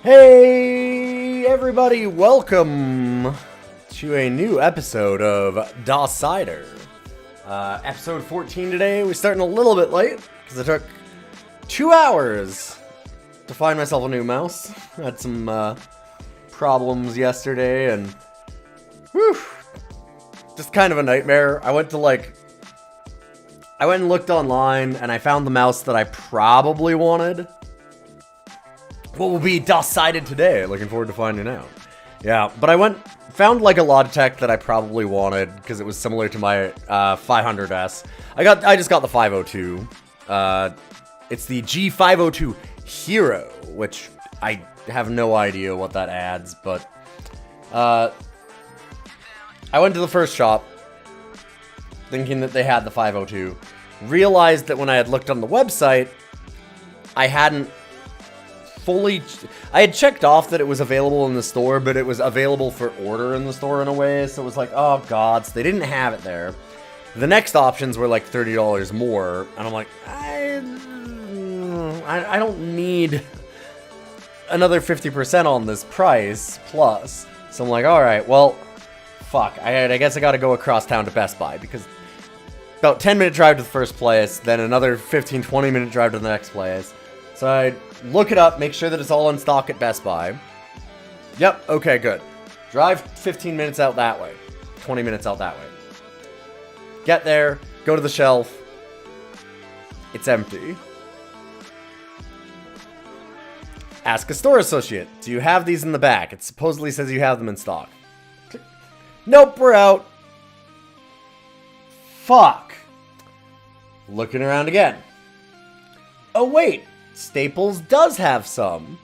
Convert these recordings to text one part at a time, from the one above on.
Hey everybody, welcome to a new episode of DOScider. Episode 14 today. We're starting a little bit late because it took 2 hours to find myself a new mouse. I had some problems yesterday and whew, just kind of a nightmare. I went and looked online and I found the mouse that I probably wanted. What will be DOScider today? Looking forward to finding out. Yeah, but found like a Logitech that I probably wanted because it was similar to my 500S. I just got the 502. It's the G502 Hero, which I have no idea what that adds, but I went to the first shop thinking that they had the 502. Realized that when I had looked on the website, I had checked off that it was available in the store, but it was available for order in the store in a way, so it was like, oh god, so they didn't have it there. The next options were like $30 more, and I'm like, I don't need another 50% on this price, plus. So I'm like, alright, well, fuck, I guess I gotta go across town to Best Buy, because about 10-minute drive to the first place, then another 15-20 minute drive to the next place. So I look it up, make sure that it's all in stock at Best Buy. Yep, okay, good. Drive 15 minutes out that way. 20 minutes out that way. Get there, go to the shelf. It's empty. Ask a store associate, do you have these in the back? It supposedly says you have them in stock. Nope, we're out. Fuck. Looking around again. Oh wait. Staples does have some.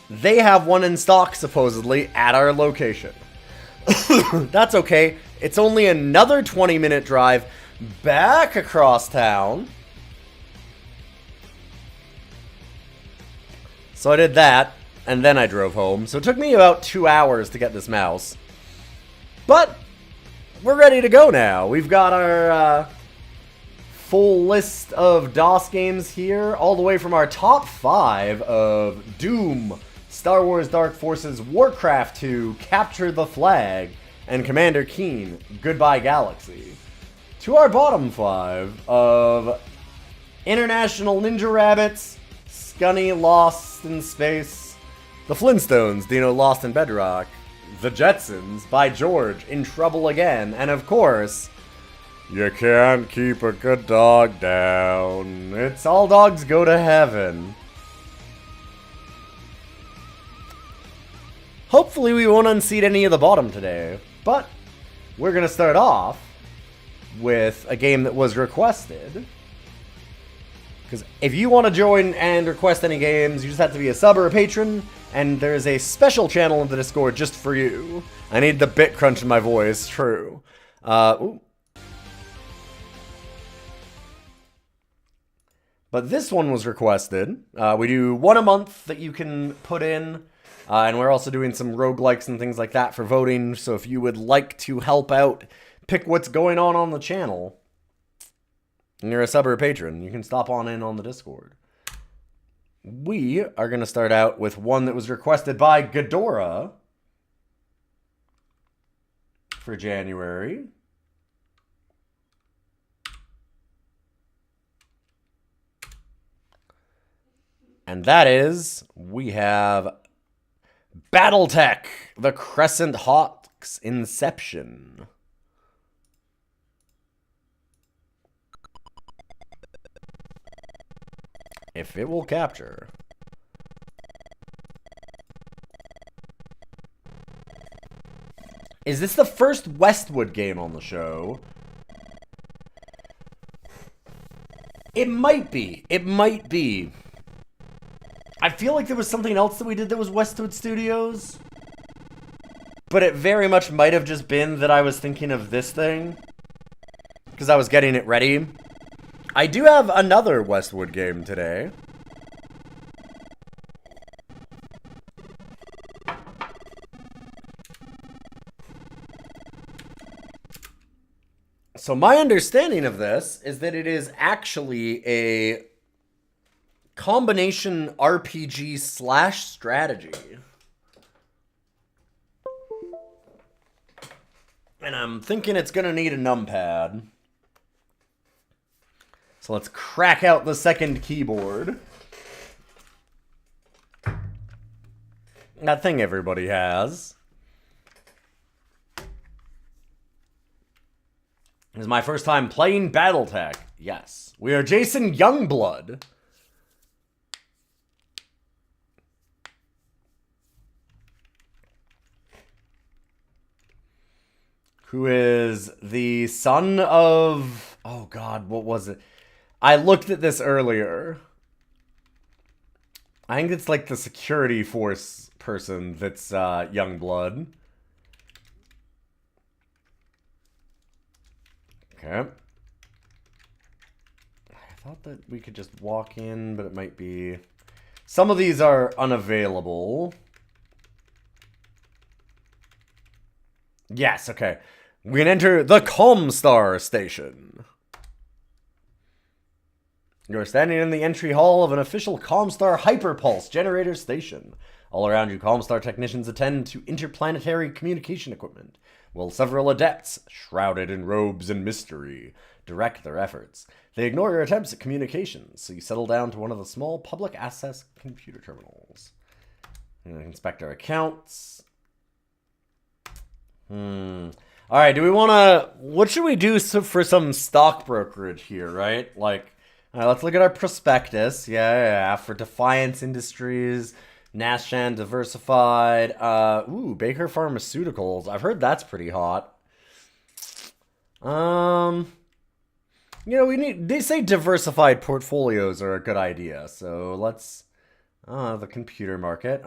They have one in stock, supposedly, at our location. That's okay. It's only another 20-minute drive back across town. So I did that, and then I drove home. So it took me about 2 hours to get this mouse. But we're ready to go now. We've got our full list of DOS games here, all the way from our top 5 of Doom, Star Wars Dark Forces, Warcraft 2, Capture the Flag, and Commander Keen, Goodbye Galaxy, to our bottom 5 of International Ninja Rabbits, Scunny Lost in Space, The Flintstones, Dino Lost in Bedrock, The Jetsons, By George, In Trouble Again, and of course, You Can't Keep a Good Dog Down. It's All Dogs Go to Heaven. Hopefully we won't unseat any of the bottom today, but we're going to start off with a game that was requested. Because if you want to join and request any games, you just have to be a sub or a patron, and there's a special channel in the Discord just for you. I need the bit crunch in my voice, true. Ooh. But this one was requested. We do one a month that you can put in. And we're also doing some roguelikes and things like that for voting. So if you would like to help out, pick what's going on the channel, and you're a sub or a patron, you can stop on in on the Discord. We are going to start out with one that was requested by Ghidorah for January. And that is, we have BattleTech, the Crescent Hawks Inception. If it will capture. Is this the first Westwood game on the show? It might be. It might be. I feel like there was something else that we did that was Westwood Studios. But it very much might have just been that I was thinking of this thing. Because I was getting it ready. I do have another Westwood game today. So my understanding of this is that it is actually a combination RPG / strategy. And I'm thinking it's going to need a numpad. So let's crack out the second keyboard. That thing everybody has. This is my first time playing BattleTech. Yes. We are Jason Youngblood. Who is the son of... Oh, God, what was it? I looked at this earlier. I think it's like the security force person that's Youngblood. Okay. I thought that we could just walk in, but it might be... Some of these are unavailable. Yes, okay. We can enter the Comstar station. You're standing in the entry hall of an official Comstar Hyperpulse generator station. All around you, Comstar technicians attend to interplanetary communication equipment, while several adepts, shrouded in robes and mystery, direct their efforts. They ignore your attempts at communications, so you settle down to one of the small public access computer terminals. Inspect our accounts. Alright, do we want to... What should we do for some stock brokerage here, right? Like, all right, let's look at our prospectus. Yeah, for Defiance Industries, Nashan Diversified. Ooh, Baker Pharmaceuticals. I've heard that's pretty hot. You know, they say diversified portfolios are a good idea. So let's, the computer market.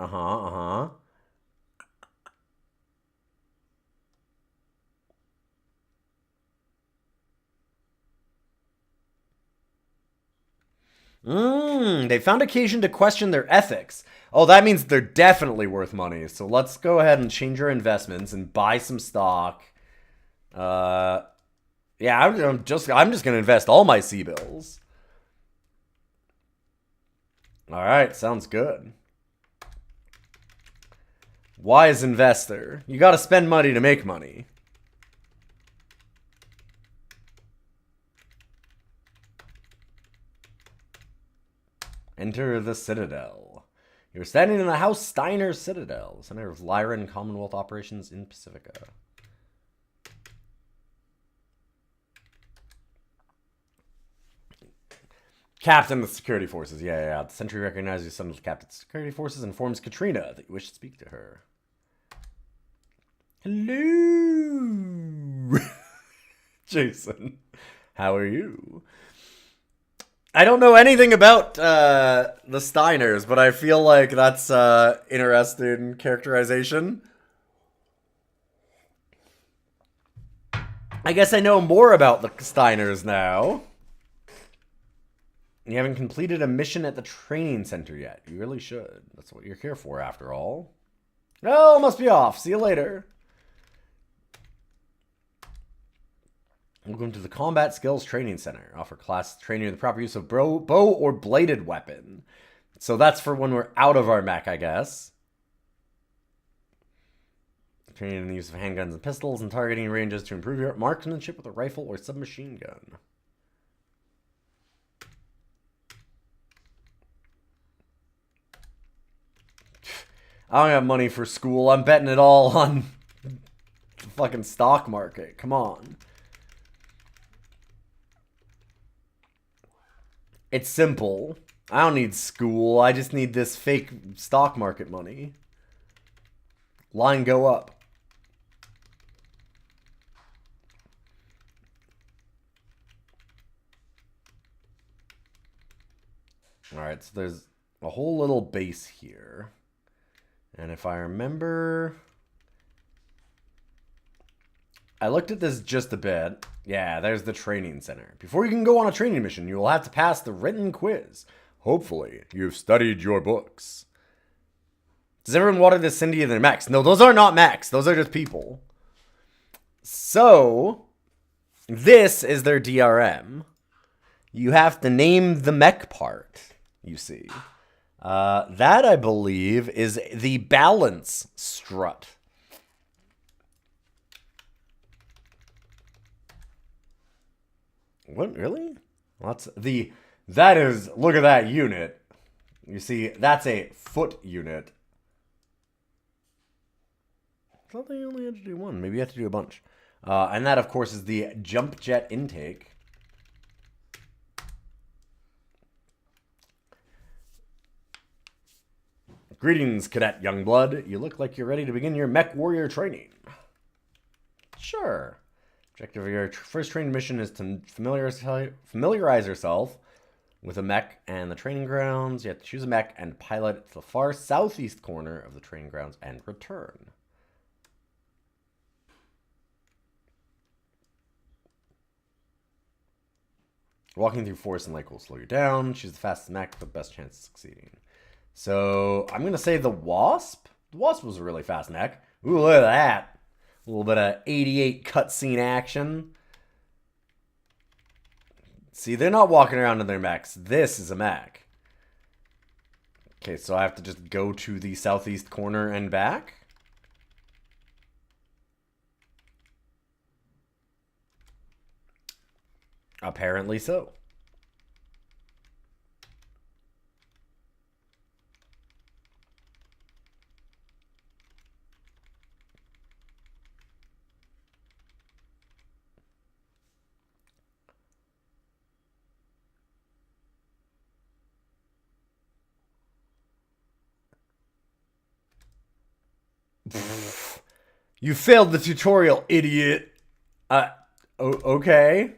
They found occasion to question their ethics. Oh, that means they're definitely worth money. So let's go ahead and change our investments and buy some stock. Yeah, I'm just gonna invest all my C-bills. Alright, sounds good. Wise investor. You gotta spend money to make money. Enter the Citadel. You're standing in the House Steiner Citadel, center of Lyran Commonwealth operations in Pacifica. Captain of the Security Forces. Yeah. The Sentry recognizes you, son of the Captain of the Security Forces, and informs Katrina that you wish to speak to her. Hello! Jason, how are you? I don't know anything about the Steiners, but I feel like that's interesting characterization. I guess I know more about the Steiners now. You haven't completed a mission at the training center yet. You really should. That's what you're here for, after all. Oh, must be off. See you later. Welcome to the Combat Skills Training Center. Offer class training in the proper use of bow or bladed weapon. So that's for when we're out of our mech, I guess. Training in the use of handguns and pistols and targeting ranges to improve your marksmanship with a rifle or submachine gun. I don't have money for school. I'm betting it all on the fucking stock market. Come on. It's simple. I don't need school. I just need this fake stock market money. Line go up. Alright, so there's a whole little base here. And if I remember... I looked at this just a bit. Yeah, there's the training center. Before you can go on a training mission, you will have to pass the written quiz. Hopefully, you've studied your books. Does everyone want to send you their mechs? No, those are not mechs. Those are just people. So, this is their DRM. You have to name the mech part. you see. That, I believe, is the balance strut. What, really? That is, look at that unit. You see, that's a foot unit. I thought they only had to do one. Maybe you have to do a bunch. And that, of course, is the jump jet intake. Greetings, Cadet Youngblood. You look like you're ready to begin your mech warrior training. Sure. Objective of your first training mission is to familiarize yourself with a mech and the training grounds. You have to choose a mech and pilot it to the far southeast corner of the training grounds and return. Walking through forest and lake will slow you down. Choose the fastest mech with the best chance of succeeding. So, I'm going to say the Wasp. The Wasp was a really fast mech. Ooh, look at that. A little bit of 88 cutscene action. See, they're not walking around in their mechs. This is a mech. Okay, so I have to just go to the southeast corner and back. Apparently so. You failed the tutorial, idiot. Okay.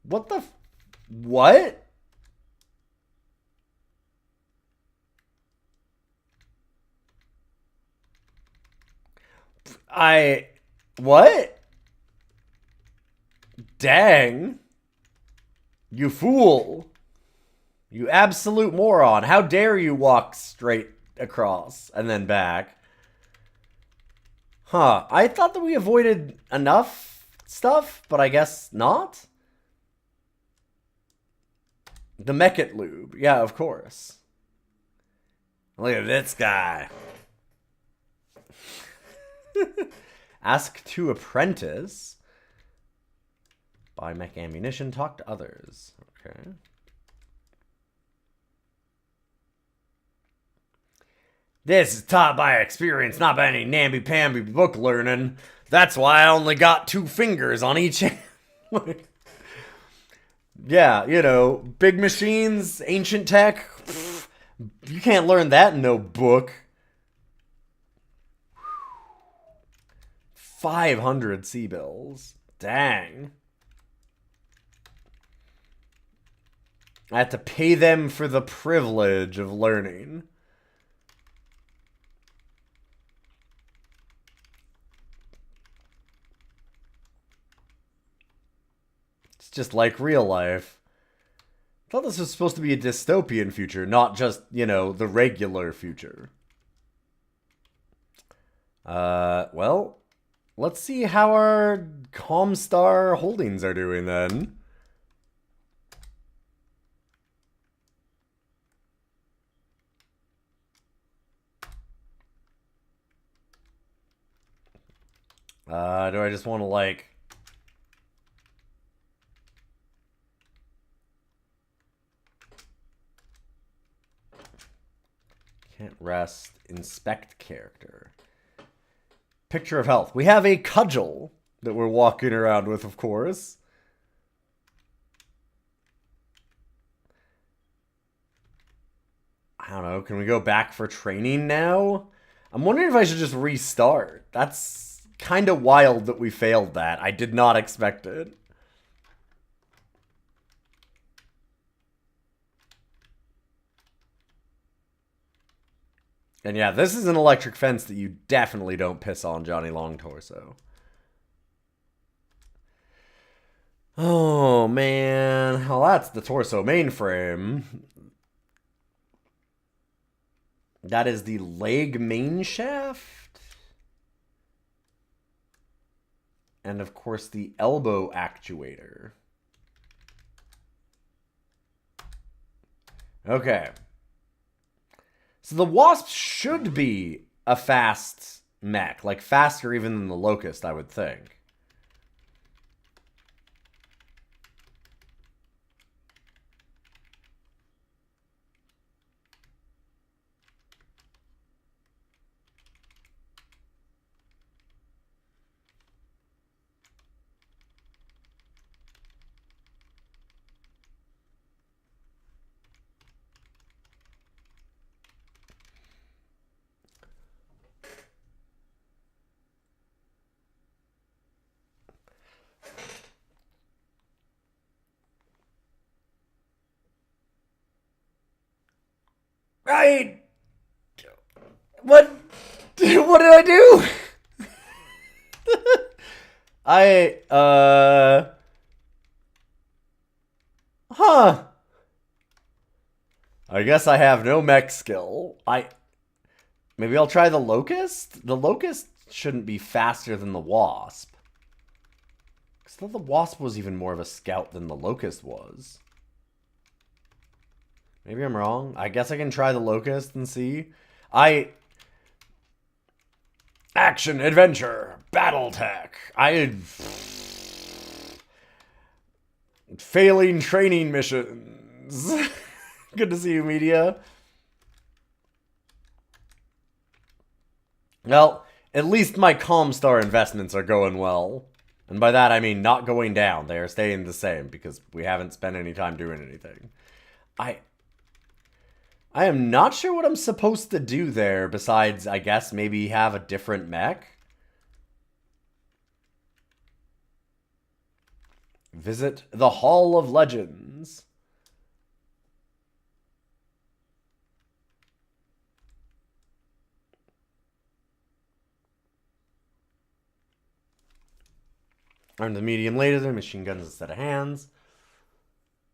What the what? What? Dang. You fool. You absolute moron. How dare you walk straight across and then back? Huh. I thought that we avoided enough stuff, but I guess not. The Mech-It Lube. Yeah, of course. Look at this guy. Ask to apprentice. Buy mech ammunition. Talk to others. Okay. This is taught by experience, not by any namby-pamby book learning. That's why I only got 2 fingers on each hand. Yeah, you know, big machines, ancient tech. You can't learn that in no book. 500 C-bills. Dang. I have to pay them for the privilege of learning. It's just like real life. I thought this was supposed to be a dystopian future, not just, you know, the regular future. Well, let's see how our Comstar holdings are doing then. Do I just want to, like... Can't rest. Inspect character. Picture of health. We have a cudgel that we're walking around with, of course. I don't know. Can we go back for training now? I'm wondering if I should just restart. That's kind of wild that we failed that. I did not expect it. And yeah, this is an electric fence that you definitely don't piss on Johnny Long Torso. Oh, man. Well, that's the torso mainframe. That is the leg main shaft. And, of course, the elbow actuator. Okay. So the Wasp should be a fast mech. Like, faster even than the Locust, I would think. Right. What? What did I do? Huh. I guess I have no mech skill. Maybe I'll try the Locust? The Locust shouldn't be faster than the Wasp. Because I thought the Wasp was even more of a scout than the Locust was. Maybe I'm wrong. I guess I can try the Locust and see. Action, adventure, BattleTech. Failing training missions. Good to see you, media. Well, at least my Comstar investments are going well. And by that, I mean not going down. They are staying the same because we haven't spent any time doing anything. I am not sure what I'm supposed to do there besides, I guess, maybe have a different mech. Visit the Hall of Legends. Arm the medium laser, machine guns instead of hands.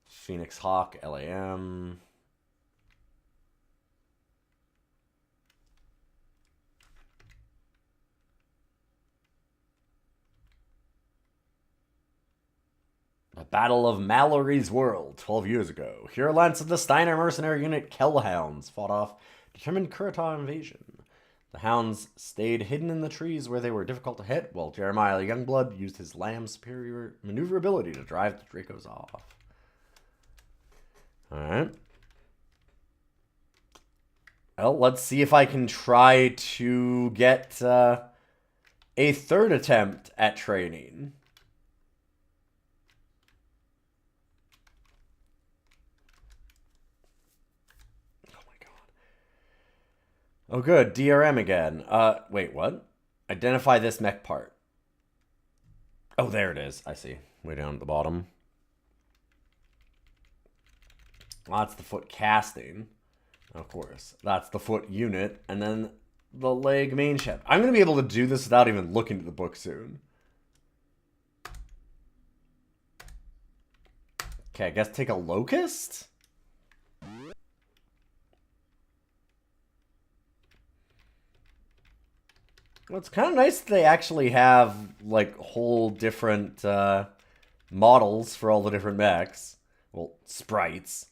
Phoenix Hawk, LAM. The Battle of Mallory's World, 12 years ago. Here, Lance of the Steiner mercenary unit Kellhounds fought off determined Kurata invasion. The hounds stayed hidden in the trees where they were difficult to hit, while Jeremiah Youngblood used his lamb's superior maneuverability to drive the Dracos off. Alright. Well, let's see if I can try to get a third attempt at training. Oh, good. DRM again. Wait, what? Identify this mech part. Oh, there it is. I see. Way down at the bottom. That's the foot casting. Of course. That's the foot unit. And then the leg main shaft. I'm going to be able to do this without even looking at the book soon. Okay, I guess take a Locust? Well, it's kind of nice that they actually have, like, whole different models for all the different mechs. Well, sprites.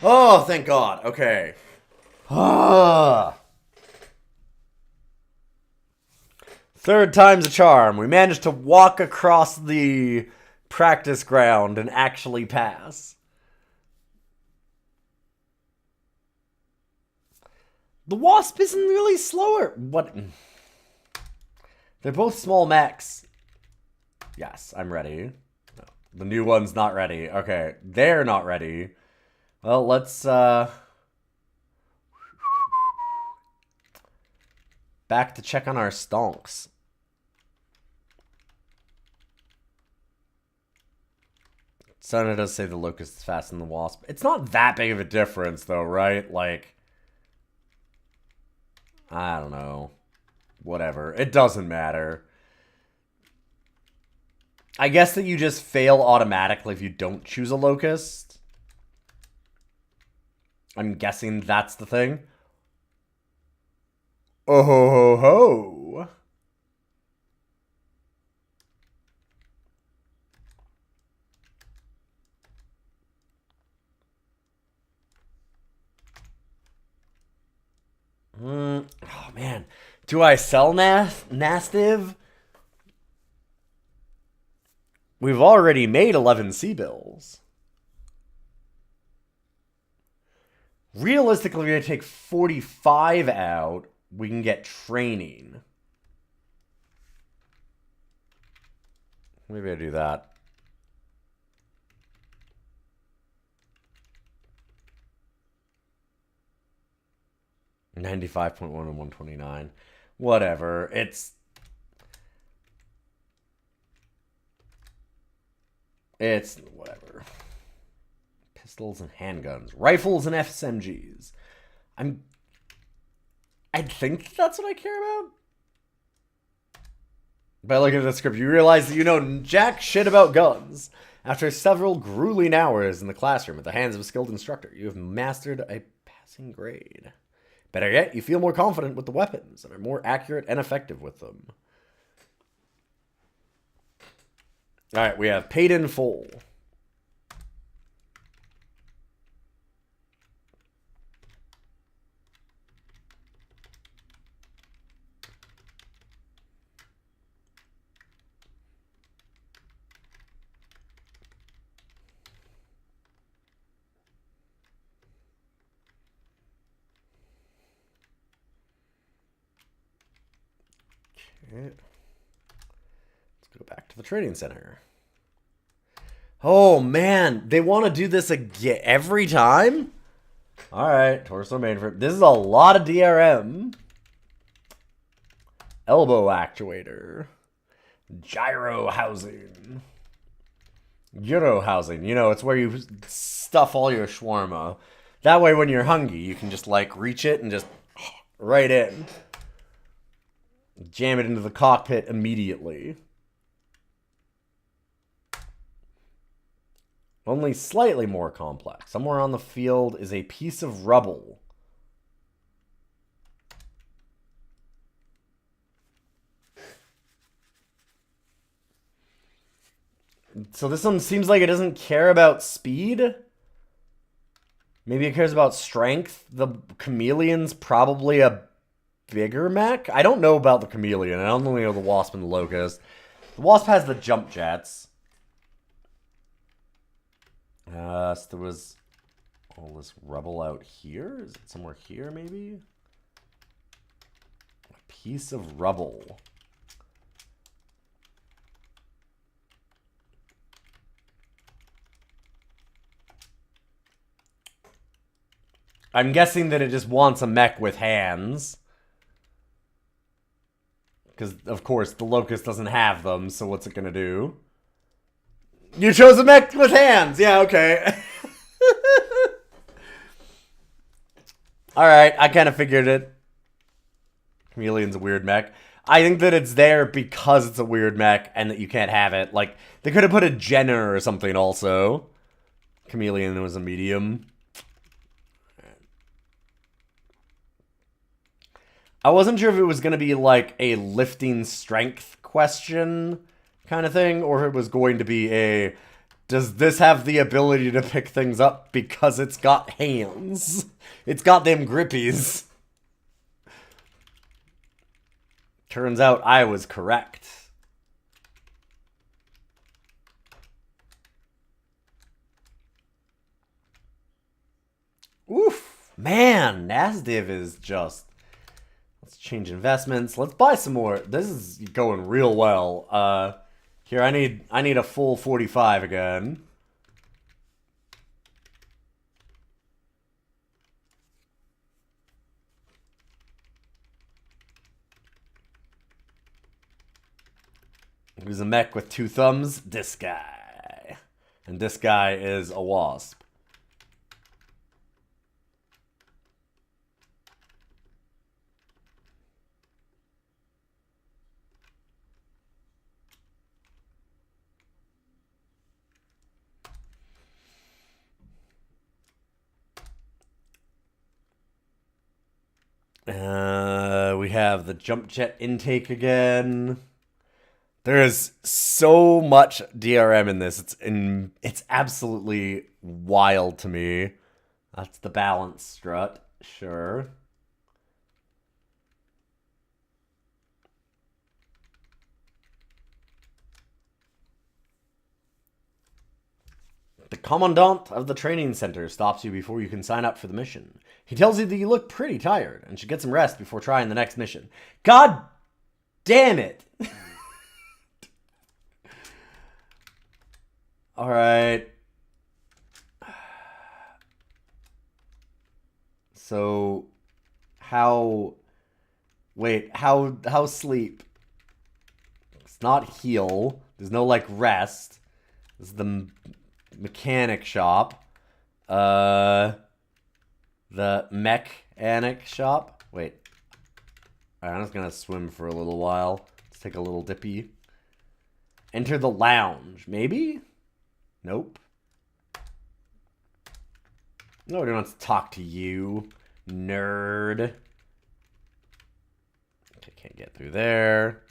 Oh, thank God. Okay. Ah. Third time's a charm. We managed to walk across the practice ground and actually pass. The Wasp isn't really slower. What? They're both small mechs. Yes, I'm ready. No, the new one's not ready. Okay, they're not ready. Well, let's back to check on our stonks. Sona does say the Locust is faster than the Wasp. It's not that big of a difference, though, right? Like, I don't know. Whatever. It doesn't matter. I guess that you just fail automatically if you don't choose a Locust. I'm guessing that's the thing. Oh ho ho ho. Oh man, do I sell Nastiv? We've already made 11 C-bills. Realistically, we're going to take 45 out. We can get training. Maybe I do that. $95.1 and 129. Whatever. It's whatever. Pistols and handguns. Rifles and SMGs. I think that's what I care about. By looking at the script, you realize that you know jack shit about guns. After several grueling hours in the classroom at the hands of a skilled instructor, you have mastered a passing grade. Better yet, you feel more confident with the weapons and are more accurate and effective with them. Alright, we have paid in full. Okay. Let's go back to the trading center. Oh man, they want to do this again every time? Alright, torso mainframe. This is a lot of DRM. Elbow actuator. Gyro housing. Gyro housing. You know, it's where you stuff all your shawarma. That way when you're hungry, you can just like reach it and just right in. Jam it into the cockpit immediately. Only slightly more complex. Somewhere on the field is a piece of rubble. So this one seems like it doesn't care about speed. Maybe it cares about strength. The Chameleon's probably a bigger mech? I don't know about the Chameleon. I only know the Wasp and the Locust. The Wasp has the jump jets. So there was all this rubble out here. Is it somewhere here, maybe? A piece of rubble. I'm guessing that it just wants a mech with hands. Because, of course, the Locust doesn't have them, so what's it gonna do? You chose a mech with hands! Yeah, okay. Alright, I kind of figured it. Chameleon's a weird mech. I think that it's there because it's a weird mech and that you can't have it. Like, they could have put a Jenner or something also. Chameleon was a medium. I wasn't sure if it was going to be like a lifting strength question kind of thing, or if it was going to be a, does this have the ability to pick things up because it's got hands? It's got them grippies. Turns out I was correct. Oof. Man, Nasdiv is just... Let's change investments. Let's buy some more. This is going real well. Here, I need a full 45 again. Who's a mech with two thumbs? This guy. And this guy is a wasp. We we have the jump jet intake again. There is so much DRM in this. It's absolutely wild to me. That's the balance strut, sure. The commandant of the training center stops you before you can sign up for the mission. He tells you that you look pretty tired and should get some rest before trying the next mission. God damn it! Alright. So, how sleep? It's not heal. There's no, like, rest. This is the mechanic shop. The mechanic shop. Wait. Alright, I'm just gonna swim for a little while. Let's take a little dippy. Enter the lounge. Maybe? Nope. Nobody wants to talk to you, nerd. Okay, can't get through there.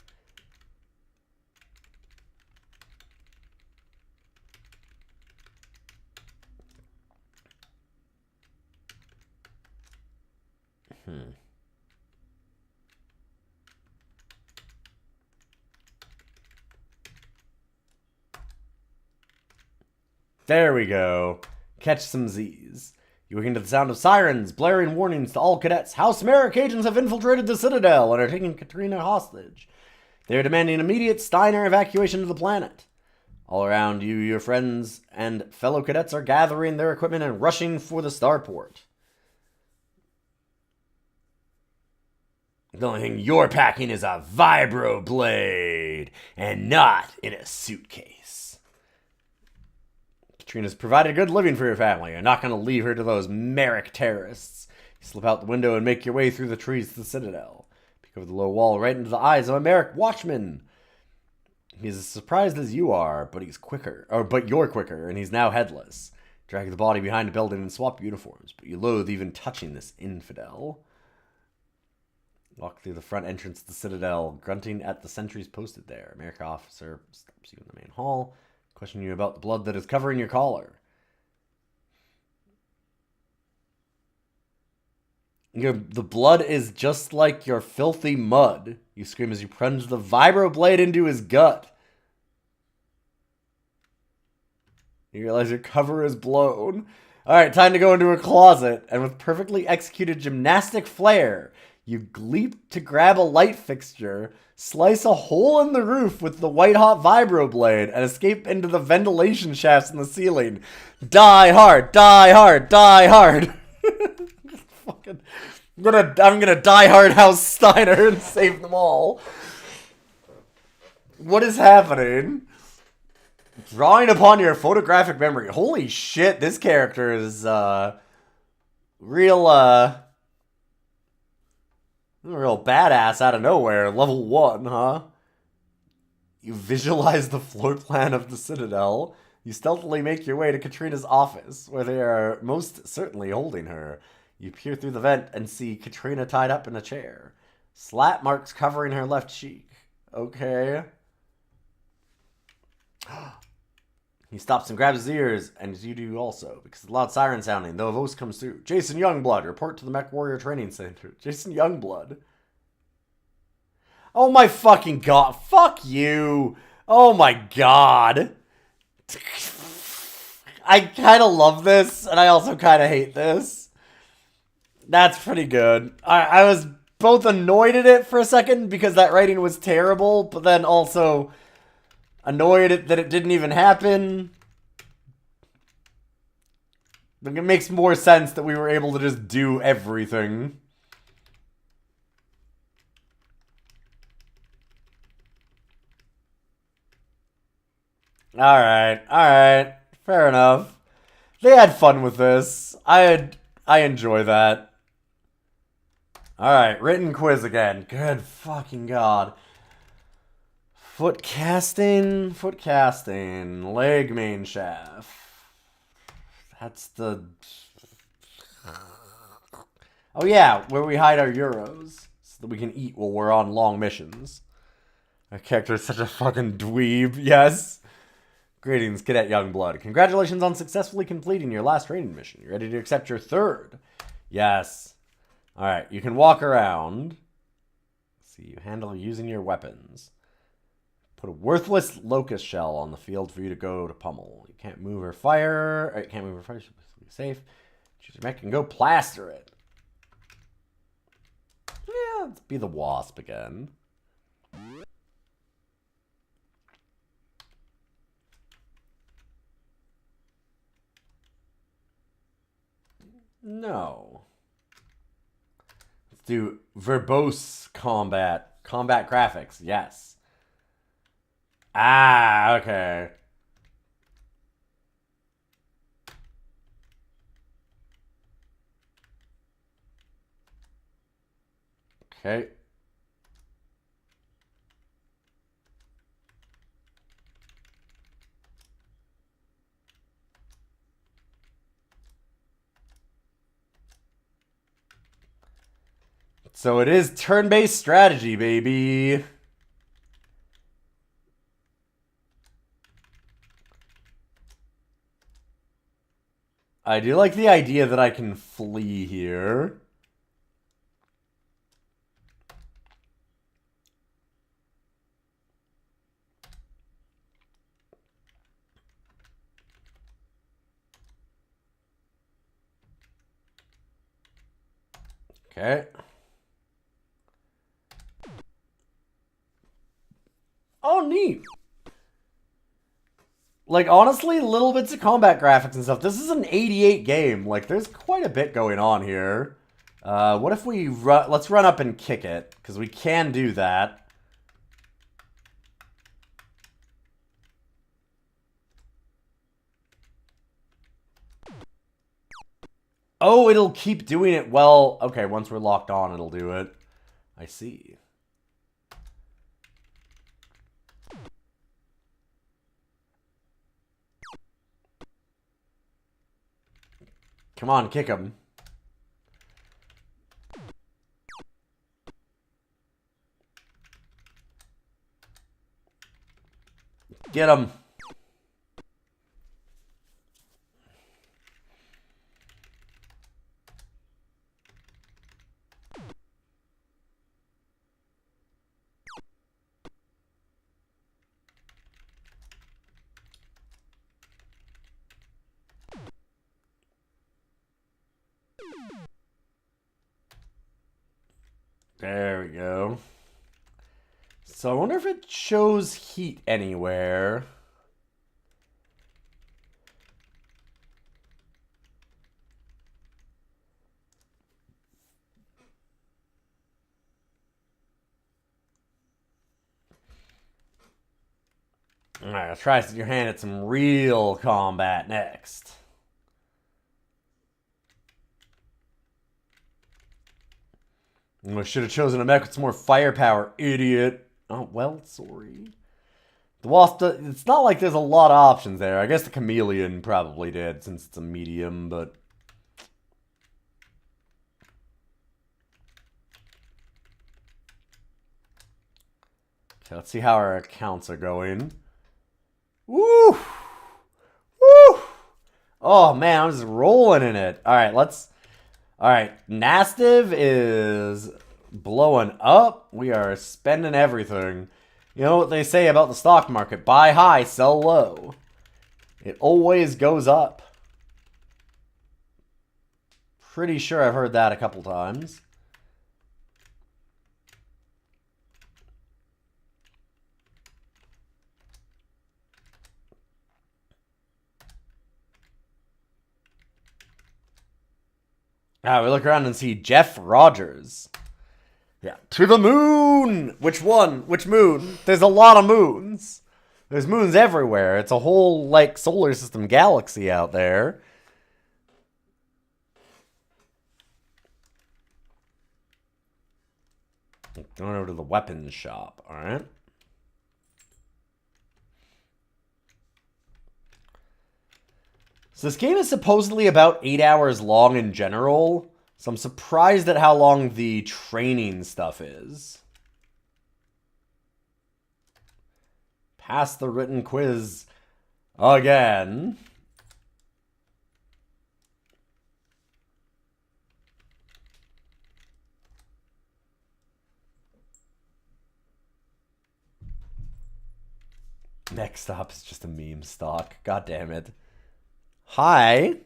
There we go. Catch some Z's. You awaken to the sound of sirens, blaring warnings to all cadets. House Merrick agents have infiltrated the Citadel and are taking Katrina hostage. They are demanding immediate Steiner evacuation of the planet. All around you, your friends and fellow cadets are gathering their equipment and rushing for the starport. The only thing you're packing is a vibroblade, and not in a suitcase. Katrina's provided a good living for your family. You're not going to leave her to those Merrick terrorists. You slip out the window and make your way through the trees to the Citadel. Peek over the low wall right into the eyes of a Merrick watchman. He's as surprised as you are, but you're quicker, and he's now headless. Drag the body behind a building and swap uniforms, but you loathe even touching this infidel. Walk through the front entrance to the Citadel, grunting at the sentries posted there. Merrick officer stops you in the main hall, questioning you about the blood that is covering your collar. The blood is just like your filthy mud. You scream as you plunge the vibroblade into his gut. You realize your cover is blown. Alright, time to go into a closet, and with perfectly executed gymnastic flair, you leap to grab a light fixture, slice a hole in the roof with the white-hot vibroblade, and escape into the ventilation shafts in the ceiling. Die hard, die hard, die hard. Fucking, I'm gonna die hard House Steiner and save them all. What is happening? Drawing upon your photographic memory. Holy shit, this character is real badass out of nowhere. Level 1, huh? You visualize the floor plan of the Citadel. You stealthily make your way to Katrina's office, where they are most certainly holding her. You peer through the vent and see Katrina tied up in a chair. Slap marks covering her left cheek. Okay. He stops and grabs his ears, and you do also, because the loud siren sounding, though a voice comes through. Jason Youngblood, report to the Mech Warrior Training Center. Jason Youngblood. Oh my fucking god. Fuck you. Oh my god. I kind of love this, and I also kind of hate this. That's pretty good. I was both annoyed at it for a second, because that writing was terrible, but then also annoyed that it didn't even happen. Like, it makes more sense that we were able to just do everything. Alright. Fair enough. They had fun with this. I enjoy that. Alright, written quiz again. Good fucking god. Foot casting, leg main shaft. That's the... Oh yeah, where we hide our euros. so that we can eat while we're on long missions. Our character is such a fucking dweeb. Yes. Greetings, Cadet Youngblood. Congratulations on successfully completing your last training mission. You ready to accept your third? Yes. Alright, you can walk around. Let's see, you handle using your weapons. Put a worthless locust shell on the field for you to go to pummel. You can't move or fire. Or you can't move or fire. Be safe. Choose your mech and go plaster it. Yeah, let's be the wasp again. No. Let's do verbose combat. Combat graphics, yes. Ah, okay. Okay. So it is turn-based strategy, baby. I do like the idea that I can flee here. Okay. Oh, neat. Like, honestly, little bits of combat graphics and stuff. This is an 88 game. Like, there's quite a bit going on here. What if we let's run up and kick it, because we can do that. Oh, it'll keep doing it. Well, okay, once we're locked on, it'll do it. I see. Come on, kick him. Get him. There we go. So I wonder if it shows heat anywhere. Alright, let's try your hand at some real combat next. I should have chosen a mech with some more firepower, idiot. Oh, well, sorry. The Wasp, it's not like there's a lot of options there. I guess the Chameleon probably did, since it's a medium, but... Okay, let's see how our accounts are going. Woo! Woo! Oh, man, I'm just rolling in it. Alright, let's... Alright, Nastiv is blowing up. We are spending everything. You know what they say about the stock market? Buy high, sell low. It always goes up. Pretty sure I've heard that a couple times. Ah, we look around and see Jeff Rogers. Yeah, to the moon! Which one? Which moon? There's a lot of moons. There's moons everywhere. It's a whole, like, solar system galaxy out there. Going over to the weapons shop, alright? So this game is supposedly about 8 hours long in general, So I'm surprised at how long the training stuff is. Pass the written quiz again. Next up is just a meme stock. God damn it. Hi.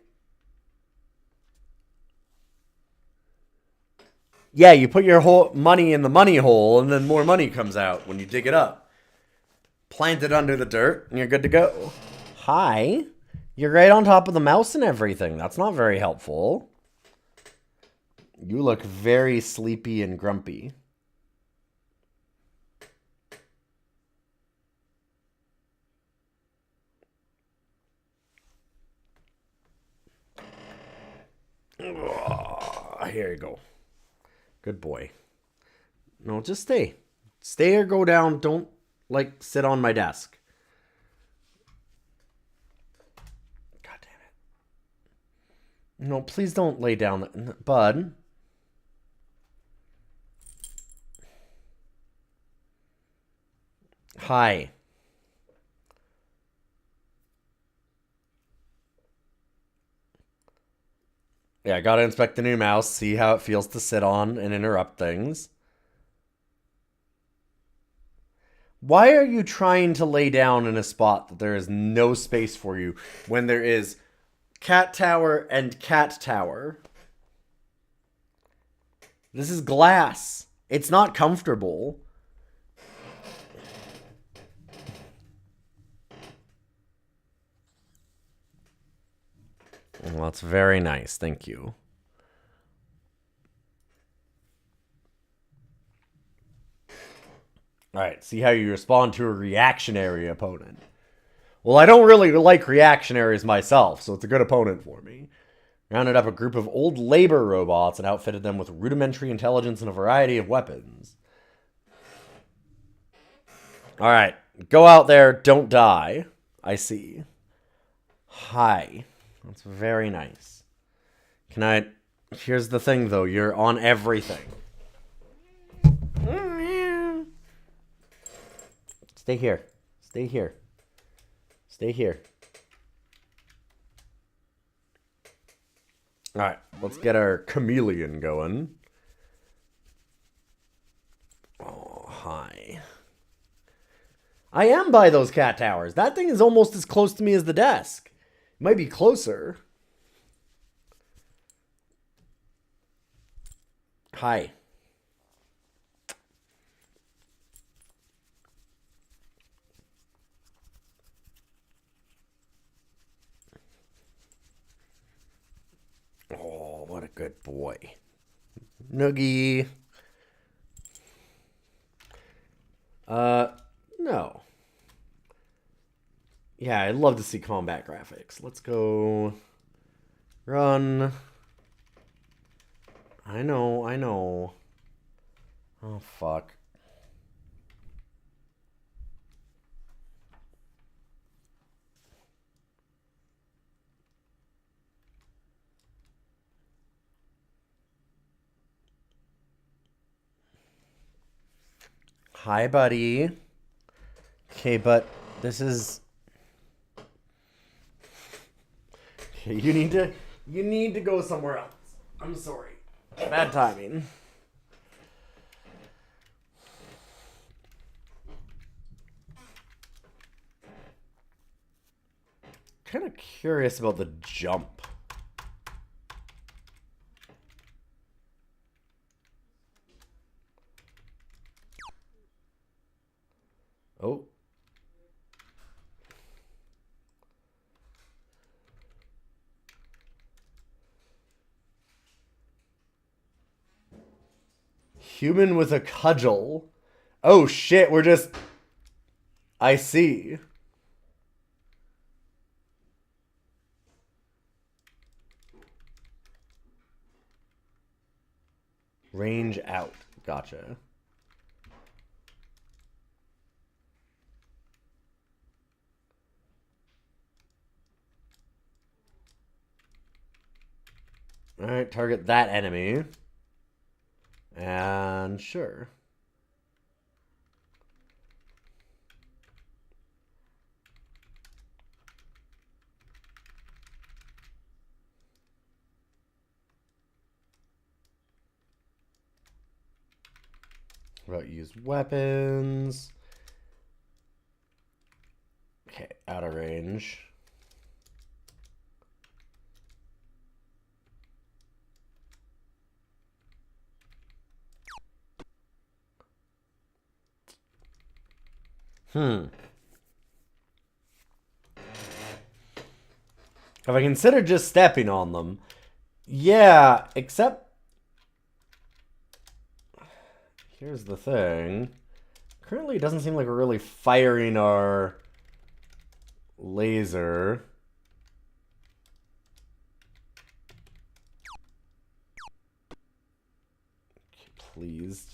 Yeah, you put your whole money in the money hole, and then more money comes out when you dig it up. Plant it under the dirt, and you're good to go. Hi. You're right on top of the mouse and everything. That's not very helpful. You look very sleepy and grumpy. Here you go. Good boy. No, just stay. Stay or go down. Don't, like, sit on my desk. God damn it. No, please don't lay down. Bud. Hi. Yeah, I gotta inspect the new mouse, see how it feels to sit on and interrupt things. Why are you trying to lay down in a spot that there is no space for you when there is cat tower and cat tower? This is glass. It's not comfortable. Well, that's very nice. Thank you. Alright, see how you respond to a reactionary opponent. Well, I don't really like reactionaries myself, so it's a good opponent for me. Rounded up a group of old labor robots and outfitted them with rudimentary intelligence and a variety of weapons. Alright, go out there, don't die. I see. Hi. That's very nice. Can I... Here's the thing, though. You're on everything. Stay here. Stay here. Stay here. Alright, let's get our chameleon going. Oh, hi. I am by those cat towers. That thing is almost as close to me as the desk. It might be closer. Hi. Oh, what a good boy. Noogie. No. Yeah, I'd love to see combat graphics. Let's go. Run. I know, I know. Oh, fuck. Hi, buddy. Okay, but this is... Okay, you need to go somewhere else. I'm sorry. Bad timing. Kind of curious about the jump. Oh. Human with a cudgel. Oh shit, we're just... I see. Range out. Gotcha. Alright, target that enemy. And sure. What about use weapons? Okay, out of range. Have I considered just stepping on them? Yeah, except... Here's the thing. Currently, it doesn't seem like we're really firing our laser. Okay, please.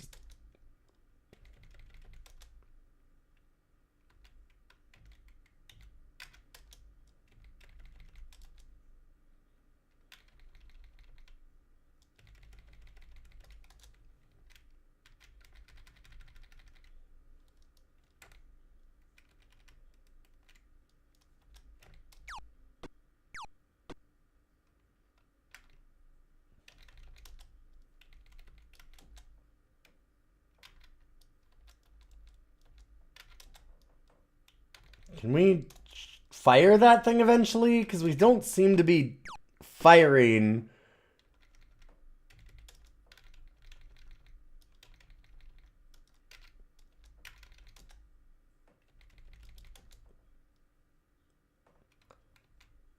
Can we fire that thing eventually? Because we don't seem to be firing.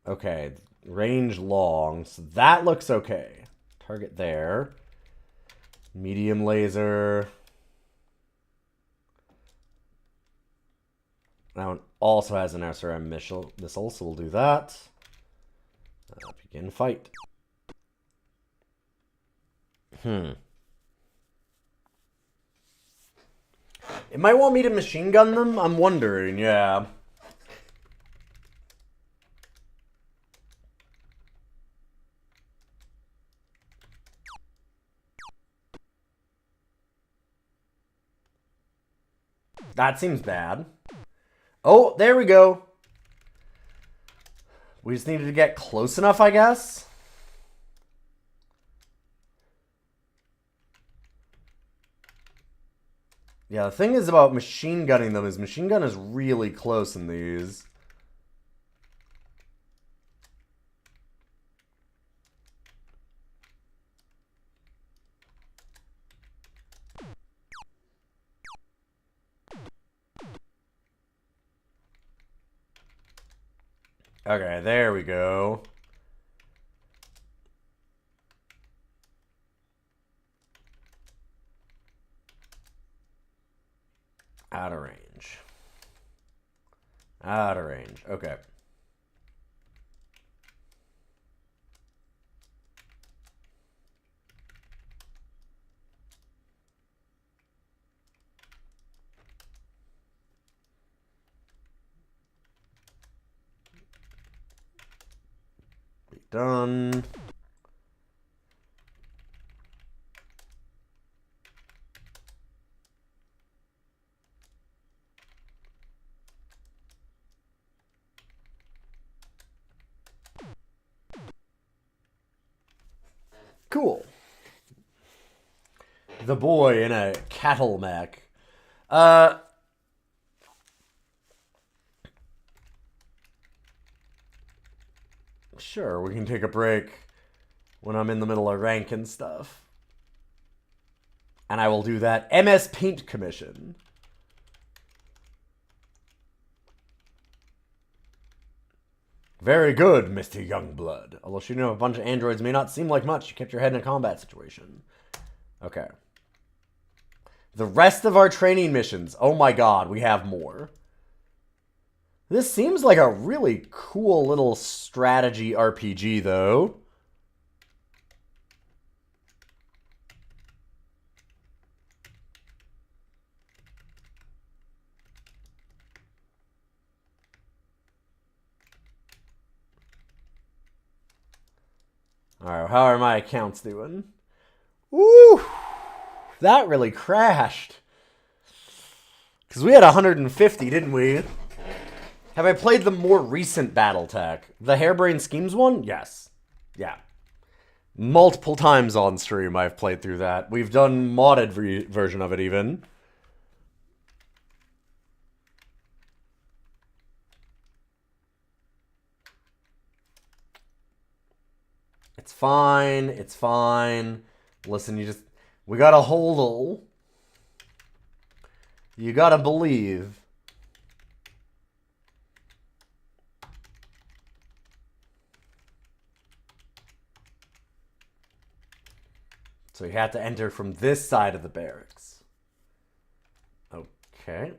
Okay, range long, so that looks okay. Target there. Medium laser. That one also has an SRM missile, so we'll do that. Begin fight. It might want me to machine gun them? I'm wondering, yeah. That seems bad. Oh, there we go. We just needed to get close enough, I guess. Yeah, the thing is about machine gunning them is machine gun is really close in these. Okay, there we go. Out of range. Out of range. Okay. Be done. Cool. The boy in a cattle mech. Sure, we can take a break when I'm in the middle of rank and stuff. And I will do that MS Paint commission. Very good, Mr. Youngblood. Although shooting up a bunch of androids may not seem like much. You kept your head in a combat situation. Okay. The rest of our training missions. Oh my god, we have more. This seems like a really cool little strategy RPG, though. Alright, how are my accounts doing? Ooh! That really crashed. Because we had 150, didn't we? Have I played the more recent BattleTech? The Harebrained Schemes one? Yes. Yeah. Multiple times on stream I've played through that. We've done modded version of it even. It's fine. It's fine. Listen, we gotta hold. You gotta believe. So you have to enter from this side of the barracks. Okay.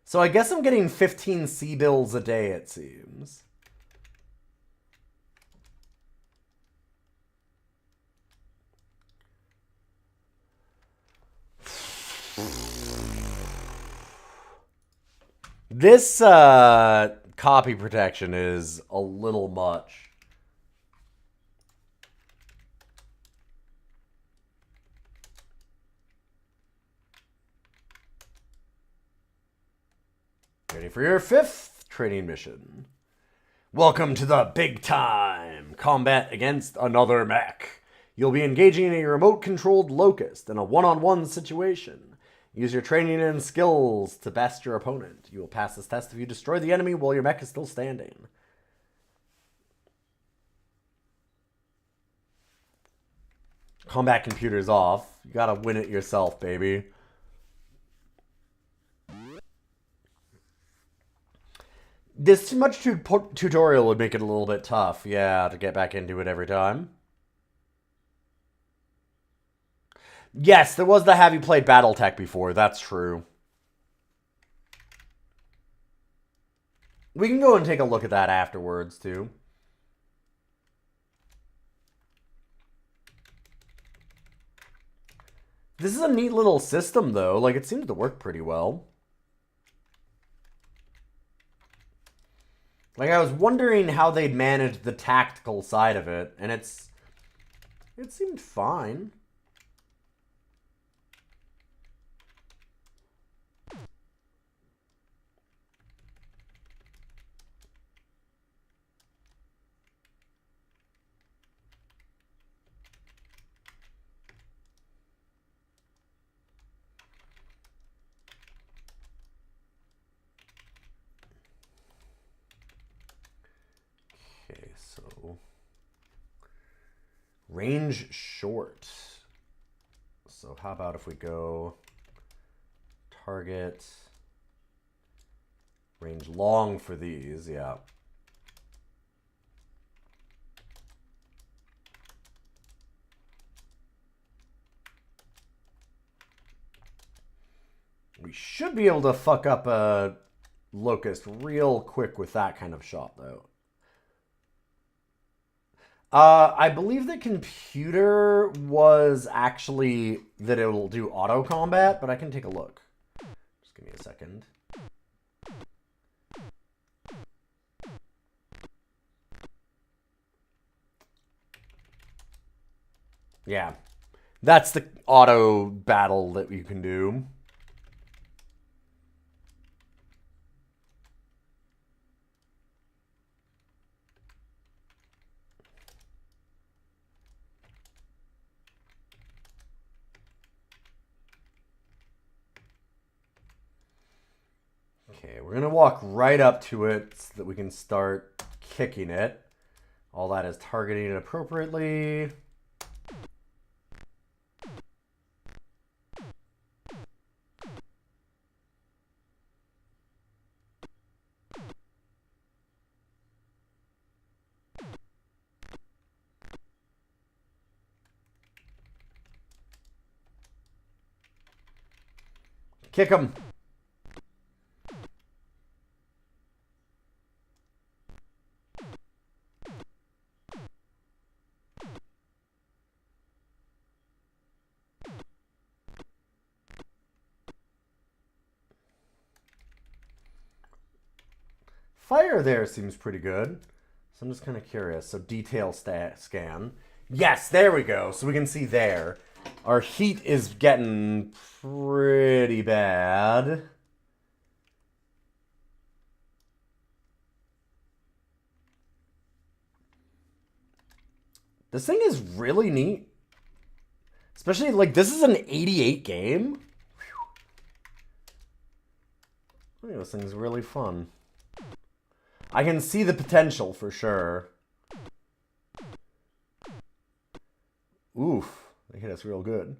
So I guess I'm getting 15 C-bills a day, it seems. This copy protection is a little much. Ready for your 5th training mission. Welcome to the big time. Combat against another mech. You'll be engaging a remote-controlled locust in a one-on-one situation. Use your training and skills to best your opponent. You will pass this test if you destroy the enemy while your mech is still standing. Combat computer's off. You gotta win it yourself, baby. This too much tutorial would make it a little bit tough, yeah, to get back into it every time. Yes, there was the have you played BattleTech before, that's true. We can go and take a look at that afterwards, too. This is a neat little system, though. Like, it seems to work pretty well. Like, I was wondering how they'd managed the tactical side of it, and it seemed fine. Okay, so range short. So how about if we go target range long for these, yeah. We should be able to fuck up a locust real quick with that kind of shot, though. I believe the computer was actually that it'll do auto combat, but I can take a look. Just give me a second. Yeah, that's the auto battle that you can do. Okay, we're gonna walk right up to it so that we can start kicking it. All that is targeting it appropriately. Kick him. Fire there seems pretty good. So I'm just kind of curious. So detail scan. Yes, there we go. So we can see there. Our heat is getting pretty bad. This thing is really neat. Especially, like, this is an 88 game. I think this thing's really fun. I can see the potential for sure. Oof. They hit us real good.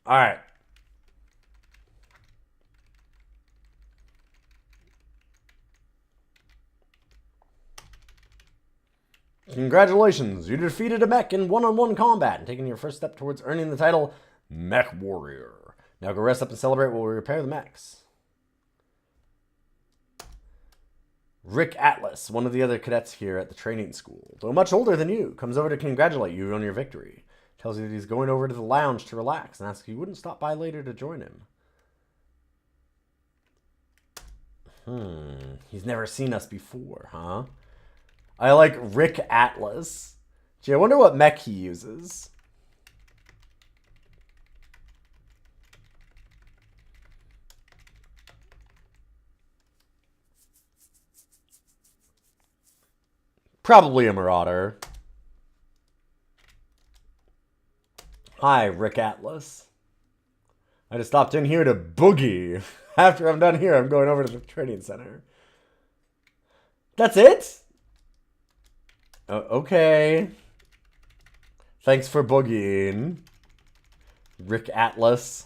Alright. Congratulations, you defeated a mech in one-on-one combat and taking your first step towards earning the title Mech Warrior. Now go rest up and celebrate while we repair the mechs. Rick Atlas, one of the other cadets here at the training school, though much older than you, comes over to congratulate you on your victory. Tells you that he's going over to the lounge to relax and asks if you wouldn't stop by later to join him. He's never seen us before, huh? I like Rick Atlas. Gee, I wonder what mech he uses. Probably a Marauder. Hi, Rick Atlas. I just stopped in here to boogie. After I'm done here, I'm going over to the training center. That's it? Okay. Thanks for boogieing, Rick Atlas.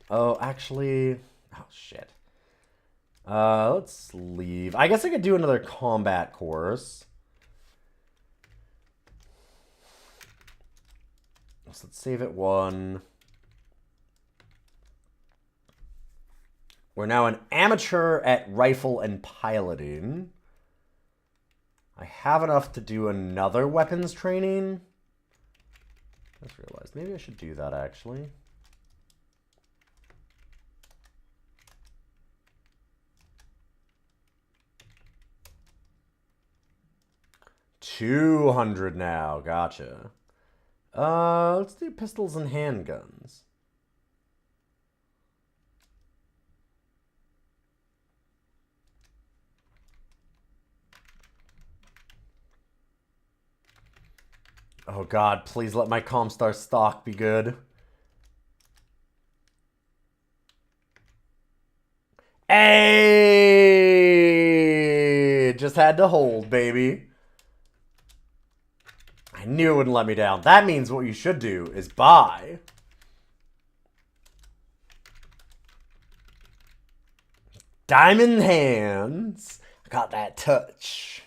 Oh, actually... Oh, shit. Let's leave. I guess I could do another combat course. So let's save it 1. We're now an amateur at rifle and piloting. I have enough to do another weapons training. I just realized maybe I should do that, actually. $200 now. Gotcha. Let's do pistols and handguns. Oh god, please let my Comstar stock be good. Hey! Just had to hold, baby. I knew it wouldn't let me down. That means what you should do is buy. Diamond hands. I got that touch.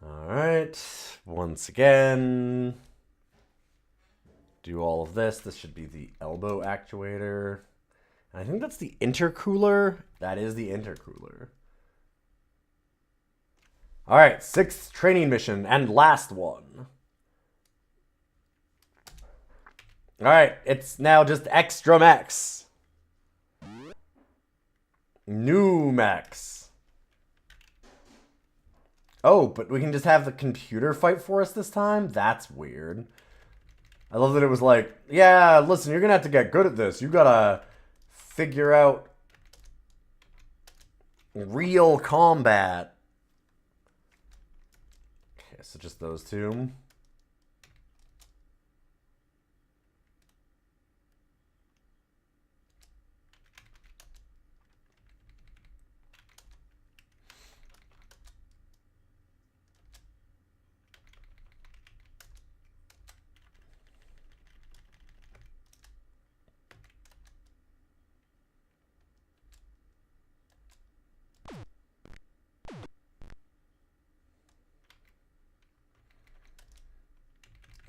Alright, once again, do all of this. This should be the elbow actuator. And I think that's the intercooler. That is the intercooler. Alright, 6th training mission and last one. Alright, it's now just extra mechs. New mechs. Oh, but we can just have the computer fight for us this time? That's weird. I love that it was like, yeah, listen, you're going to have to get good at this. You got to figure out real combat. Okay, so just those two.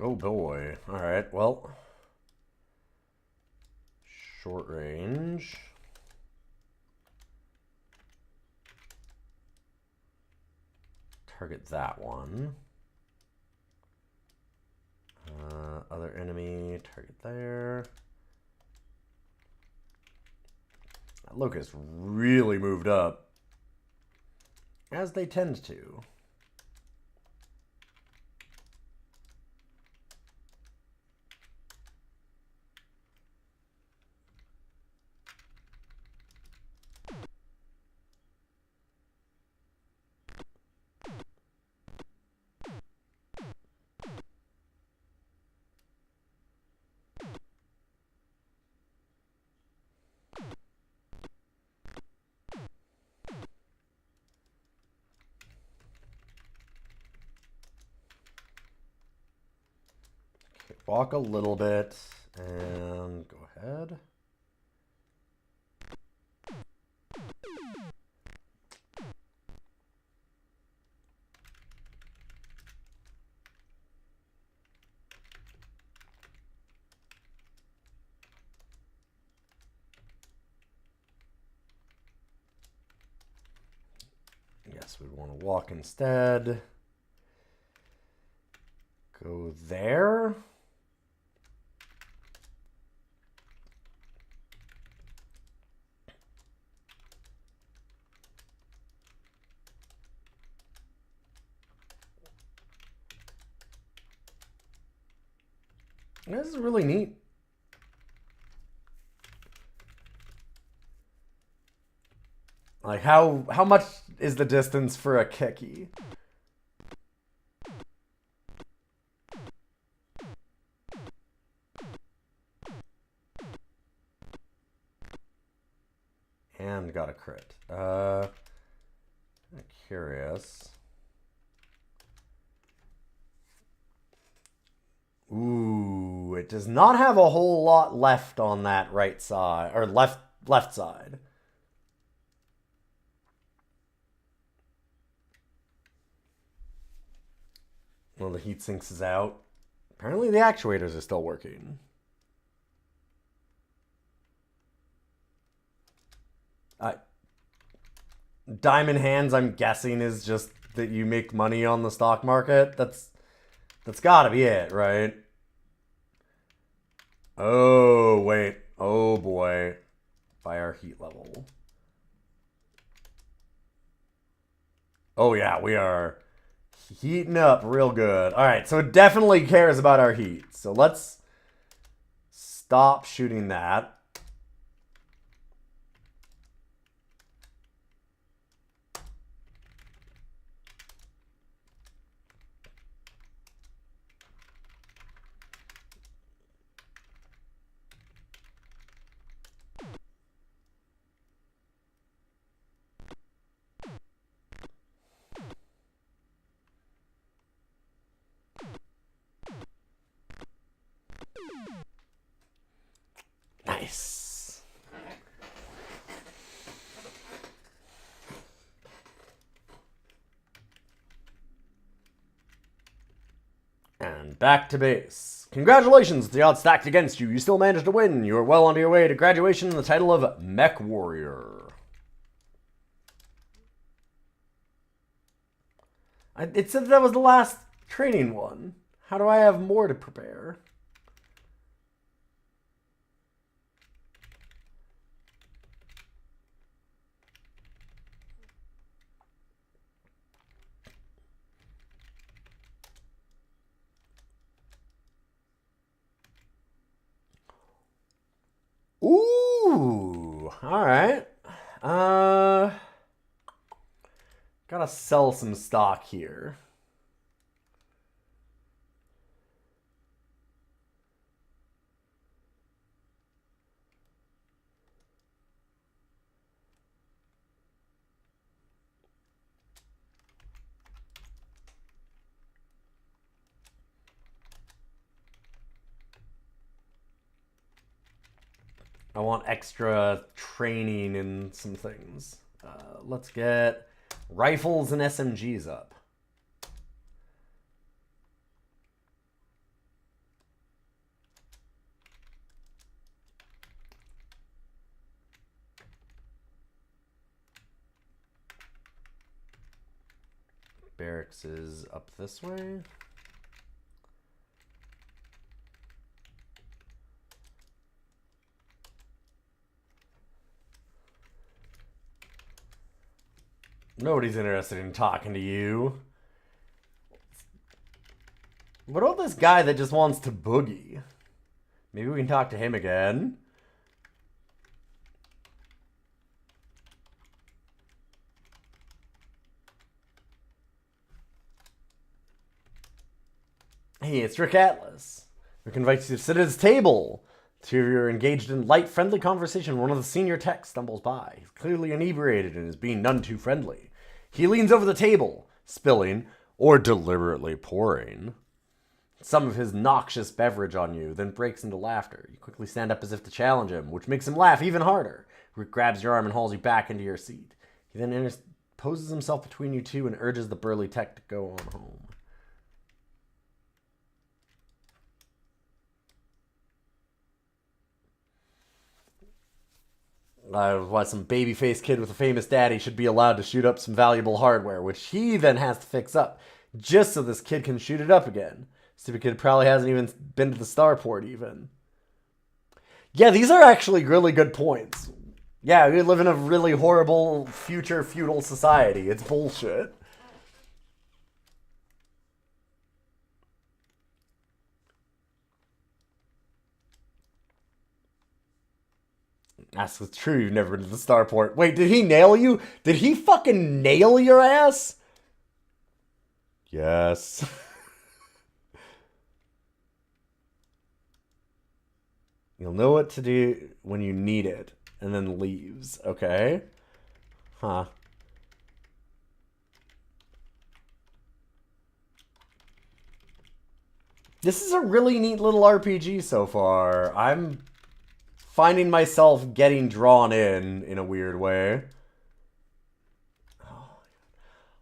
Oh boy. Alright, well. Short range. Target that one. Other enemy, target there. That locust really moved up. As they tend to. Walk a little bit and go ahead. Yes, we want to walk instead. Go there. This is really neat. Like, how much is the distance for a Keki? And got a crit. I'm curious. Ooh, it does not have a whole lot left on that right side, or left side. Well, the heat sinks is out. Apparently the actuators are still working. Diamond hands, I'm guessing, is just that you make money on the stock market. That's gotta be it, right? Oh, wait. Oh, boy. By our heat level. Oh, yeah, we are heating up real good. All right, so it definitely cares about our heat. So let's stop shooting that. Nice. And back to base. Congratulations, the odds stacked against you. You still managed to win. You are well on your way to graduation in the title of Mech Warrior. It said that was the last training one. How do I have more to prepare? Ooh, all right. Gotta sell some stock here. I want extra training in some things. Let's get rifles and SMGs up. Barracks is up this way. Nobody's interested in talking to you. What about this guy that just wants to boogie? Maybe we can talk to him again. Hey, it's Rick Atlas. Rick invites you to sit at his table. Two of you are engaged in light, friendly conversation. One of the senior techs stumbles by. He's clearly inebriated and is being none too friendly. He leans over the table, spilling or deliberately pouring some of his noxious beverage on you, then breaks into laughter. You quickly stand up as if to challenge him, which makes him laugh even harder. Rick grabs your arm and hauls you back into your seat. He then interposes himself between you two and urges the burly tech to go on home. Why some baby-faced kid with a famous daddy should be allowed to shoot up some valuable hardware, which he then has to fix up, just so this kid can shoot it up again. Stupid kid probably hasn't even been to the starport even. Yeah, these are actually really good points. Yeah, we live in a really horrible future feudal society. It's bullshit. That's true, you've never been to the starport. Wait, did he nail you? Did he fucking nail your ass? Yes. You'll know what to do when you need it, and then leaves. Okay. Huh. This is a really neat little RPG so far. I'm finding myself getting drawn in a weird way. Oh,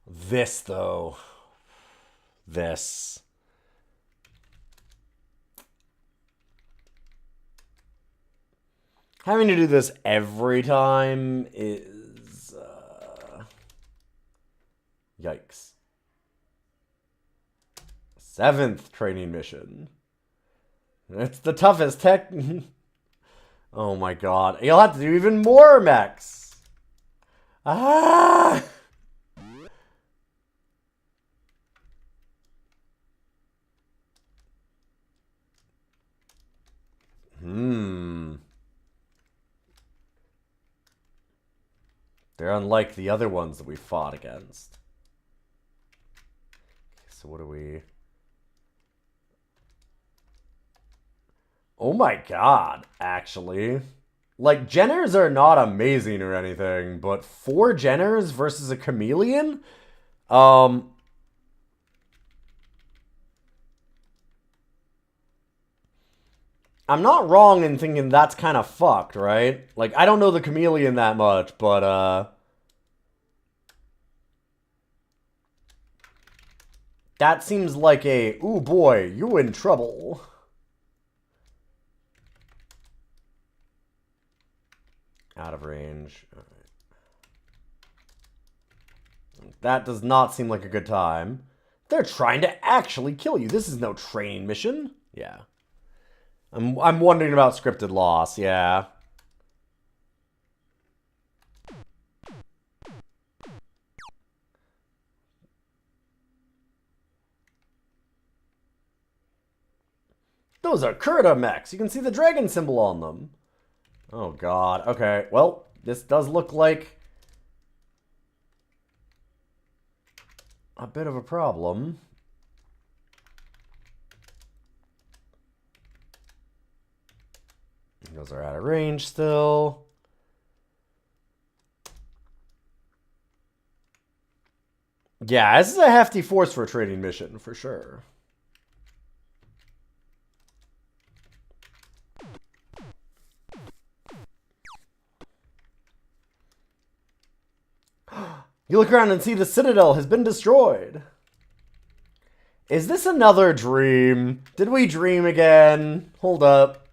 this, though. This. Having to do this every time is... yikes. 7th training mission. It's the toughest tech... Oh my god. You'll have to do even more mechs. Ah! They're unlike the other ones that we fought against. So what do we... Oh my god, actually. Like, Jenners are not amazing or anything, but 4 Jenners versus a chameleon? I'm not wrong in thinking that's kind of fucked, right? Like, I don't know the chameleon that much, but, that seems like a, ooh boy, you in trouble. Out of range. All right. That does not seem like a good time. They're trying to actually kill you. This is no training mission. Yeah. I'm wondering about scripted loss, yeah. Those are Kurta mechs. You can see the dragon symbol on them. Oh god. Okay, well, this does look like a bit of a problem. Those are out of range still. Yeah, this is a hefty force for a trading mission, for sure. You look around and see the Citadel has been destroyed. Is this another dream? Did we dream again? Hold up.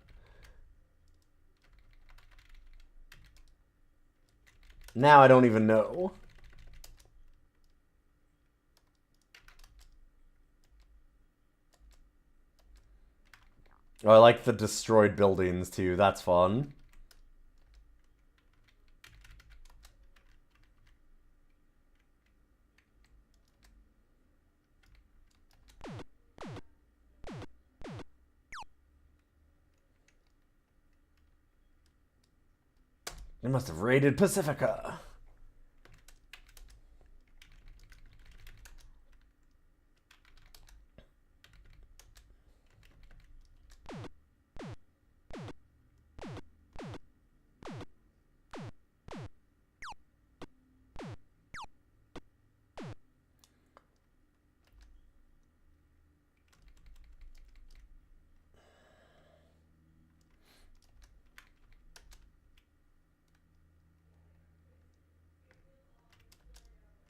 Now I don't even know. Oh, I like the destroyed buildings, too. That's fun. They must have raided Pacifica.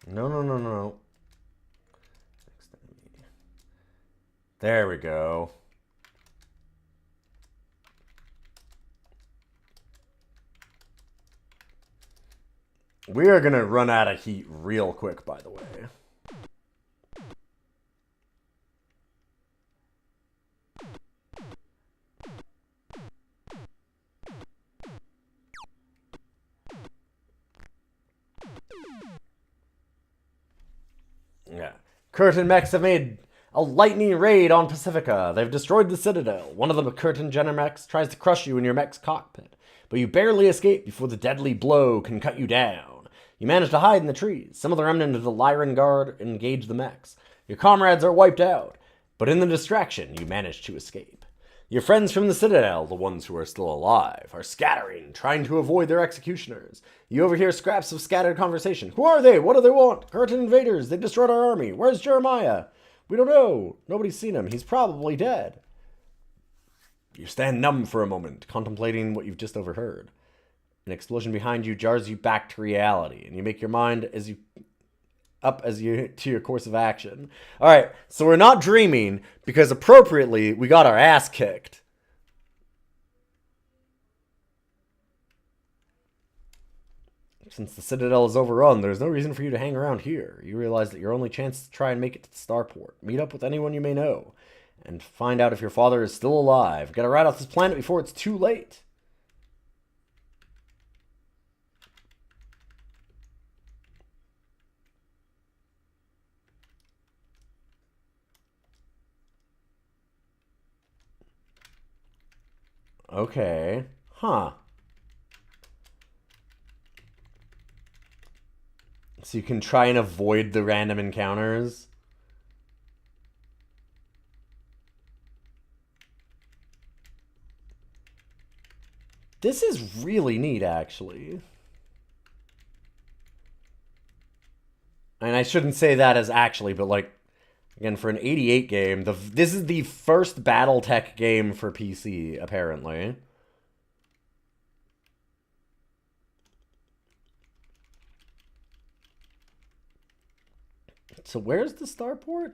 No, no, no, no. There we go. We are going to run out of heat real quick, by the way. Yeah. Curtin mechs have made a lightning raid on Pacifica. They've destroyed the Citadel. One of the Curtin Jenner mechs tries to crush you in your mech's cockpit, but you barely escape before the deadly blow can cut you down. You manage to hide in the trees. Some of the remnant of the Lyran Guard engage the mechs. Your comrades are wiped out, but in the distraction, you manage to escape. Your friends from the Citadel, the ones who are still alive, are scattering, trying to avoid their executioners. You overhear scraps of scattered conversation. Who are they? What do they want? Curtin invaders. They destroyed our army. Where's Jeremiah? We don't know. Nobody's seen him. He's probably dead. You stand numb for a moment, contemplating what you've just overheard. An explosion behind you jars you back to reality, and you make your mind to your course of action. All right, so we're not dreaming because appropriately we got our ass kicked. Since the Citadel is overrun, there's no reason for you to hang around here. You realize that your only chance is to try and make it to the starport. Meet up with anyone you may know, and find out if your father is still alive. Get a ride off this planet before it's too late. Okay. Huh. So you can try and avoid the random encounters. This is really neat, actually. And I shouldn't say that as actually, but like, again, for an 88 game, this is the first BattleTech game for PC, apparently. So where's the starport?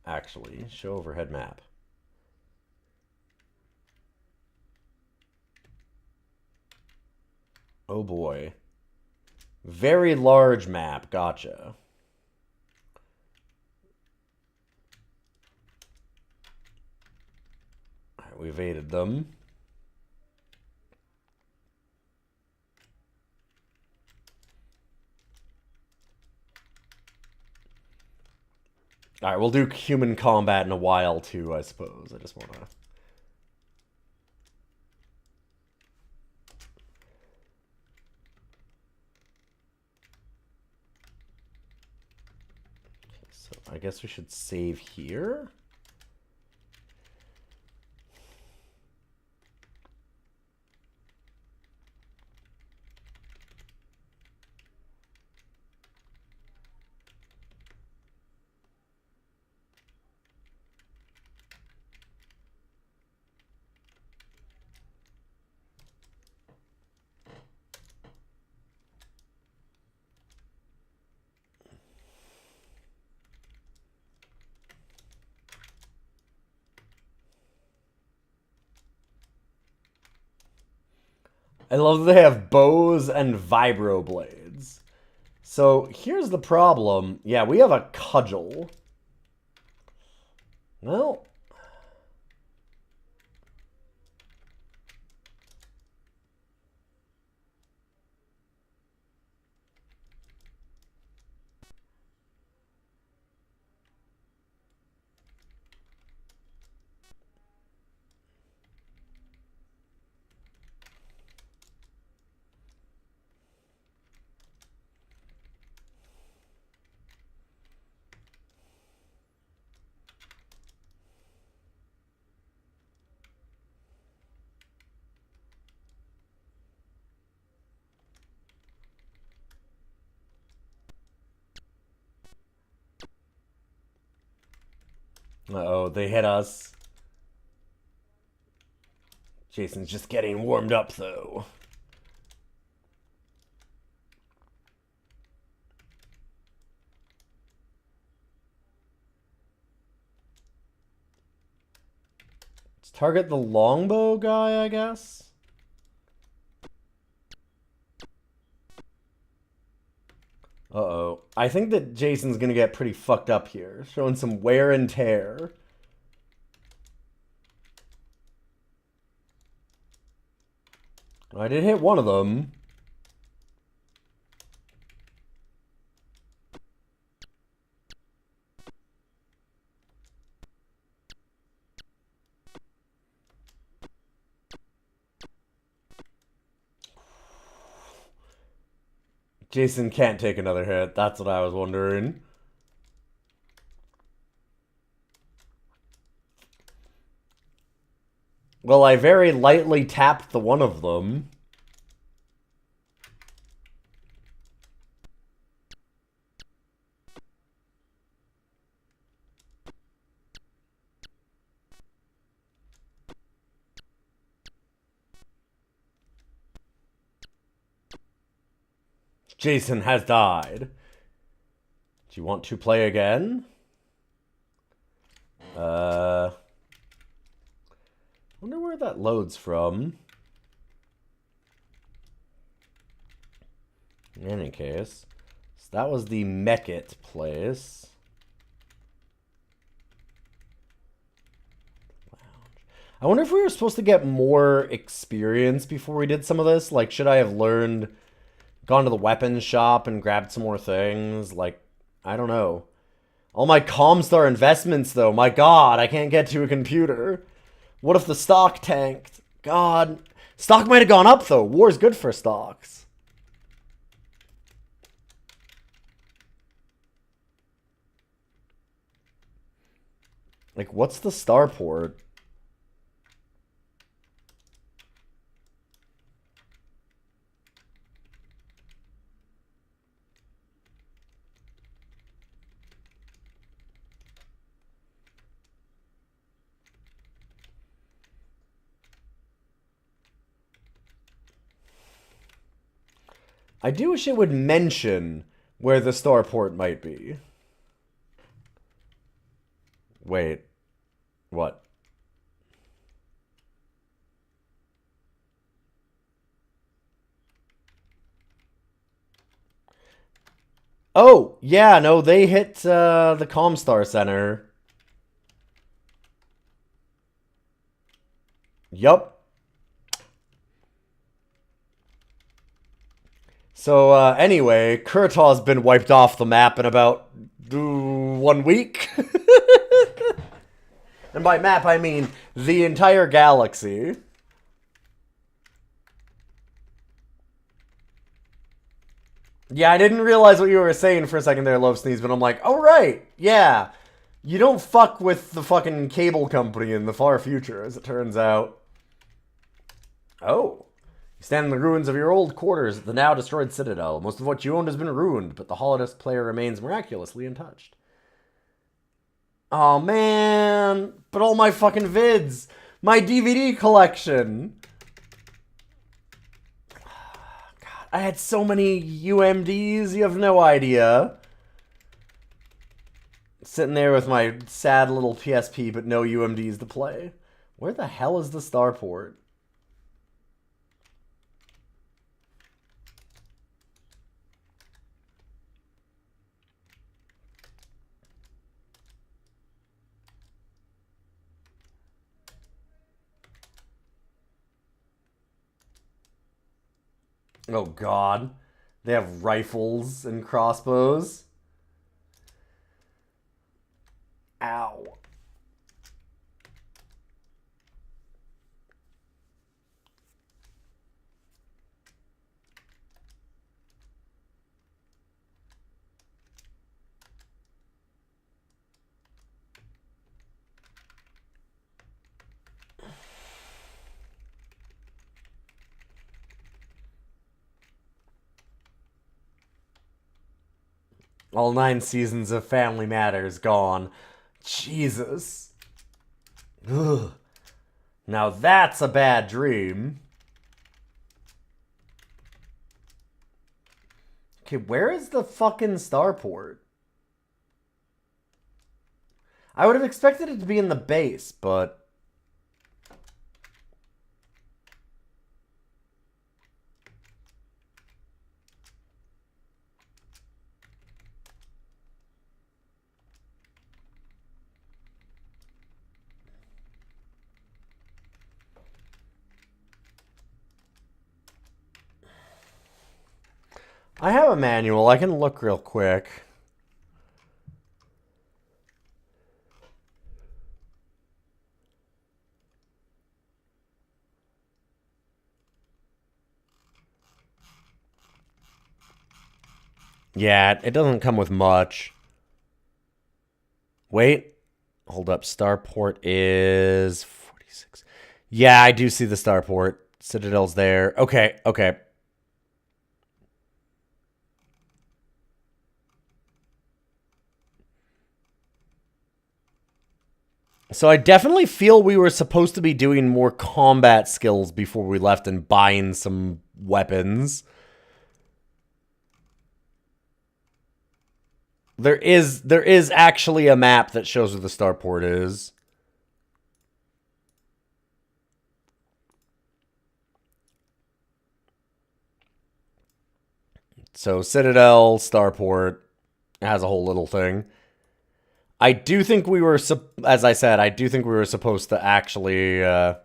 Actually, show overhead map. Oh boy. Very large map, gotcha. Alright, we evaded them. Alright, we'll do human combat in a while too, I suppose. I just want to... So I guess we should save here. I love that they have bows and vibroblades. So here's the problem. Yeah, we have a cudgel. Well... Uh-oh, they hit us. Jason's just getting warmed up, though. Let's target the longbow guy, I guess. Uh-oh. I think that Jason's gonna get pretty fucked up here. Showing some wear and tear. I did hit one of them. Jason can't take another hit. That's what I was wondering. Well, I very lightly tapped the one of them. Jason has died. Do you want to play again? Wonder where that loads from. In any case, so that was the Mech-It place. I wonder if we were supposed to get more experience before we did some of this. Like, should I have gone to the weapons shop and grabbed some more things? Like, I don't know. All my Comstar investments, though. My God, I can't get to a computer. What if the stock tanked? God. Stock might have gone up, though. War's good for stocks. Like, what's the starport? I do wish it would mention where the starport might be. Wait. What? Oh, yeah, no, they hit the Comstar Center. Yup. So, anyway, Kurtaw's been wiped off the map in about 1 week. And by map, I mean the entire galaxy. Yeah, I didn't realize what you were saying for a second there, Love Sneeze, but I'm like, oh, right, yeah. You don't fuck with the fucking cable company in the far future, as it turns out. Oh. You stand in the ruins of your old quarters at the now destroyed Citadel. Most of what you owned has been ruined, but the Holodesk player remains miraculously untouched. Oh man, but all my fucking vids, my DVD collection. God, I had so many UMDs, you have no idea. Sitting there with my sad little PSP, but no UMDs to play. Where the hell is the starport? Oh god. They have rifles and crossbows. Ow. All 9 seasons of Family Matters gone. Jesus. Ugh. Now that's a bad dream. Okay, where is the fucking starport? I would have expected it to be in the base, but... I have a manual. I can look real quick. Yeah, it doesn't come with much. Wait. Hold up. Starport is 46. Yeah, I do see the starport. Citadel's there. Okay, okay. So I definitely feel we were supposed to be doing more combat skills before we left and buying some weapons. There is actually a map that shows where the starport is. So Citadel, starport, has a whole little thing. I do think we were, as I said, I do think we were supposed to actually get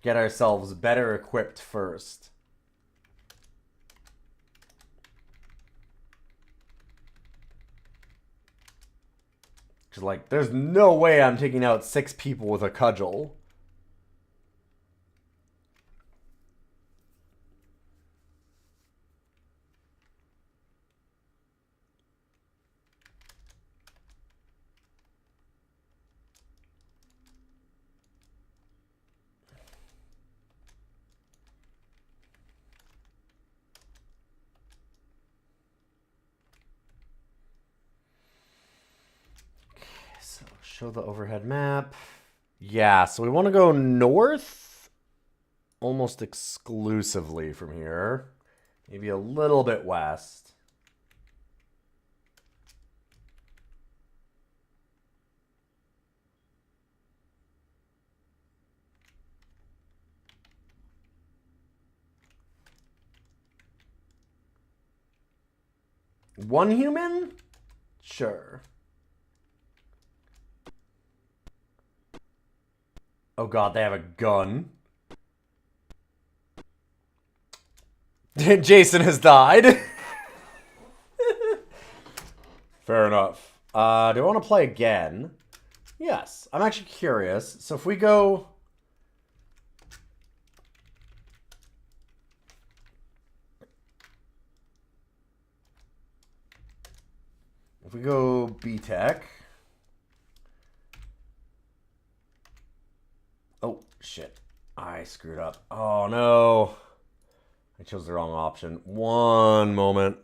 ourselves better equipped first. Because, like, there's no way I'm taking out 6 people with a cudgel. Show the overhead map. Yeah, so we want to go north almost exclusively from here. Maybe a little bit west. One human? Sure. Oh god, they have a gun. Jason has died. Fair enough. Do I want to play again? Yes. I'm actually curious. So if we go... If we go BTech... Oh, shit. I screwed up. Oh, no. I chose the wrong option. One moment.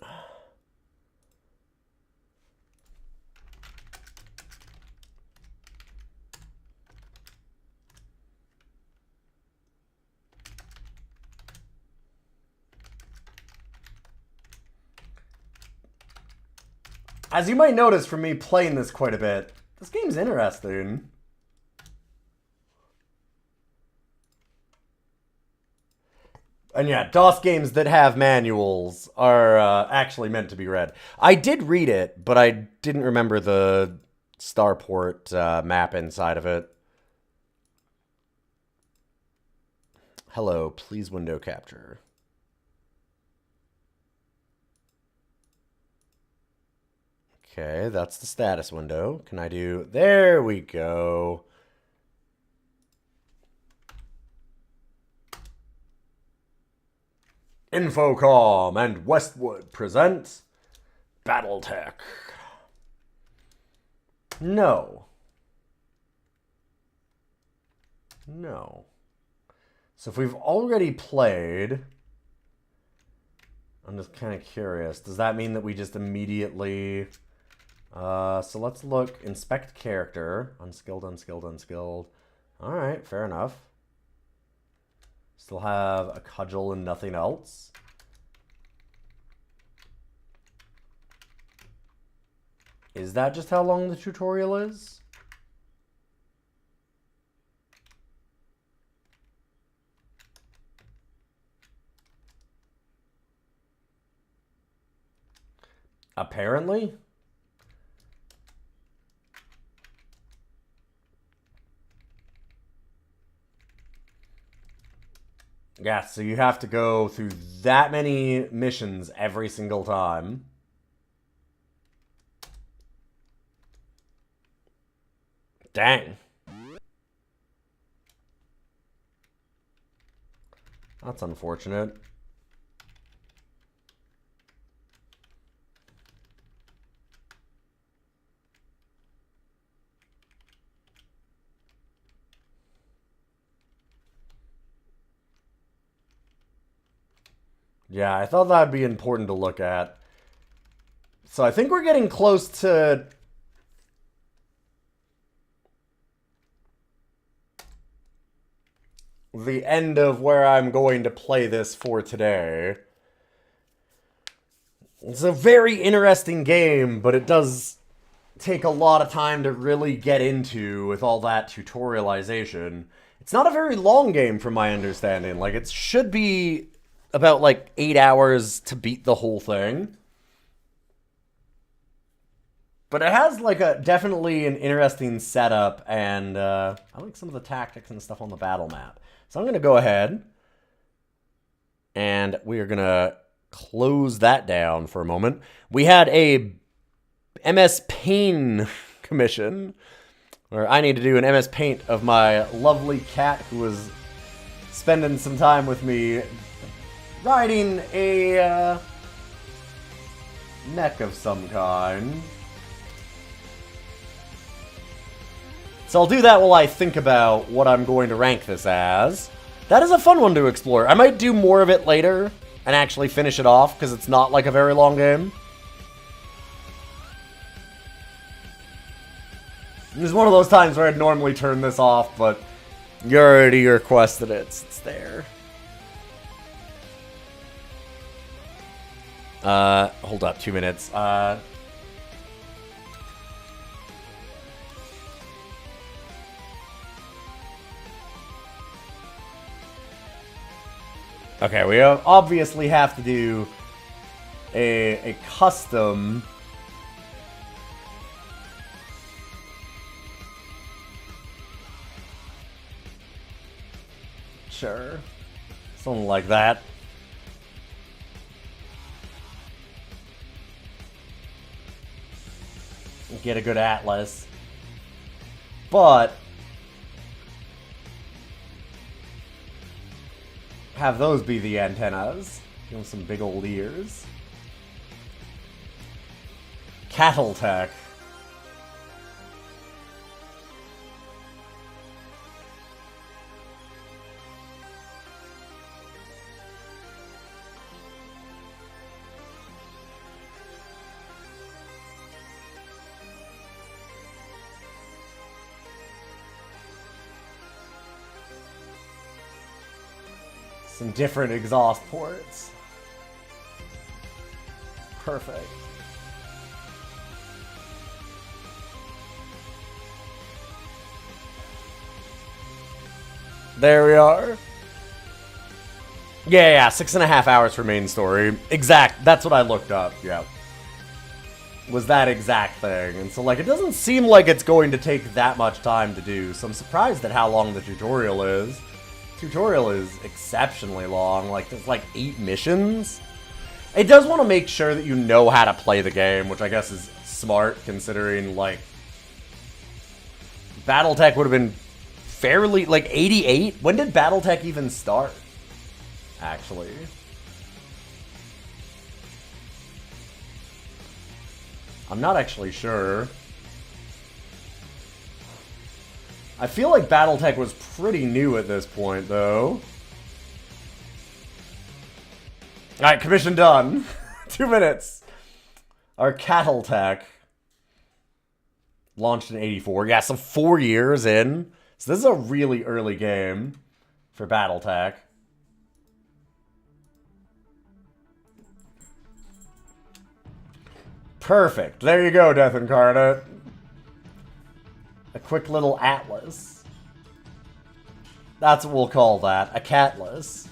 As you might notice from me playing this quite a bit, this game's interesting. And yeah, DOS games that have manuals are actually meant to be read. I did read it, but I didn't remember the starport map inside of it. Hello, please window capture. Okay, that's the status window. Can I do... There we go. Infocom and Westwood present BattleTech. No. No. So if we've already played... I'm just kind of curious. Does that mean that we just immediately... so let's look. Inspect character. Unskilled, unskilled, unskilled. Alright, fair enough. Still have a cudgel and nothing else. Is that just how long the tutorial is? Apparently. Yeah, so you have to go through that many missions every single time. Dang. That's unfortunate. Yeah, I thought that'd be important to look at. So I think we're getting close to... the end of where I'm going to play this for today. It's a very interesting game, but it does take a lot of time to really get into with all that tutorialization. It's not a very long game from my understanding. Like, it should be about, like, 8 hours to beat the whole thing. But it has, like, definitely an interesting setup, and I like some of the tactics and stuff on the battle map. So I'm going to go ahead, and we are going to close that down for a moment. We had a MS Paint commission, where I need to do an MS Paint of my lovely cat who was spending some time with me riding a mech of some kind. So I'll do that while I think about what I'm going to rank this as. That is a fun one to explore. I might do more of it later and actually finish it off, because it's not like a very long game. This is one of those times where I'd normally turn this off, but you already requested it. It's there. Hold up, 2 minutes. Okay, we obviously have to do a custom. Sure. Something like that. Get a good atlas. But have those be the antennas. Give them some big old ears. BattleTech. Some different exhaust ports. Perfect. There we are. Yeah, 6.5 hours for main story. Exact, that's what I looked up, yeah. Was that exact thing. And so, like, it doesn't seem like it's going to take that much time to do, so I'm surprised at how long the tutorial is. tutorial is exceptionally long. Like, there's like 8 missions. It does want to make sure that you know how to play the game, which I guess is smart, considering, like, BattleTech would have been fairly, like, 88? When did BattleTech even start, actually? I'm not actually sure. I feel like BattleTech was pretty new at this point, though. Alright, commission done. 2 minutes. Our CattleTech launched in 84. Yeah, so 4 years in. So this is a really early game for BattleTech. Perfect. There you go, Death Incarnate. A quick little atlas. That's what we'll call that. A catless.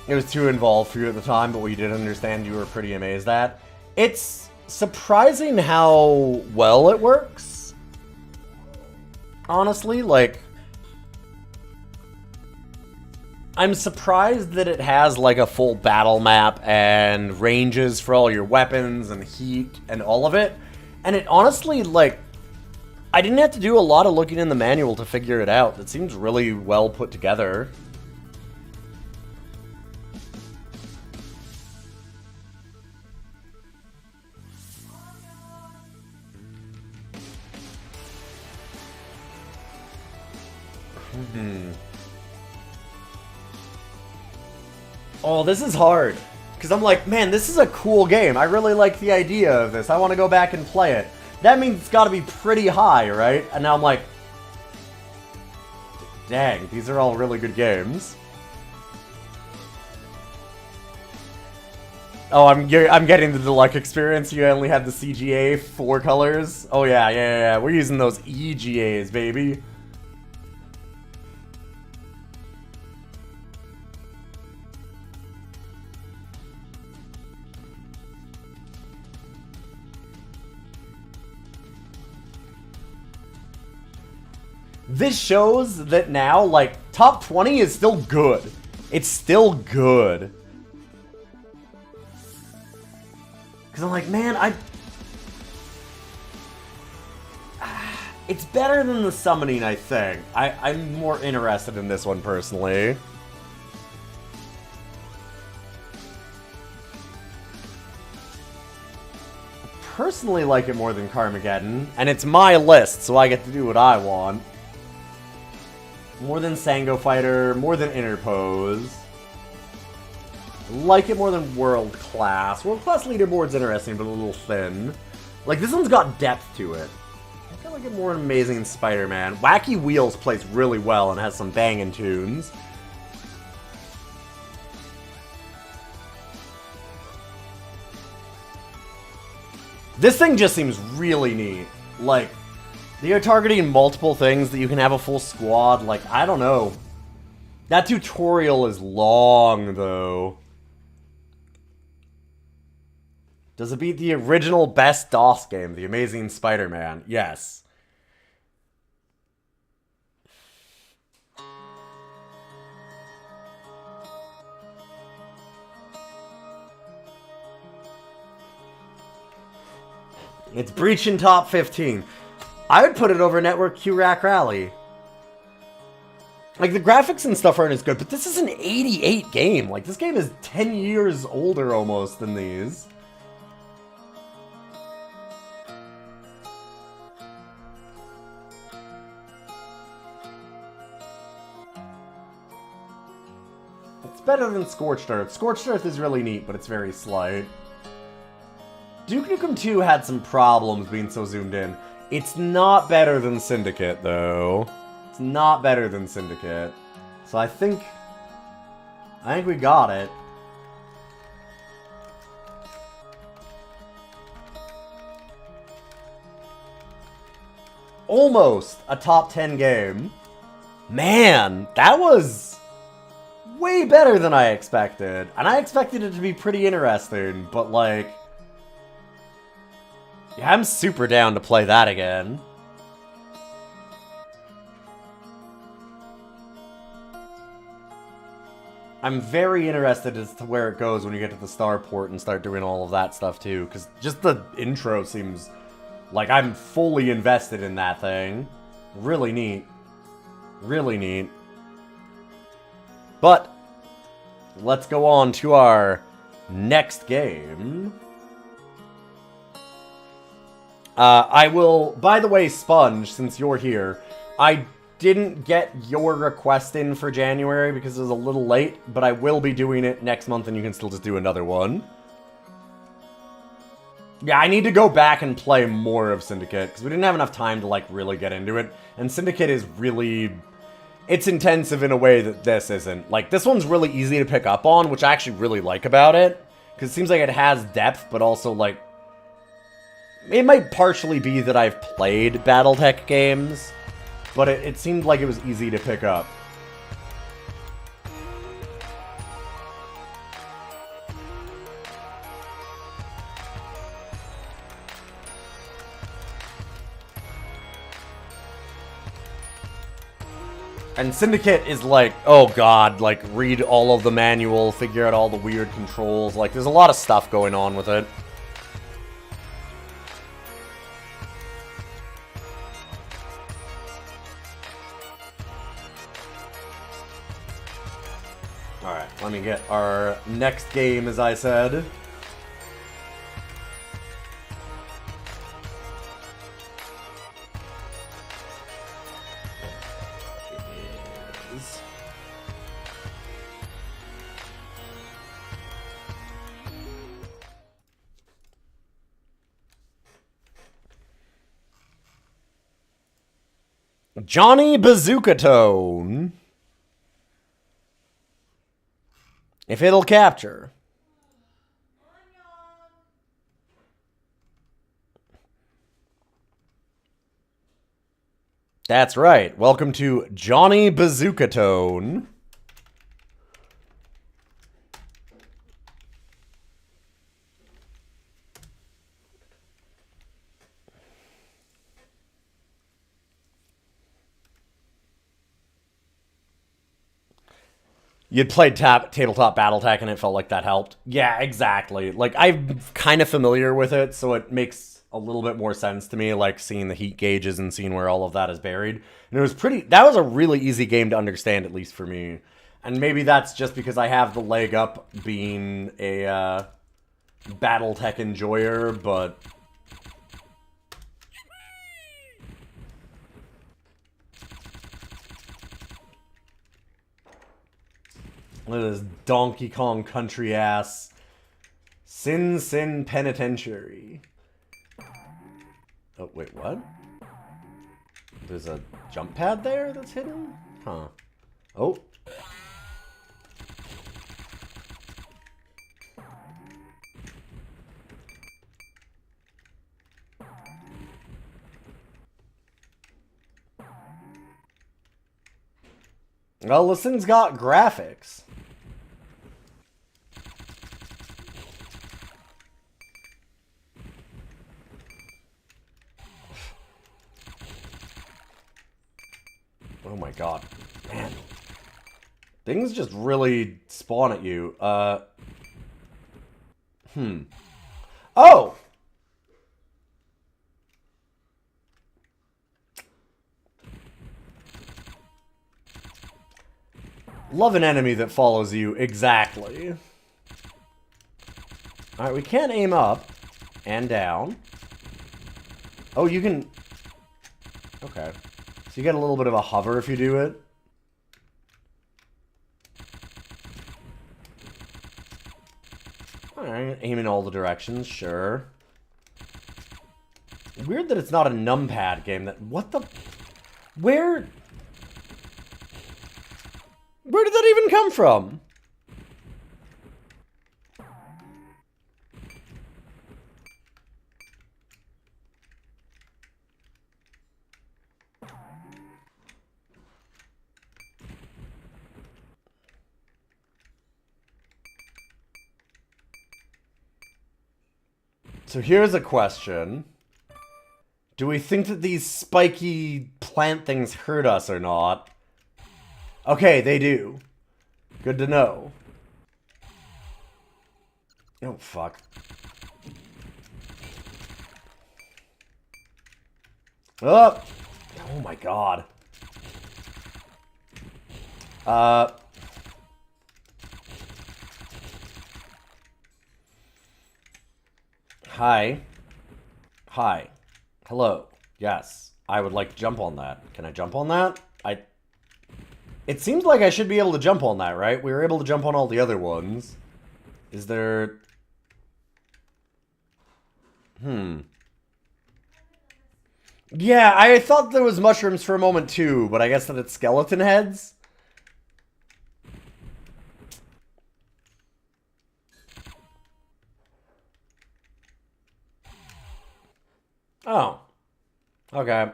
It was too involved for you at the time, but what you did understand you were pretty amazed at. It's surprising how well it works. Honestly, like, I'm surprised that it has like a full battle map and ranges for all your weapons and heat and all of it. And it honestly, like, I didn't have to do a lot of looking in the manual to figure it out. It seems really well put together. Oh, this is hard. Because I'm like, man, this is a cool game. I really like the idea of this. I want to go back and play it. That means it's got to be pretty high, right? And now I'm like, dang, these are all really good games. Oh, I'm getting the deluxe experience. You only had the CGA 4 colors. Oh, yeah. We're using those EGAs, baby. This shows that now, like, top 20 is still good. It's still good. Because I'm like, man, it's better than the summoning, I think. I'm more interested in this one, personally. I personally like it more than Carmageddon. And it's my list, so I get to do what I want. More than Sango Fighter, more than Interpose. Like it more than World Class. World Class leaderboard's interesting, but a little thin. Like, this one's got depth to it. I feel like it more amazing than Spider-Man. Wacky Wheels plays really well and has some banging tunes. This thing just seems really neat. Like, you're targeting multiple things that you can have a full squad. Like, I don't know. That tutorial is long, though. Does it beat the original best DOS game, The Amazing Spider-Man? Yes. It's breaching top 15. I would put it over Network Q-Rack Rally. Like, the graphics and stuff aren't as good, but this is an 88 game. Like, this game is 10 years older almost than these. It's better than Scorched Earth. Scorched Earth is really neat, but it's very slight. Duke Nukem 2 had some problems being so zoomed in. It's not better than Syndicate, though. It's not better than Syndicate. So I think we got it. almost a top 10 game. Man, that was way better than I expected. And I expected it to be pretty interesting, but like... yeah, I'm super down to play that again. I'm very interested as to where it goes when you get to the starport and start doing all of that stuff too, because just the intro seems like I'm fully invested in that thing. Really neat. Really neat. But, let's go on to our next game. I will, by the way, Sponge, since you're here, I didn't get your request in for January because it was a little late, but I will be doing it next month and you can still just do another one. Yeah, I need to go back and play more of Syndicate because we didn't have enough time to like really get into it. And Syndicate is really... it's intensive in a way that this isn't. Like, this one's really easy to pick up on, which I actually really like about it. Because it seems like it has depth, but also, like... it might partially be that I've played BattleTech games, but it seemed like it was easy to pick up. And Syndicate is like, oh god, like, read all of the manual, figure out all the weird controls. Like, there's a lot of stuff going on with it. Alright, let me get our next game, as I said. Johnny Bazookatone. If it'll capture. That's right. Welcome to Johnny Bazookatone. You'd played Tabletop BattleTech and it felt like that helped. Yeah, exactly. Like, I'm kind of familiar with it, so it makes a little bit more sense to me, like, seeing the heat gauges and seeing where all of that is buried. And it was that was a really easy game to understand, at least for me. And maybe that's just because I have the leg up being a BattleTech enjoyer, but... look at this Donkey Kong Country ass. Sin Sin Penitentiary. Oh, wait, what? There's a jump pad there that's hidden? Huh. Oh. Well, this thing's got graphics. Oh my god. Man. Things just really spawn at you. Oh! Love an enemy that follows you, exactly. Alright, we can't aim up and down. Oh, you can... okay. So you get a little bit of a hover if you do it. Alright, aim in all the directions, sure. Weird that it's not a numpad game. That... what the... where... where did that even come from? So here's a question. Do we think that these spiky plant things hurt us or not? Okay, they do. Good to know. Oh, fuck. Oh! Oh my god. Hi. Hi. Hello. Yes. I would like to jump on that. Can I jump on that? It seems like I should be able to jump on that, right? We were able to jump on all the other ones. Is there... Yeah, I thought there was mushrooms for a moment too, but I guess that it's skeleton heads? Oh. Okay.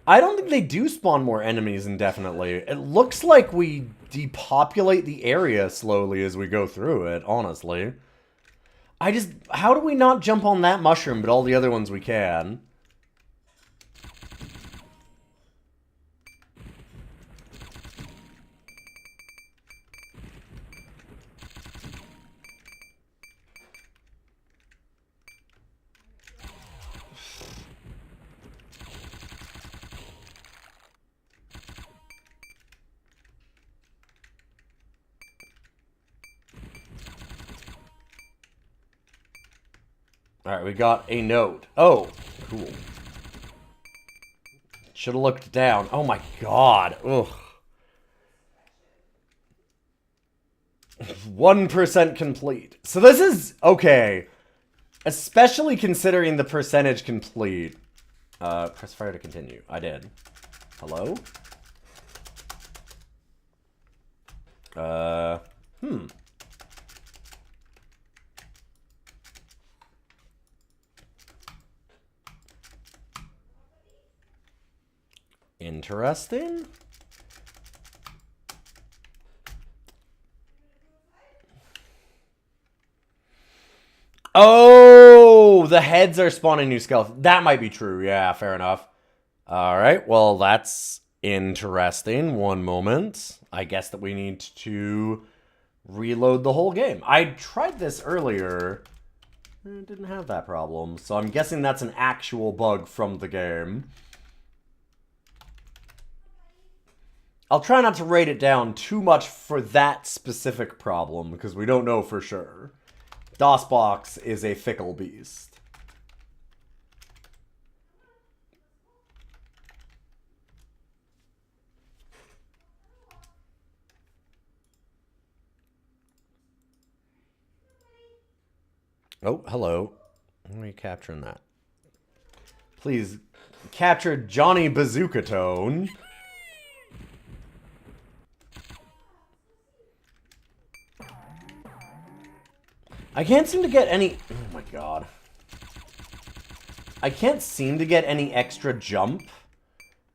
I don't think they do spawn more enemies indefinitely. It looks like we depopulate the area slowly as we go through it, honestly. How do we not jump on that mushroom, but all the other ones we can? Alright, we got a note. Oh, cool. Should have looked down. Oh my god. Ugh. 1% complete. So this is okay. Especially considering the percentage complete. Press fire to continue. I did. Hello? Interesting. Oh, the heads are spawning new skeletons. That might be true. Yeah, fair enough. All right. Well, that's interesting. One moment. I guess that we need to reload the whole game. I tried this earlier. It didn't have that problem. So I'm guessing that's an actual bug from the game. I'll try not to rate it down too much for that specific problem, because we don't know for sure. DOSBox is a fickle beast. Oh, hello. Why are you capturing that? Please, capture Johnny Bazookatone. I can't seem to get any... Oh my god. I can't seem to get any extra jump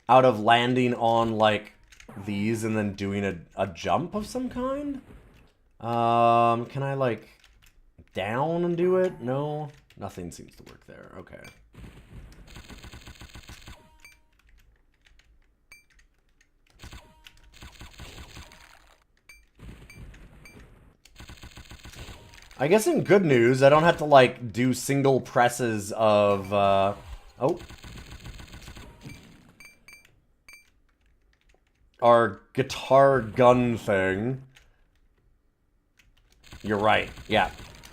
out of landing on, like, these and then doing a jump of some kind. Can I, like, down and do it? No? Nothing seems to work there. Okay. I guess in good news, I don't have to, like, do single presses of, oh. Our guitar gun thing. You're right. Yeah.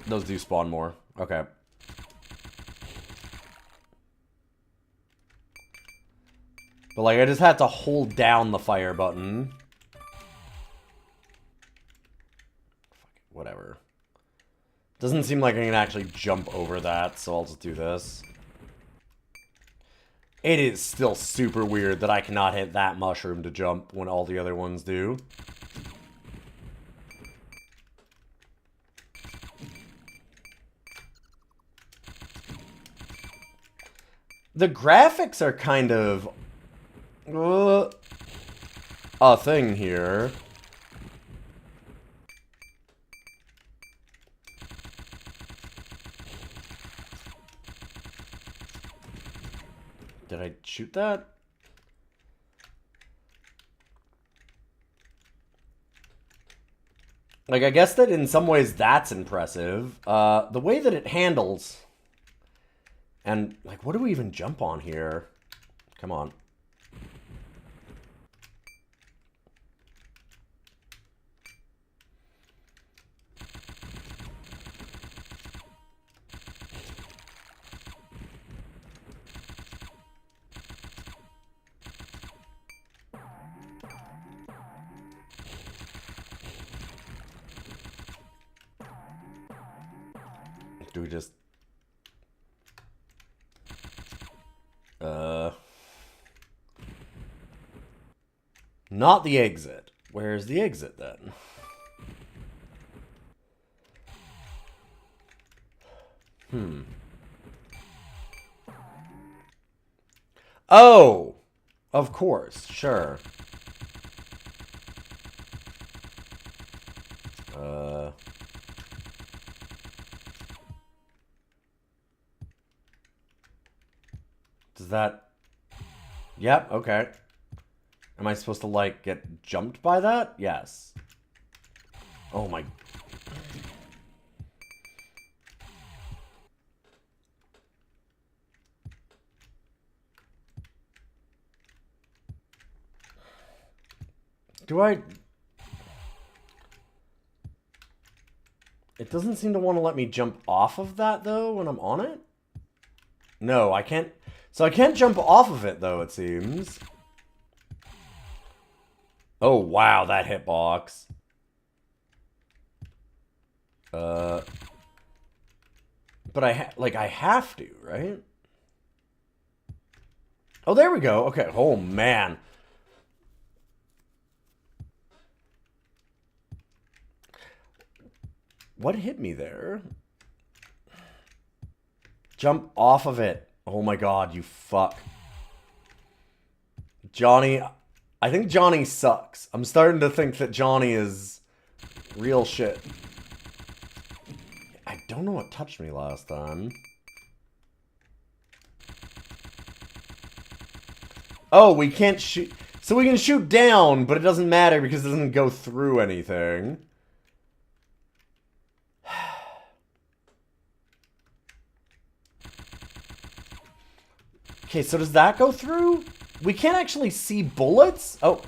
Those do spawn more. Okay. But, like, I just had to hold down the fire button. Whatever. Doesn't seem like I can actually jump over that, so I'll just do this. It is still super weird that I cannot hit that mushroom to jump when all the other ones do. The graphics are kind of... a thing here. Did I shoot that? Like, I guess that in some ways that's impressive. The way that it handles... And, like, what do we even jump on here? Come on. Do we just... Not the exit. Where's the exit, then? Oh! Of course, sure. Does that... Yep, okay. Am I supposed to, like, get jumped by that? Yes. Oh my... Do I... It doesn't seem to want to let me jump off of that, though, when I'm on it? No, I can't... So I can't jump off of it, though, it seems. Oh, wow, that hitbox. But I have to, right? Oh, there we go. Okay. Oh, man. What hit me there? Jump off of it. Oh my god, you fuck. Johnny... I think Johnny sucks. I'm starting to think that Johnny is real shit. I don't know what touched me last time. Oh, we can't shoot... So we can shoot down, but it doesn't matter because it doesn't go through anything. Okay, so does that go through? We can't actually see bullets? Oh.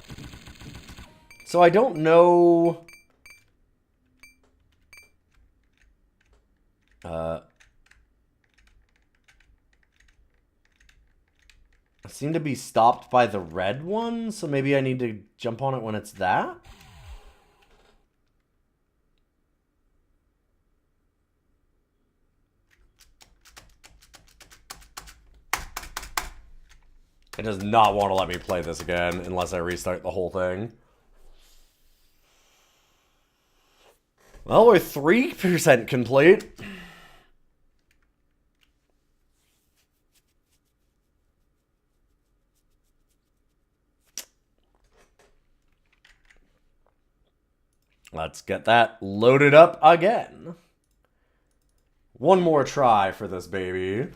So I don't know... I seem to be stopped by the red one, so maybe I need to jump on it when it's that? It does not want to let me play this again unless I restart the whole thing. Well, we're 3% complete. Let's get that loaded up again. One more try for this baby.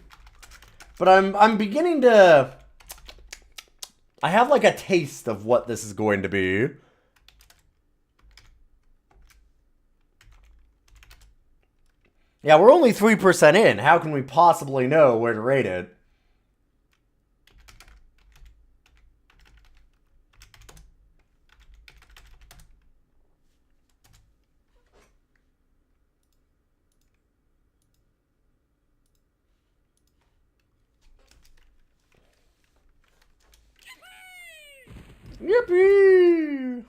But I'm beginning to... I have like a taste of what this is going to be. Yeah, we're only 3% in. How can we possibly know where to rate it? Yippee!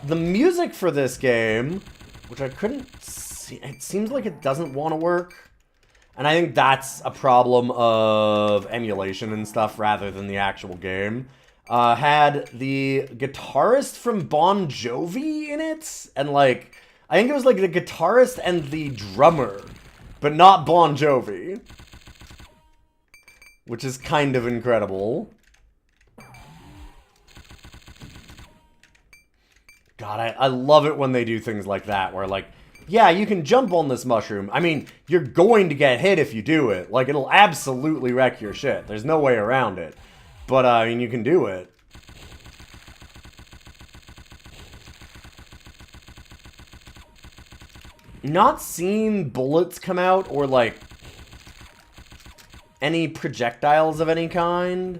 The music for this game, which I couldn't see, it seems like it doesn't want to work. And I think that's a problem of emulation and stuff rather than the actual game. Had the guitarist from Bon Jovi in it, and like, I think it was like the guitarist and the drummer, but not Bon Jovi. Which is kind of incredible. God, I love it when they do things like that, where like, Yeah, you can jump on this mushroom. I mean, you're going to get hit if you do it. Like, it'll absolutely wreck your shit. There's no way around it. But, I mean, you can do it. Not seeing bullets come out or, like, any projectiles of any kind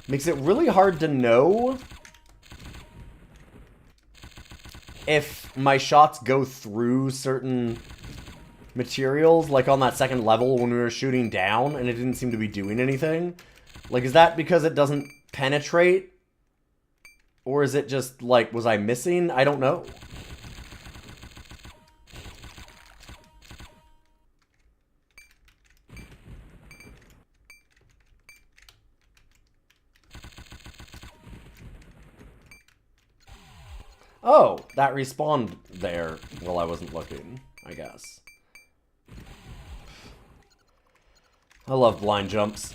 makes it really hard to know if my shots go through certain materials, like on that second level when we were shooting down and it didn't seem to be doing anything. Like, is that because it doesn't penetrate? Or is it just, like, was I missing? I don't know. Oh, that respawned there while I wasn't looking, I guess. I love blind jumps.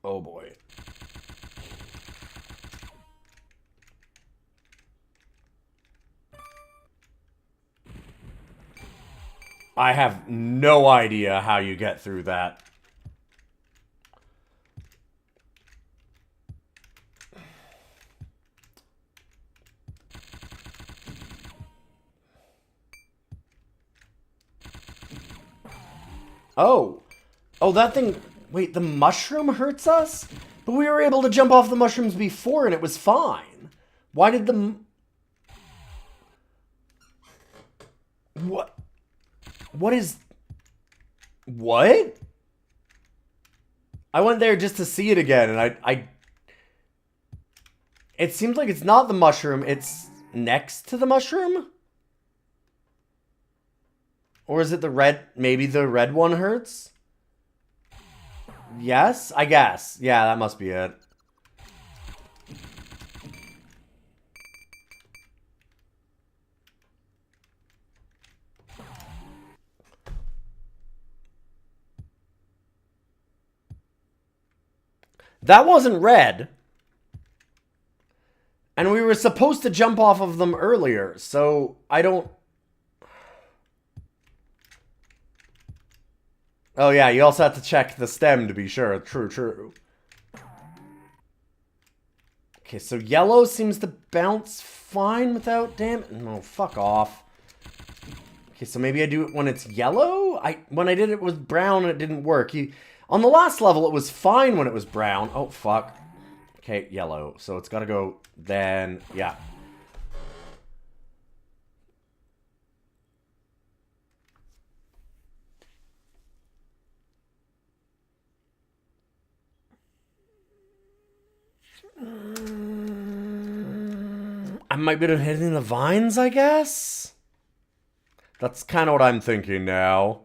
Oh boy. I have no idea how you get through that. Oh. Oh, that thing... Wait, the mushroom hurts us? But we were able to jump off the mushrooms before and it was fine. Why did the... What? What is... What? I went there just to see it again and I... It seems like it's not the mushroom, it's next to the mushroom? Or is it the red... Maybe the red one hurts? Yes? I guess. Yeah, that must be it. That wasn't red. And we were supposed to jump off of them earlier, so I don't... Oh yeah, you also have to check the stem to be sure. True, true. Okay, so yellow seems to bounce fine without damage. No, fuck off. Okay, so maybe I do it when it's yellow? When I did it with brown, it didn't work. On the last level, it was fine when it was brown. Oh, fuck. Okay, yellow. So it's gotta go then, yeah. I might be hitting the vines, I guess? That's kind of what I'm thinking now.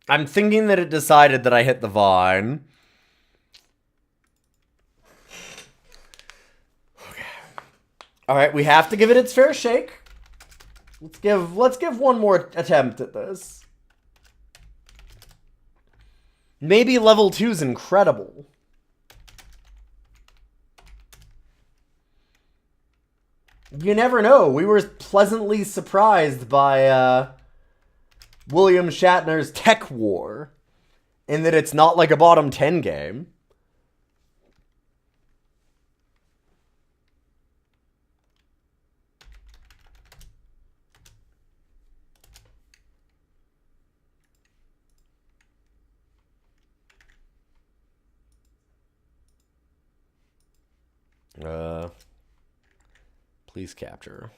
I'm thinking that it decided that I hit the vine. Okay. Alright, we have to give it its fair shake. Let's give one more attempt at this. Maybe level 2's incredible. You never know. We were pleasantly surprised by William Shatner's Tech War in that it's not like a bottom 10 game. Please capture.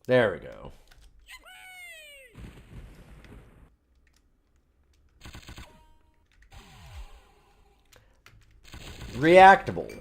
There we go. Reactable.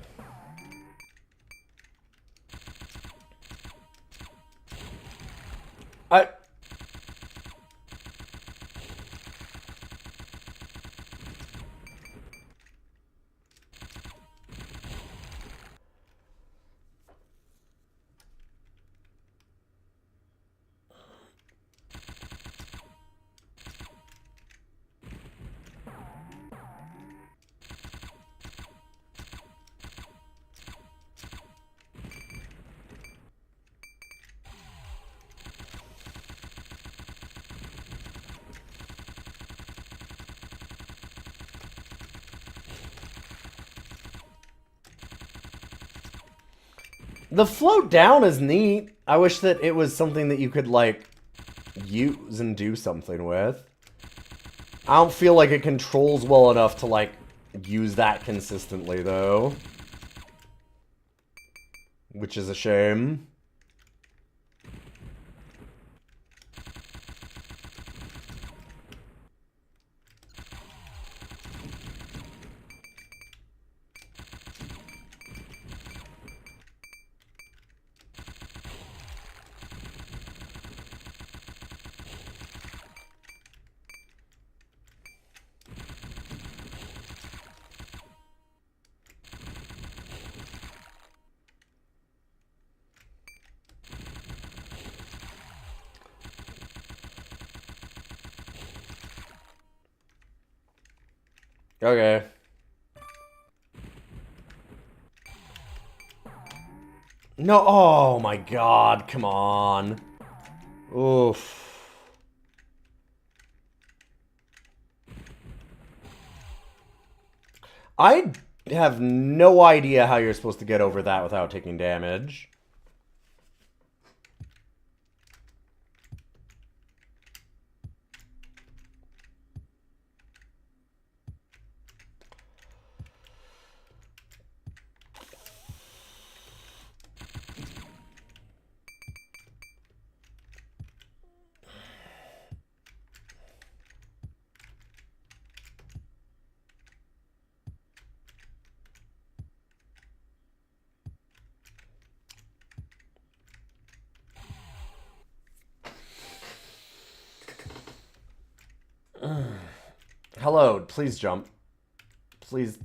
The float down is neat. I wish that it was something that you could, like, use and do something with. I don't feel like it controls well enough to, like, use that consistently, though. Which is a shame. Okay. No, oh my god, come on. Oof. I have no idea how you're supposed to get over that without taking damage. Hello, please jump. Please.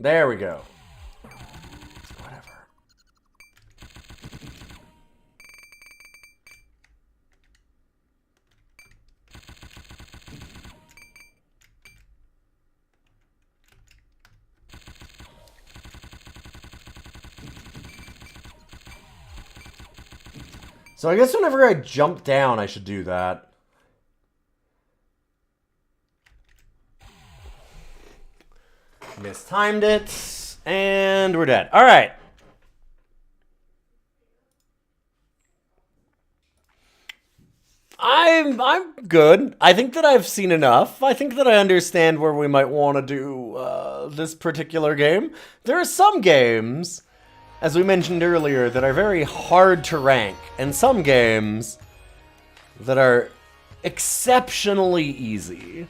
There we go. Whatever. So I guess whenever I jump down, I should do that. Mistimed it, and we're dead. All right. I'm good. I think that I've seen enough. I think that I understand where we might want to do this particular game. There are some games, as we mentioned earlier, that are very hard to rank, and some games that are exceptionally easy.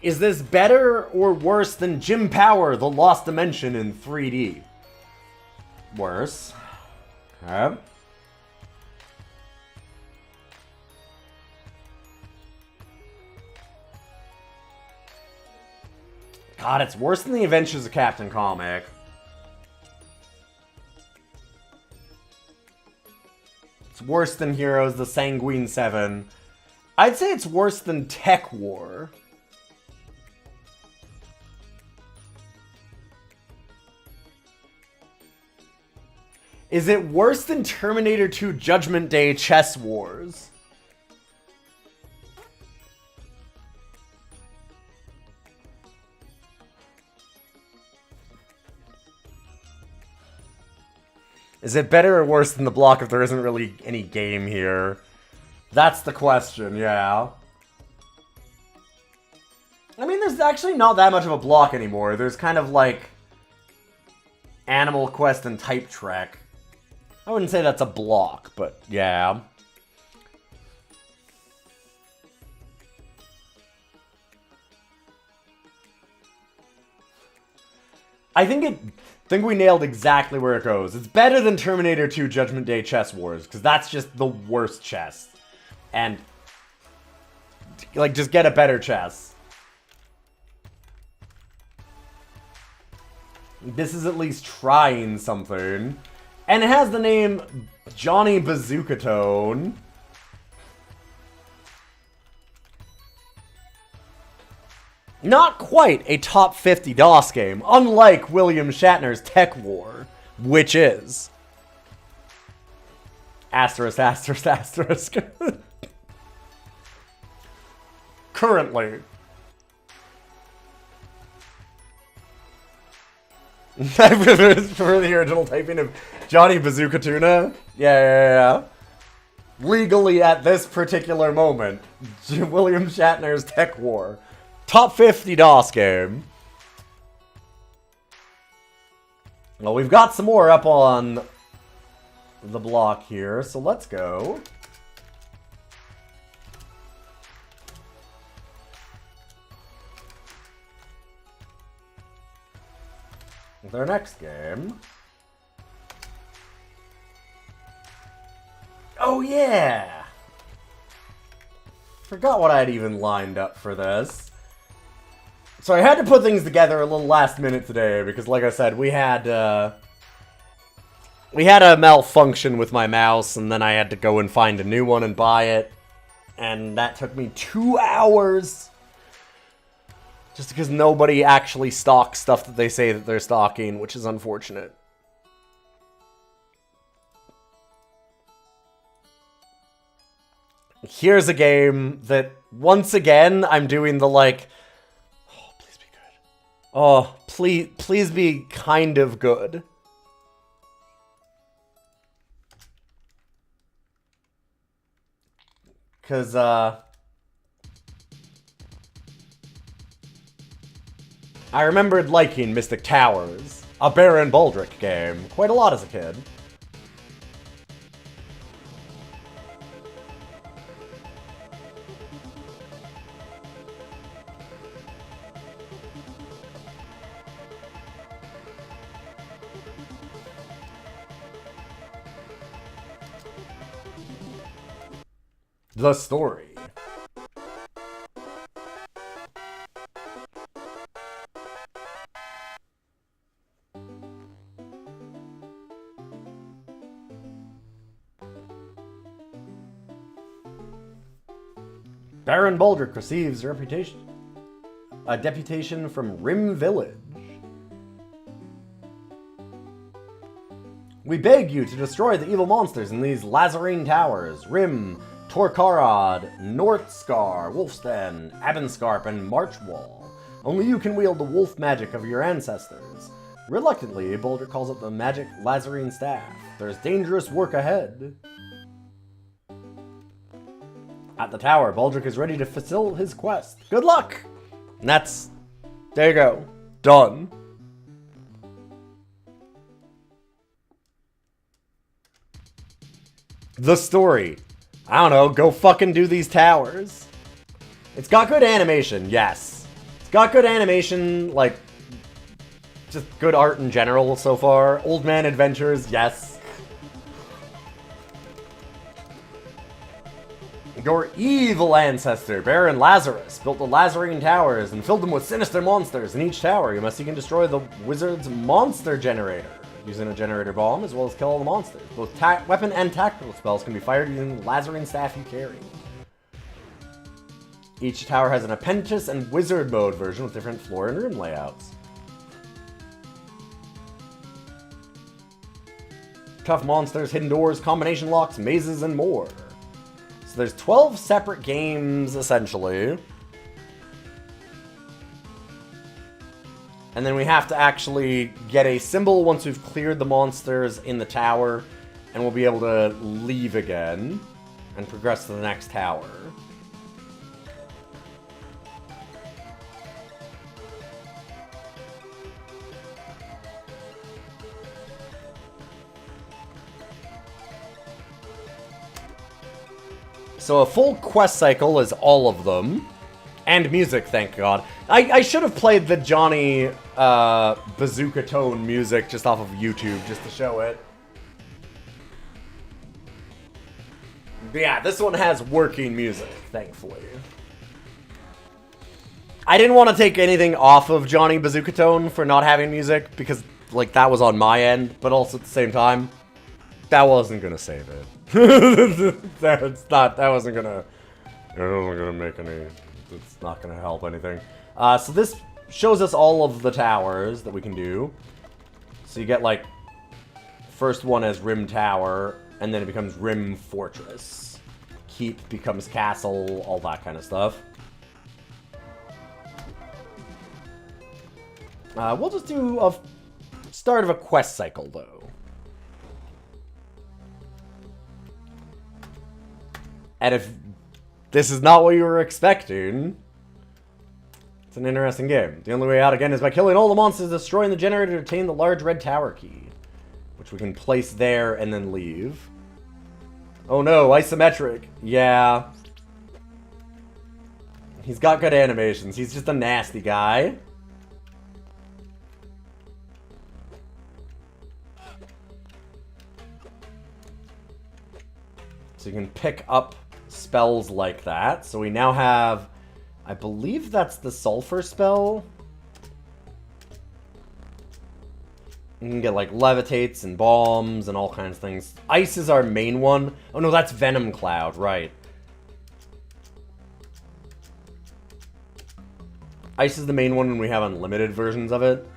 Is this better or worse than Jim Power, The Lost Dimension in 3D? Worse. Okay. God, it's worse than The Adventures of Captain Comic. It's worse than Heroes, The Sanguine 7. I'd say it's worse than Tech War. Is it worse than Terminator 2 Judgment Day Chess Wars? Is it better or worse than the block if there isn't really any game here? That's the question, yeah. I mean, there's actually not that much of a block anymore. There's kind of like Animal Quest and Type Trek. I wouldn't say that's a block, but yeah. I think we nailed exactly where it goes. It's better than Terminator 2 Judgment Day Chess Wars, because that's just the worst chess. And, like, just get a better chess. This is at least trying something. And it has the name Johnny Bazookatone. Not quite a top 50 DOS game, unlike William Shatner's Tech War, which is. Asterisk, asterisk, asterisk. Currently. I prefer the original typing of Johnny Bazookatone. Yeah. Legally, at this particular moment, William Shatner's Tech War. Top 50 DOS game. Well, we've got some more up on the block here, so let's go. With our next game. Oh yeah! Forgot what I'd even lined up for this. So I had to put things together a little last minute today because, like I said, we had a malfunction with my mouse, and then I had to go and find a new one and buy it, and that took me 2 hours. Just because nobody actually stocks stuff that they say that they're stocking, which is unfortunate. Here's a game that, once again, I'm doing the, like... Oh, please be good. Oh, please be kind of good. Because, I remembered liking Mystic Towers, a Baron Baldric game, quite a lot as a kid. The story. Baron Baldric receives a deputation from Rim Village. We beg you to destroy the evil monsters in these Lazarine towers. Rim, Torkarad, Northscar, Wolfsten, Abenscarp, and Marchwall. Only you can wield the wolf magic of your ancestors. Reluctantly, Baldric calls up the magic Lazarine staff. There's dangerous work ahead. At the tower, Baldric is ready to fulfill his quest. Good luck! And that's... there you go. Done. The story. I don't know, go fucking do these towers. It's got good animation, yes. It's got good animation, like... just good art in general so far. Old Man Adventures, yes. Your evil ancestor, Baron Lazarus, built the Lazarine Towers and filled them with sinister monsters. In each tower, you must seek and destroy the wizard's monster generator, using a generator bomb, as well as kill all the monsters. Both weapon and tactical spells can be fired using the Lazarine staff you carry. Each tower has an apprentice and wizard mode version with different floor and room layouts. Tough monsters, hidden doors, combination locks, mazes, and more. So there's 12 separate games, essentially. And then we have to actually get a symbol once we've cleared the monsters in the tower, and we'll be able to leave again and progress to the next tower. So a full quest cycle is all of them. And music, thank God. I should have played the Johnny Bazookatone music just off of YouTube just to show it. But yeah, this one has working music, thankfully. I didn't want to take anything off of Johnny Bazookatone for not having music, because, like, that was on my end, but also at the same time, that wasn't gonna save it. That wasn't gonna make any, it's not gonna help anything. So this shows us all of the towers that we can do. So you get, like, first one as Rim Tower, And then it becomes Rim Fortress. Keep becomes Castle, all that kind of stuff. We'll just do a start of a quest cycle, though. And if this is not what you were expecting, it's an interesting game. The only way out again is by killing all the monsters, destroying the generator to obtain the large red tower key, which we can place there and then leave. Oh no, isometric. Yeah. He's got good animations. He's just a nasty guy. So you can pick up spells like that. So we now have, I believe that's the sulfur spell. You can get like levitates and bombs and all kinds of things. Ice is our main one. Oh no, that's Venom Cloud, right. Ice is the main one when we have unlimited versions of it.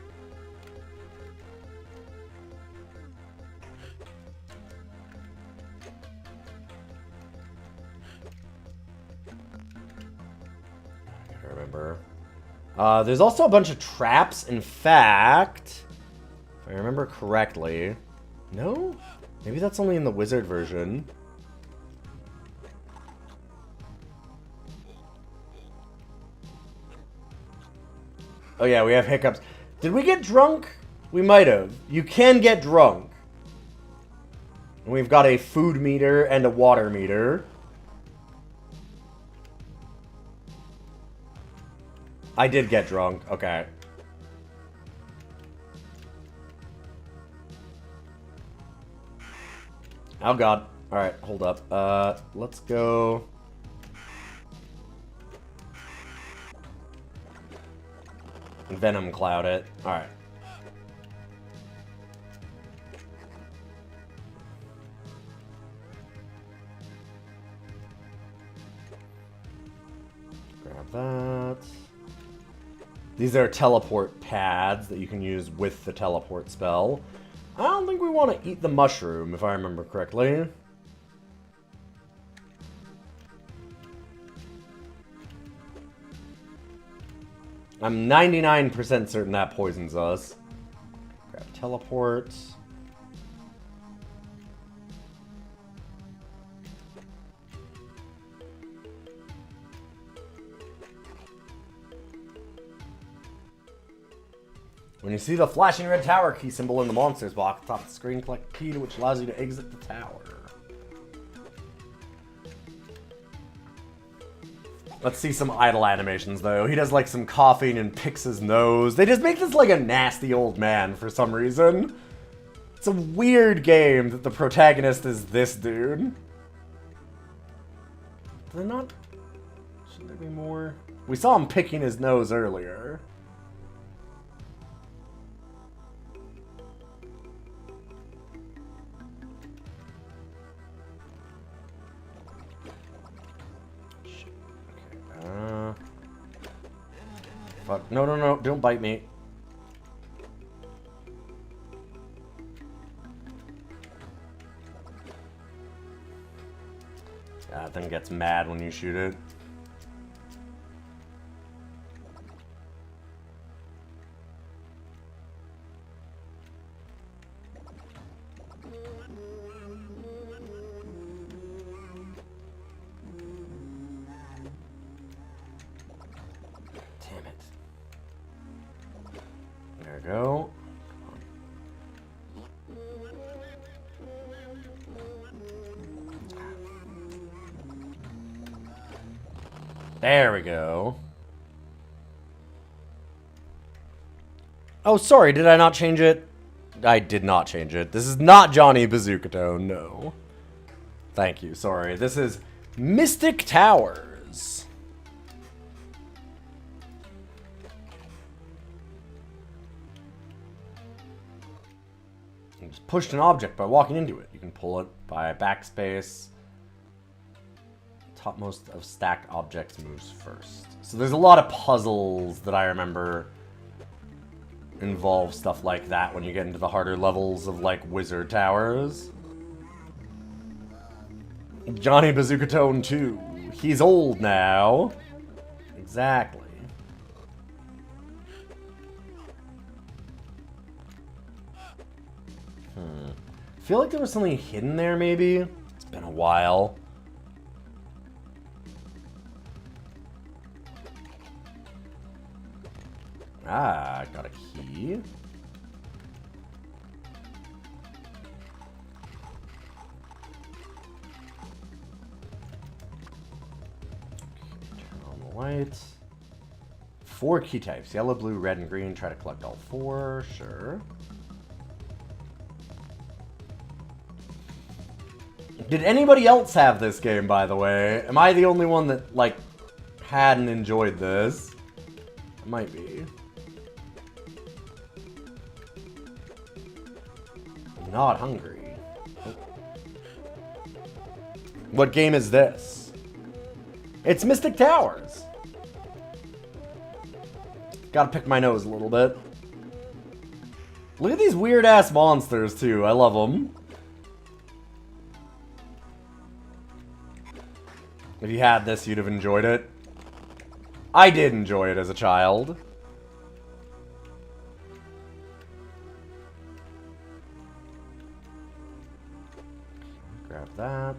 There's also a bunch of traps. In fact, if I remember correctly... No? Maybe that's only in the wizard version. Oh yeah, we have hiccups. Did we get drunk? We might have. You can get drunk. And we've got a food meter and a water meter. I did get drunk. Okay. Oh god. Alright, hold up. Let's go... Venom Cloud it. Alright. Grab that. These are teleport pads that you can use with the teleport spell. I don't think we want to eat the mushroom, if I remember correctly. I'm 99% certain that poisons us. Grab teleport. When you see the flashing red tower key symbol in the monsters box at the top of the screen, collect the key which allows you to exit the tower. Let's see some idle animations, though. He does, like, some coughing and picks his nose. They just make this like a nasty old man for some reason. It's a weird game that the protagonist is this dude. Did they not... Shouldn't there be more? We saw him picking his nose earlier. Fuck. No, no, no. Don't bite me. That thing gets mad when you shoot it. Go. There we go. Oh, sorry, did I not change it? I did not change it. This is not Johnny Bazookatone, no. Thank you, sorry. This is Mystic Towers. You just pushed an object by walking into it. You can pull it by backspace. Topmost of stacked objects moves first. So there's a lot of puzzles that I remember involve stuff like that when you get into the harder levels of, like, wizard towers. Johnny Bazookatone 2. He's old now. Exactly. I feel like there was something hidden there, maybe? It's been a while. Ah, got a key. Turn on the light. 4 key types. Yellow, blue, red, and green. Try to collect all 4. Sure. Did anybody else have this game, by the way? Am I the only one that, like, hadn't enjoyed this? It might be. I'm not hungry. What game is this? It's Mystic Towers. Gotta pick my nose a little bit. Look at these weird-ass monsters, too. I love them. If you had this, you'd have enjoyed it. I did enjoy it as a child. Grab that.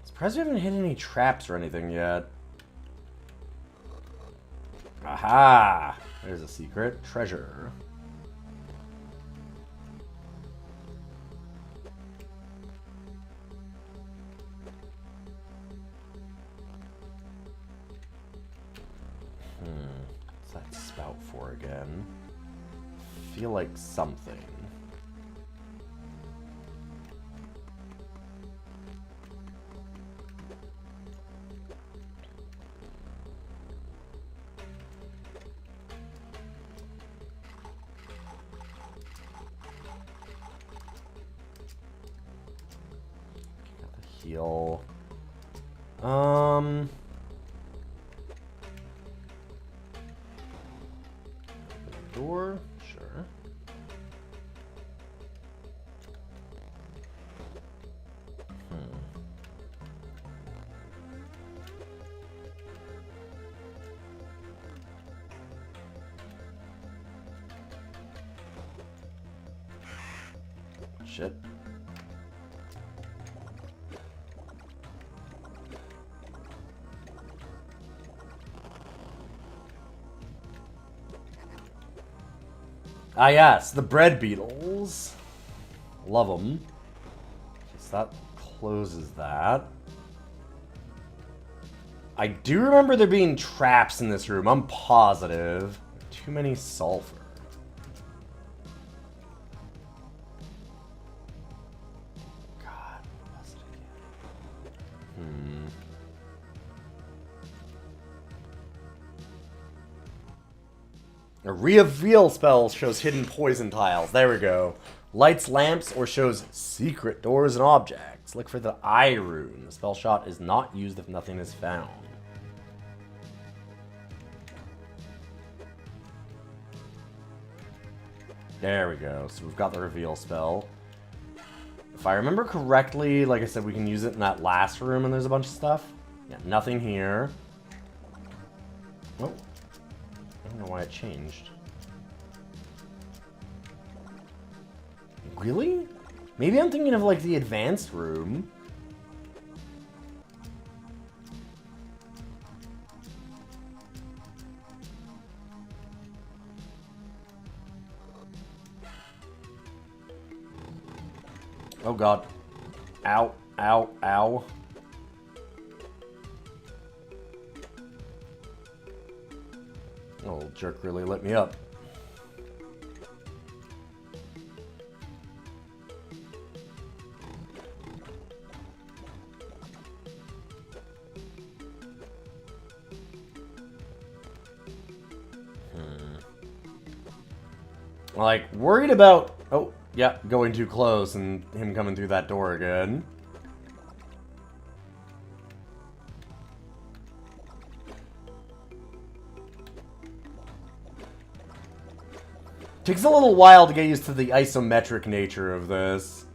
Surprised we haven't hit any traps or anything yet. Aha! There's a secret treasure. What's that spout for again? Feel like something. Got the heal. Door? Sure. Shit. Ah, yes, the bread beetles. Love them. So that closes that. I do remember there being traps in this room. I'm positive. Too many sulfur. God, what was it again? A reveal spell shows hidden poison tiles. There we go. Lights lamps or shows secret doors and objects. Look for the eye rune. The spell shot is not used if nothing is found. There we go. So we've got the reveal spell. If I remember correctly, like I said, we can use it in that last room and there's a bunch of stuff. Yeah, nothing here. Oh. I don't know why it changed. Really? Maybe I'm thinking of like the advanced room. Oh god. Ow, ow, ow. Old jerk really lit me up. Like, worried about... Oh, yeah, going too close and him coming through that door again. Takes a little while to get used to the isometric nature of this.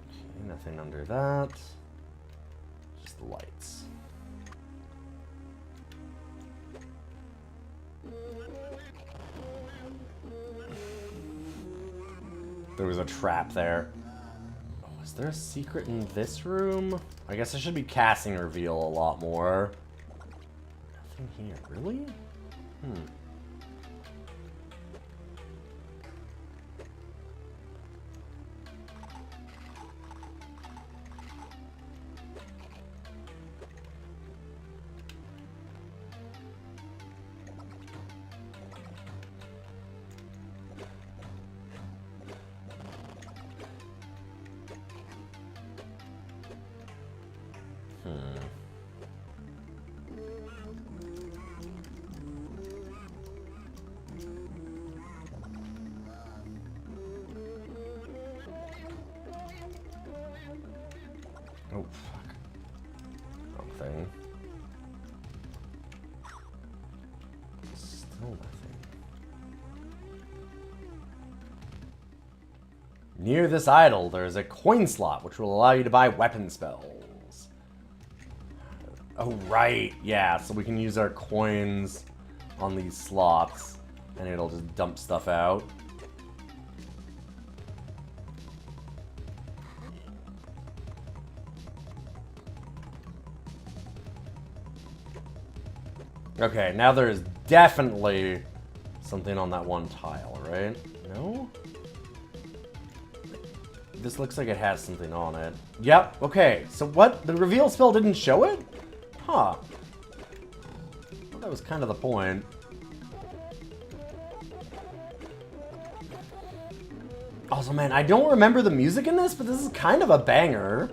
Okay, nothing under that. Just the lights. There was a trap there. Oh, is there a secret in this room? I guess I should be casting reveal a lot more. Nothing here, really? Oh, fuck. Wrong thing. Still nothing. Near this idol, there is a coin slot, which will allow you to buy weapon spells. Oh, right. Yeah, so we can use our coins on these slots, and it'll just dump stuff out. Okay, now there's definitely something on that one tile, right? No? This looks like it has something on it. Yep, okay. So what? The reveal spell didn't show it? Huh. Well, that was kind of the point. Also, man, I don't remember the music in this, but this is kind of a banger.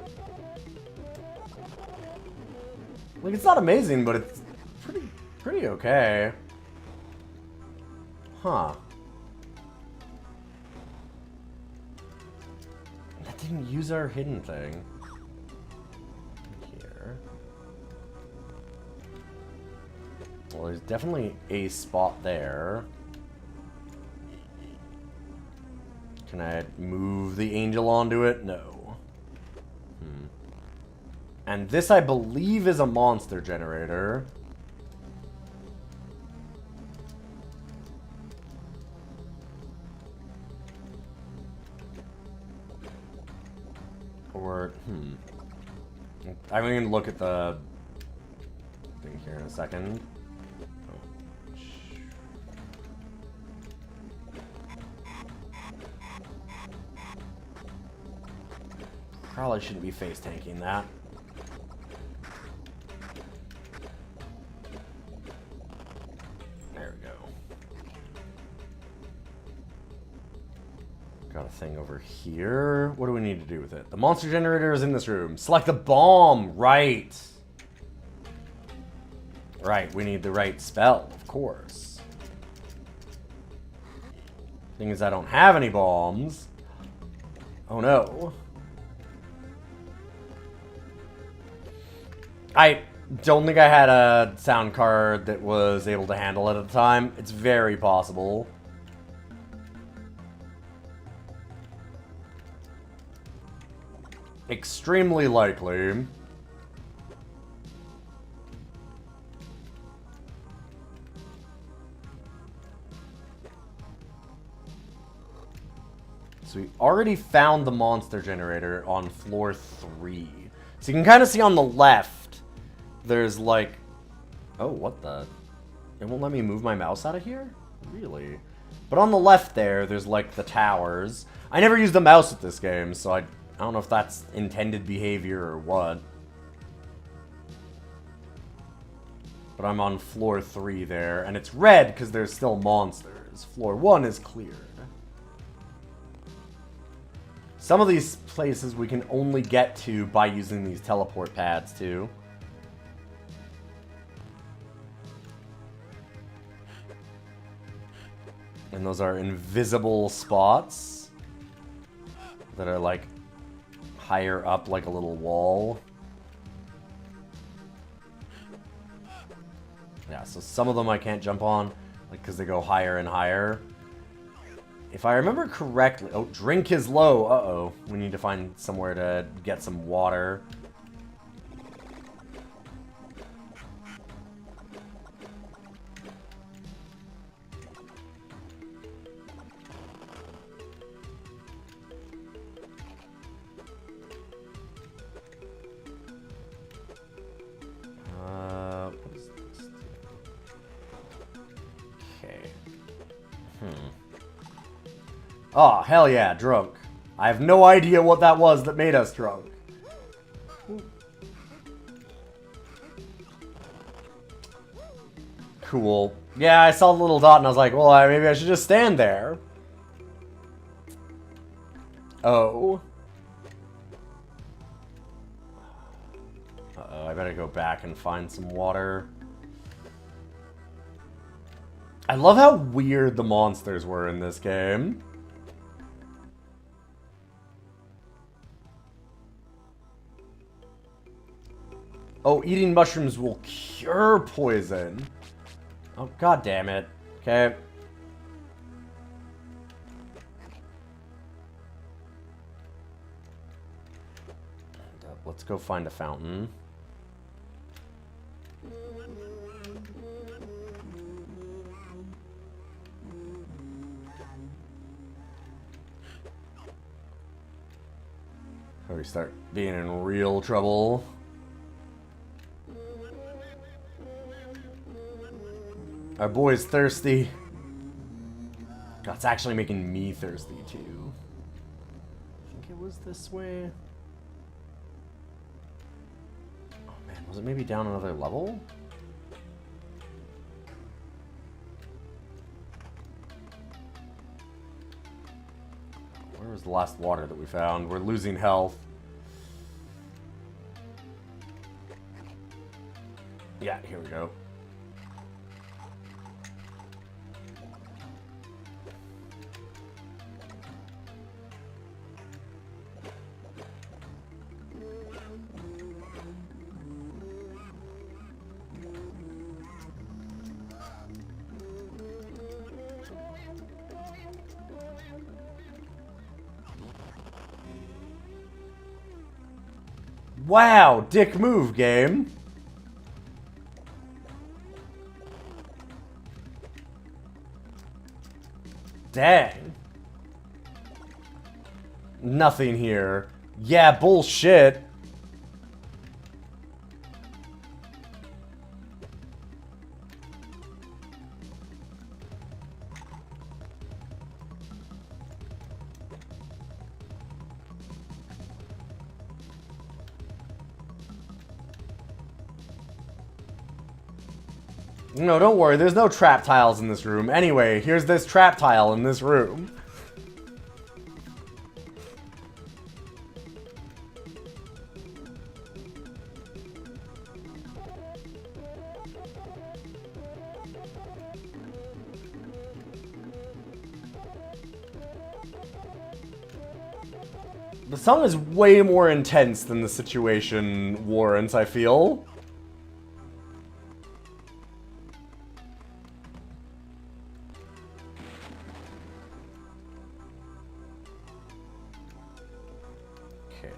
Like, it's not amazing, but it's pretty okay. Huh. That didn't use our hidden thing. Here. Well, there's definitely a spot there. Can I move the angel onto it? No. And this, I believe, is a monster generator. Or, I'm going to look at the thing here in a second. Probably shouldn't be face tanking that. There we go. Got a thing over here. What do we need to do with it? The monster generator is in this room. Select the bomb. Right. Right, we need the right spell, of course. Thing is, I don't have any bombs. Oh no. I don't think I had a sound card that was able to handle it at the time. It's very possible. Extremely likely. So we already found the monster generator on floor 3. So you can kind of see on the left, there's like... Oh, what the... It won't let me move my mouse out of here? Really? But on the left there, there's like the towers. I never used the mouse with this game, so I don't know if that's intended behavior or what. But I'm on floor 3 there, and it's red because there's still monsters. Floor 1 is cleared. Some of these places we can only get to by using these teleport pads too. And those are invisible spots that are like higher up, like a little wall. Yeah, so some of them I can't jump on. Like, because they go higher and higher. If I remember correctly... Oh, drink is low. Uh-oh. We need to find somewhere to get some water. What is this? Okay. Oh, hell yeah, drunk. I have no idea what that was that made us drunk. Cool. Yeah, I saw the little dot and I was like, well, maybe I should just stand there. Oh. Uh-oh, I better go back and find some water. I love how weird the monsters were in this game. Oh, eating mushrooms will cure poison. Oh, god damn it. Okay. Let's go find a fountain. Or we start being in real trouble. Our boy's thirsty. God, it's actually making me thirsty too. I think it was this way. Oh man, was it maybe down another level? Where was the last water that we found? We're losing health. Yeah, here we go. Wow, dick move, game. Dang. Nothing here. Yeah, bullshit. No, don't worry. There's no trap tiles in this room. Anyway, here's this trap tile in this room. The song is way more intense than the situation warrants, I feel.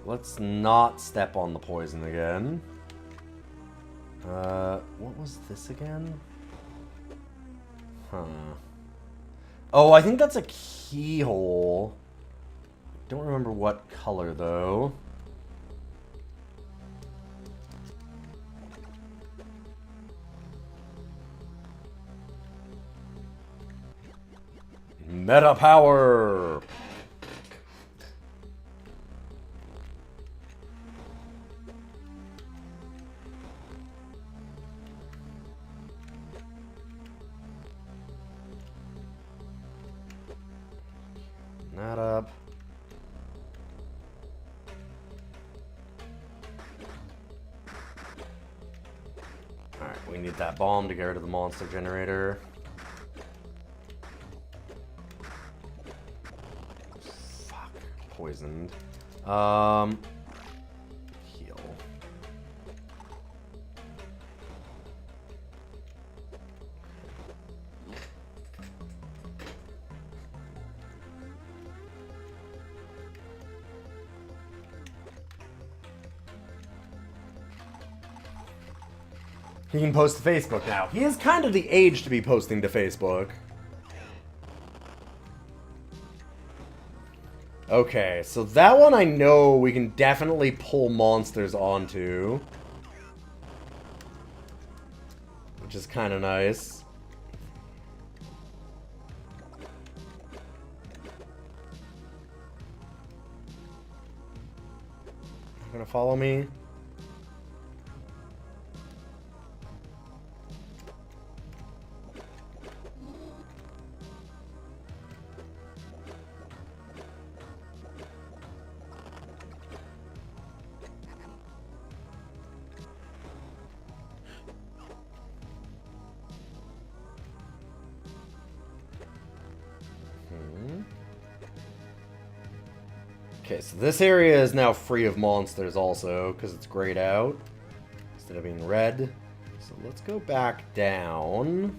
Let's not step on the poison again. What was this again? Huh. Oh, I think that's a keyhole. Don't remember what color, though. Meta power! That up. Alright, we need that bomb to get rid of the monster generator. Fuck. Poisoned. Heal. He can post to Facebook now. He is kind of the age to be posting to Facebook. Okay, so that one I know we can definitely pull monsters onto. Which is kind of nice. Gonna follow me? Okay, so this area is now free of monsters also, because it's grayed out, instead of being red. So let's go back down.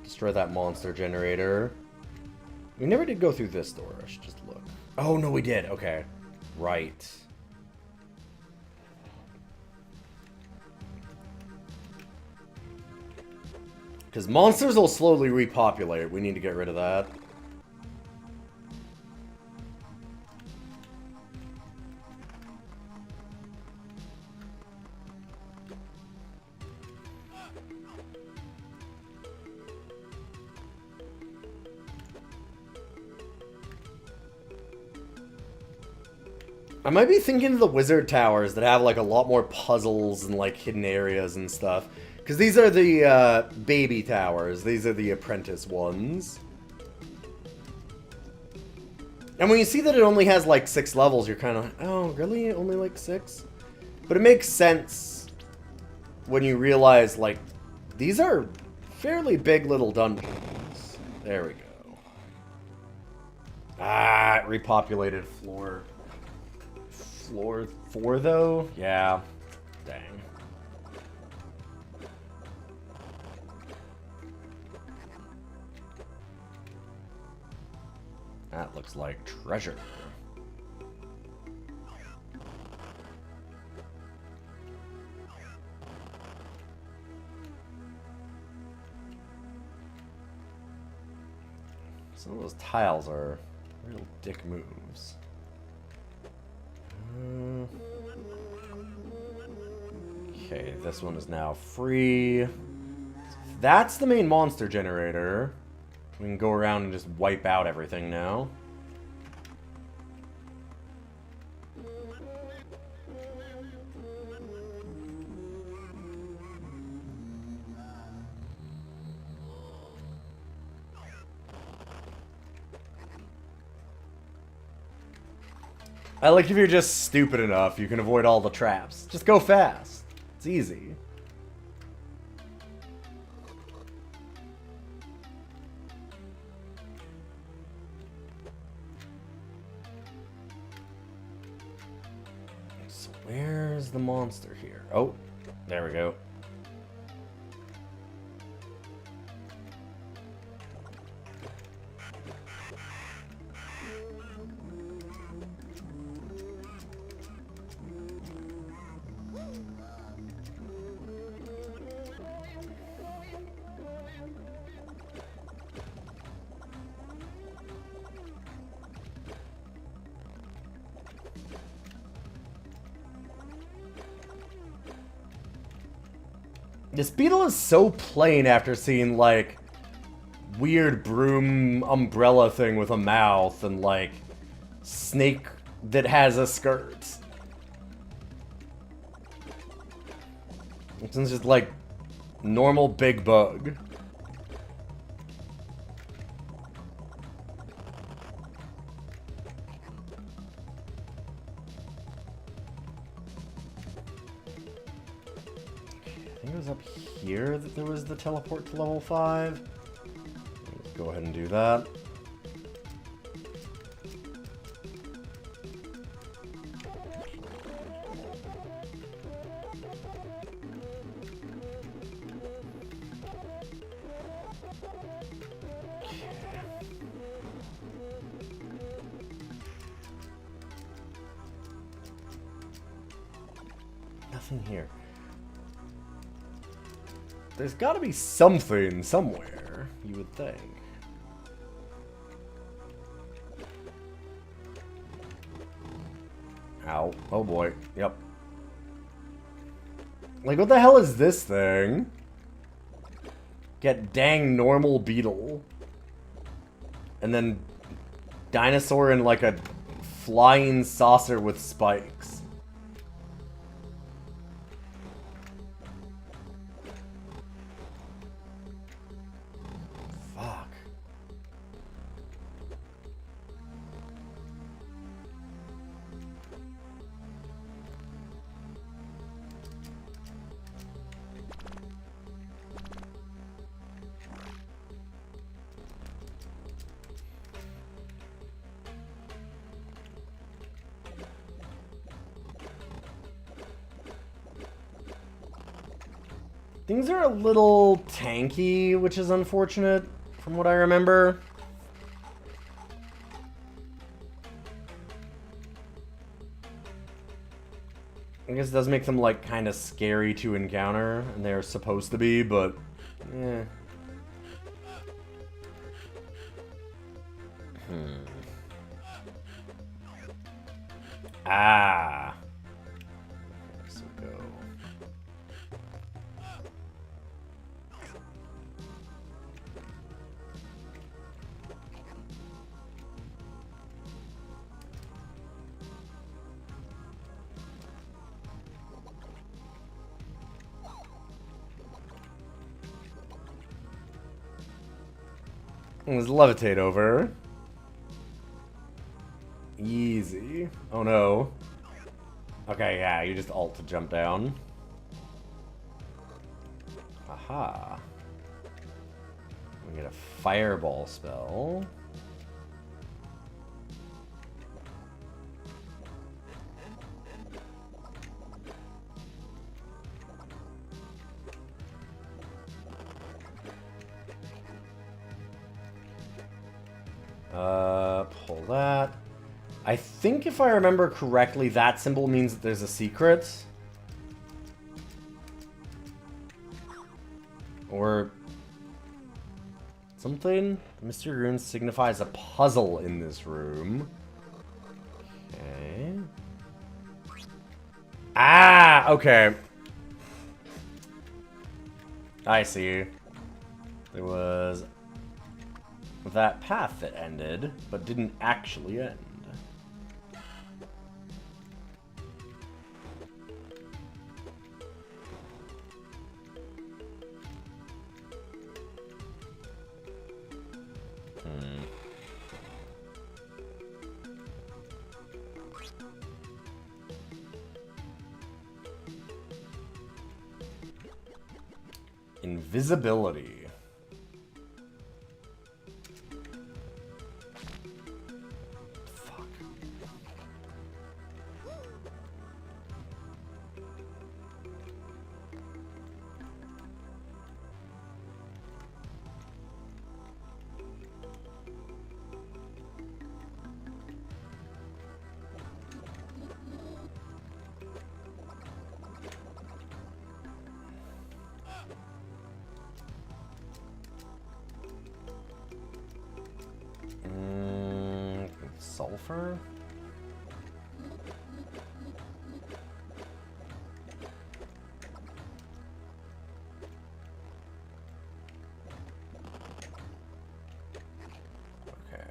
Destroy that monster generator. We never did go through this door, I should just look. Oh, no, we did, okay. Right. Because monsters will slowly repopulate, we need to get rid of that. I might be thinking of the wizard towers that have like a lot more puzzles and like hidden areas and stuff. Because these are the baby towers. These are the apprentice ones. And when you see that it only has like 6 levels, you're kind of like, oh, really? Only like 6? But it makes sense when you realize like these are fairly big little dungeons. There we go. Ah, it repopulated floor 4 though? Yeah. Dang. That looks like treasure. Some of those tiles are real dick moves. Okay, this one is now free. That's the main monster generator. We can go around and just wipe out everything now. I like if you're just stupid enough, you can avoid all the traps. Just go fast. It's easy. So where's the monster here? Oh, there we go. This beetle is so plain after seeing, like, weird broom umbrella thing with a mouth and, like, snake that has a skirt. This is just, like, normal big bug. I think it was up here that there was the teleport to level 5. Let's go ahead and do that. Nothing here. there's gotta be something somewhere, you would think. Ow. Oh boy. Yep. Like, what the hell is this thing? Get dang normal beetle. And then dinosaur in like a flying saucer with spikes. Fuck. Things are a little tanky, which is unfortunate, from what I remember. I guess it does make them, like, kind of scary to encounter, and they're supposed to be, but... eh. Ah. So go. Let's levitate over. Easy. Oh no. Okay, yeah, you just alt to jump down. Aha. We get a fireball spell. Pull that. I think if I remember correctly, that symbol means that there's a secret. Or something. Mystery Rune signifies a puzzle in this room. Okay. Ah, okay. I see. There was that path that ended, but didn't actually end. Invisibility. Fuck. Sulfur? Okay.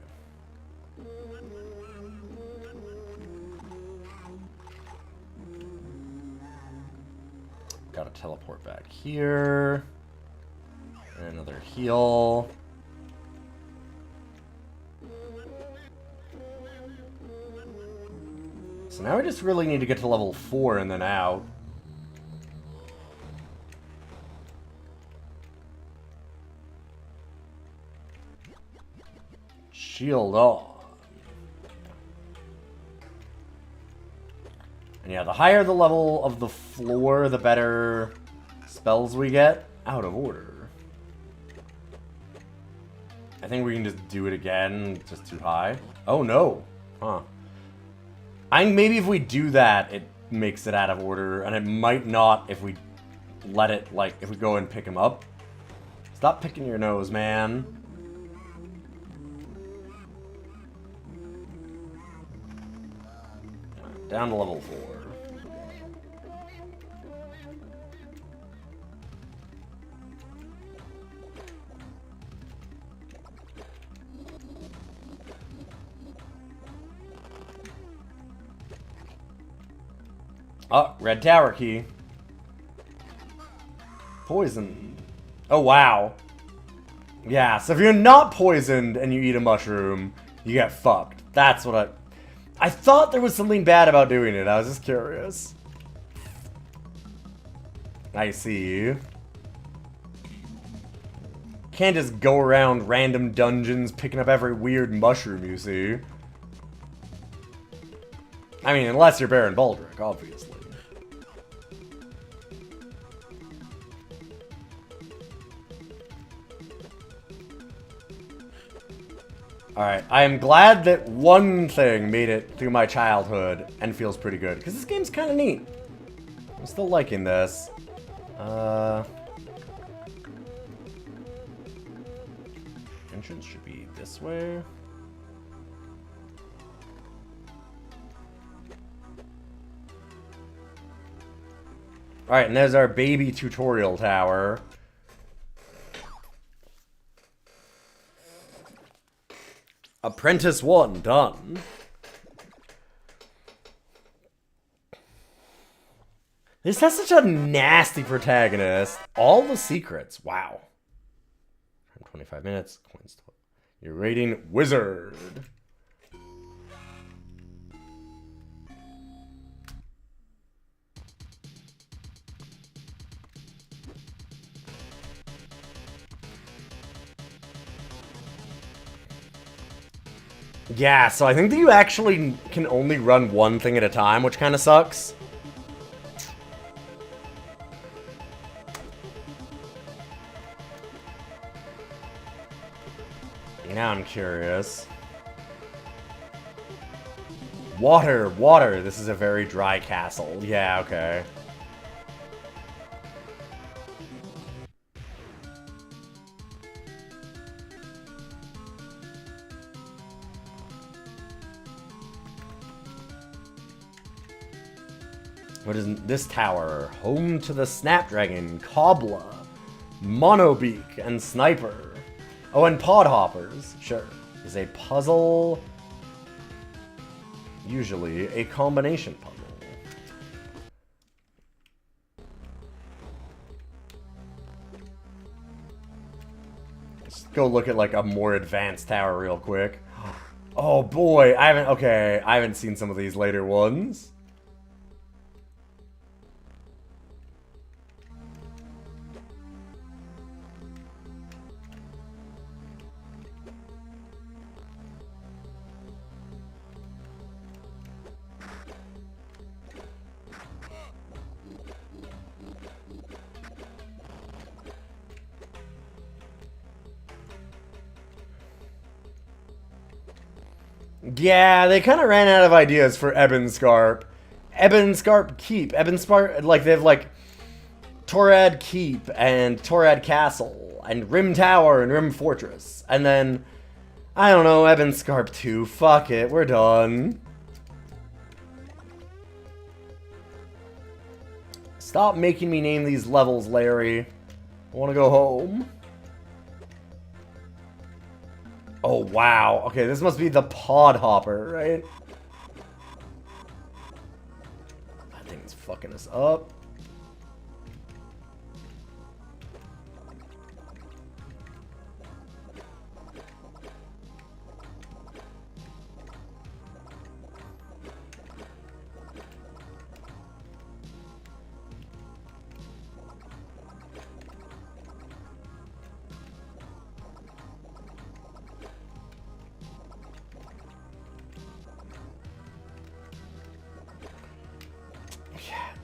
Gotta teleport back here. And another heal. So now we just really need to get to level 4 and then out. Shield on. And yeah, the higher the level of the floor, the better spells we get. Out of order. I think we can just do it again, just too high. Oh no. Huh. Maybe if we do that, it makes it out of order, and it might not if we let it, like, if we go and pick him up. Stop picking your nose, man. Down to level 4. Oh, red tower key. Poison. Oh, wow. Yeah, so if you're not poisoned and you eat a mushroom, you get fucked. That's what I thought there was something bad about doing it. I was just curious. I see. Can't just go around random dungeons picking up every weird mushroom you see. I mean, unless you're Baron Baldric, obviously. Alright, I am glad that one thing made it through my childhood and feels pretty good. Because this game's kind of neat. I'm still liking this. Entrance should be this way. Alright, and there's our baby tutorial tower. Apprentice 1 done. This has such a nasty protagonist. All the secrets. Wow. 25 minutes. Coins. You're rating wizard. Yeah, so I think that you actually can only run one thing at a time, which kind of sucks. Now I'm curious. Water, water. This is a very dry castle. Yeah, okay. What is this tower? Home to the Snapdragon, Cobbler, Monobeak, and Sniper. Oh, and Podhoppers. Sure. Is a puzzle. Usually a combination puzzle. Let's go look at like a more advanced tower real quick. Oh boy, I haven't seen some of these later ones. Yeah, they kind of ran out of ideas for Ebonscarp. Ebonscarp Keep. Ebonscarp, like, they have, like, Torad Keep and Torad Castle and Rim Tower and Rim Fortress. And then, I don't know, Ebonscarp 2. Fuck it, we're done. Stop making me name these levels, Larry. I want to go home. Oh, wow. Okay, this must be the Podhopper, right? That thing's fucking us up.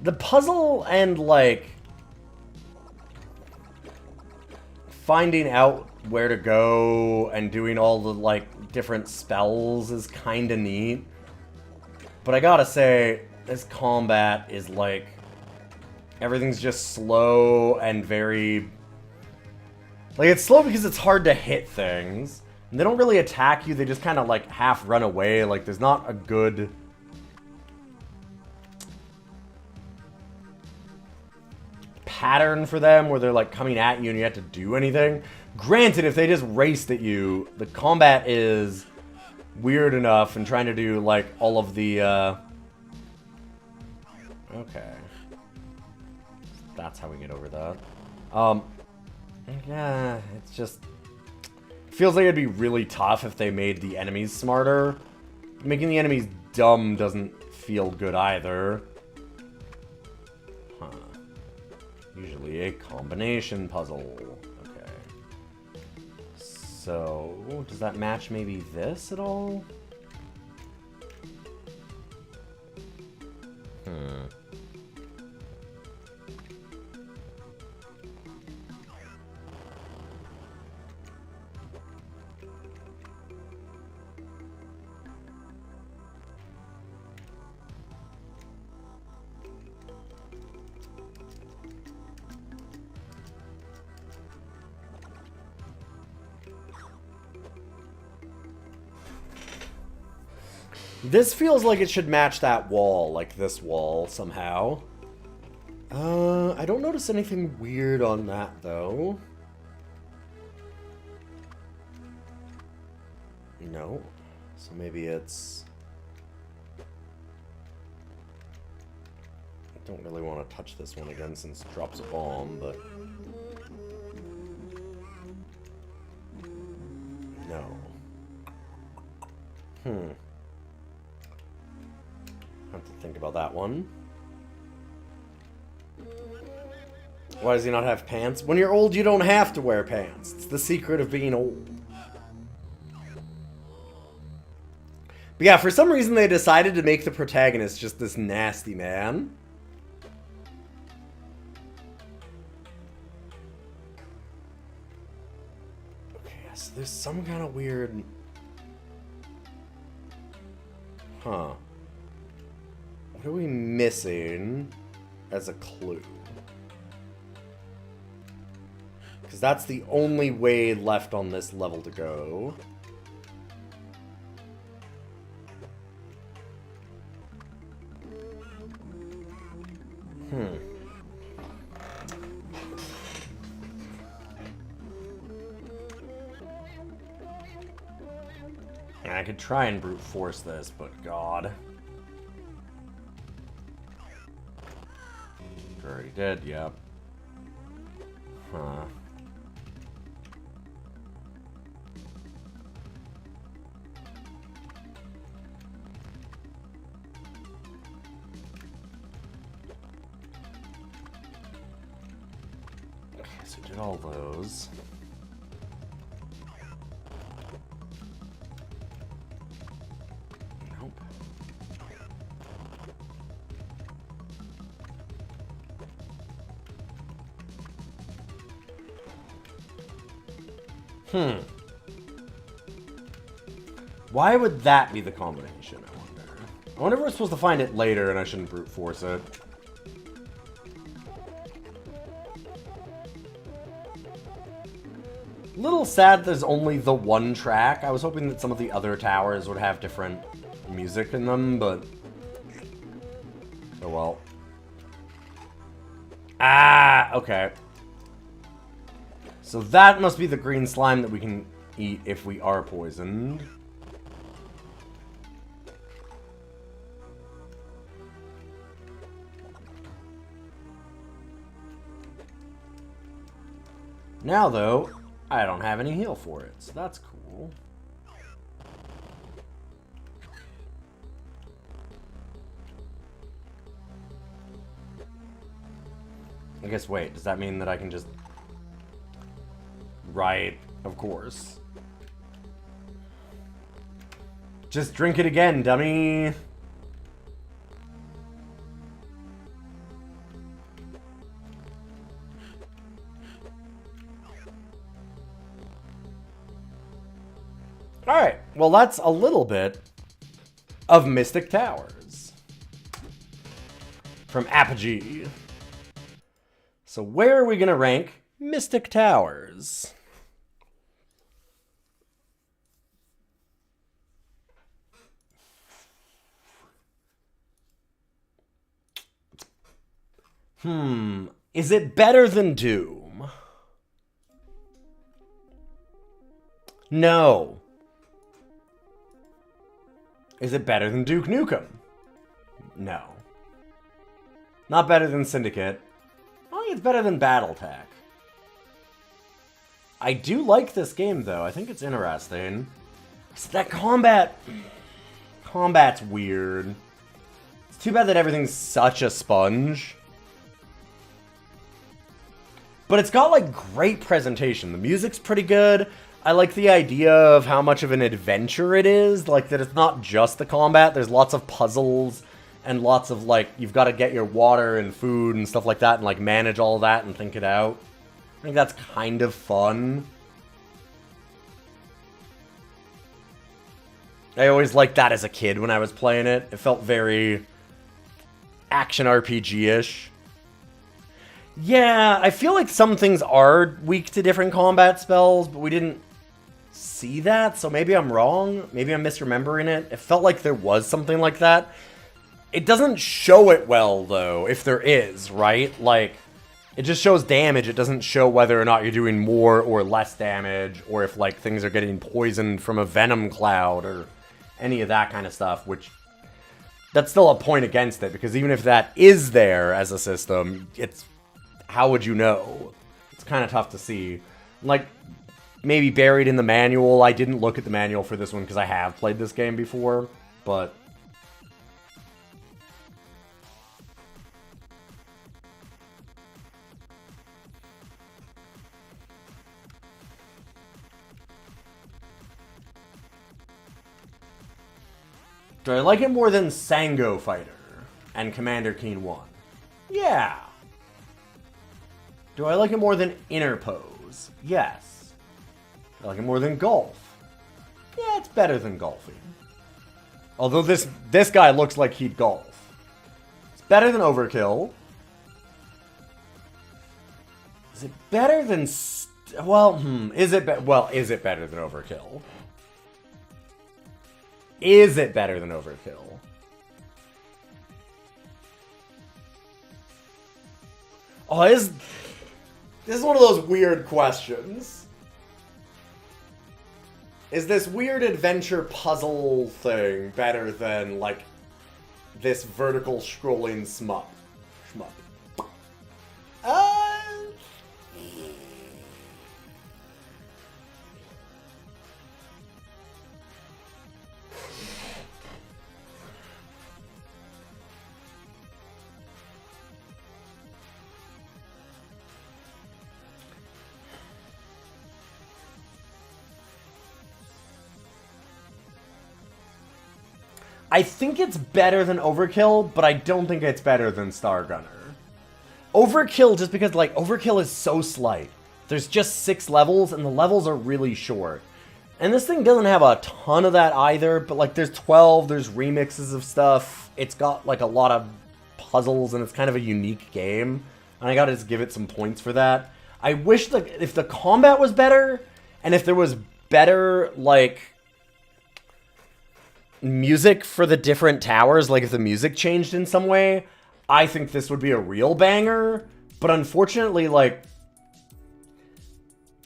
The puzzle and, like, finding out where to go and doing all the, like, different spells is kind of neat. But I gotta say, this combat is, like, Everything's just slow and very... Like, it's slow because it's hard to hit things. And they don't really attack you, they just kind of, like, half run away. Like, there's not a good... pattern for them where they're, like, coming at you and you have to do anything. Granted, if they just raced at you, the combat is weird enough and trying to do, like, all of the, Okay. That's how we get over that. Yeah, it's just... Feels like it'd be really tough if they made the enemies smarter. Making the enemies dumb doesn't feel good either. Huh. Usually a combination puzzle. Okay. So, does that match maybe this at all? This feels like it should match that wall, like this wall, somehow. I don't notice anything weird on that, though. No. So maybe it's... I don't really want to touch this one again since it drops a bomb, but... No. Have to think about that one. Why does he not have pants? When you're old, you don't have to wear pants. It's the secret of being old. But yeah, for some reason they decided to make the protagonist just this nasty man. Okay, so there's some kind of weird... Huh. What are we missing as a clue? Because that's the only way left on this level to go. I could try and brute force this, but God. Already did, yep. Huh. Okay, so did all those. Why would that be the combination, I wonder? I wonder if we're supposed to find it later and I shouldn't brute force it. A little sad there's only the one track. I was hoping that some of the other towers would have different music in them, but... oh well. Ah, okay. So that must be the green slime that we can eat if we are poisoned. Now, though, I don't have any heal for it, so that's cool. I guess, wait, does that mean that I can just... Right, of course. Just drink it again, dummy. Alright, well that's a little bit of Mystic Towers from Apogee. So where are we going to rank Mystic Towers? Is it better than Doom? No. Is it better than Duke Nukem? No. Not better than Syndicate. I think it's better than BattleTech. I do like this game, though. I think it's interesting. So that combat's weird. It's too bad that everything's such a sponge. But it's got, like, great presentation. The music's pretty good. I like the idea of how much of an adventure it is. Like, that it's not just the combat. There's lots of puzzles and lots of, like, you've got to get your water and food and stuff like that and, like, manage all that and think it out. I think that's kind of fun. I always liked that as a kid when I was playing it. It felt very action RPG-ish. Yeah, I feel like some things are weak to different combat spells, but we didn't see that, so maybe I'm wrong. Maybe I'm misremembering it. It felt like there was something like that. It doesn't show it well, though, if there is, right? Like, it just shows damage. It doesn't show whether or not you're doing more or less damage, or if, like, things are getting poisoned from a venom cloud, or any of that kind of stuff, which... that's still a point against it, because even if that is there as a system, it's... how would you know? It's kind of tough to see. Like, maybe buried in the manual. I didn't look at the manual for this one because I have played this game before, but... do I like it more than Sango Fighter and Commander Keen 1? Yeah. Do I like it more than Interpose? Yes. Do I like it more than Golf? Yeah, it's better than golfing. Although this guy looks like he'd golf. It's better than Overkill. Is it better than... is it better than Overkill? Is it better than Overkill? Oh, this is one of those weird questions. Is this weird adventure puzzle thing better than, like, this vertical scrolling shmup? I think it's better than Overkill, but I don't think it's better than Star Gunner. Overkill, just because, like, Overkill is so slight. There's just 6 levels, and the levels are really short. And this thing doesn't have a ton of that either, but, like, there's 12, there's remixes of stuff. It's got, like, a lot of puzzles, and it's kind of a unique game. And I gotta just give it some points for that. I wish that if the combat was better, and if there was better, like... music for the different towers, like if the music changed in some way, I think this would be a real banger. But unfortunately, like,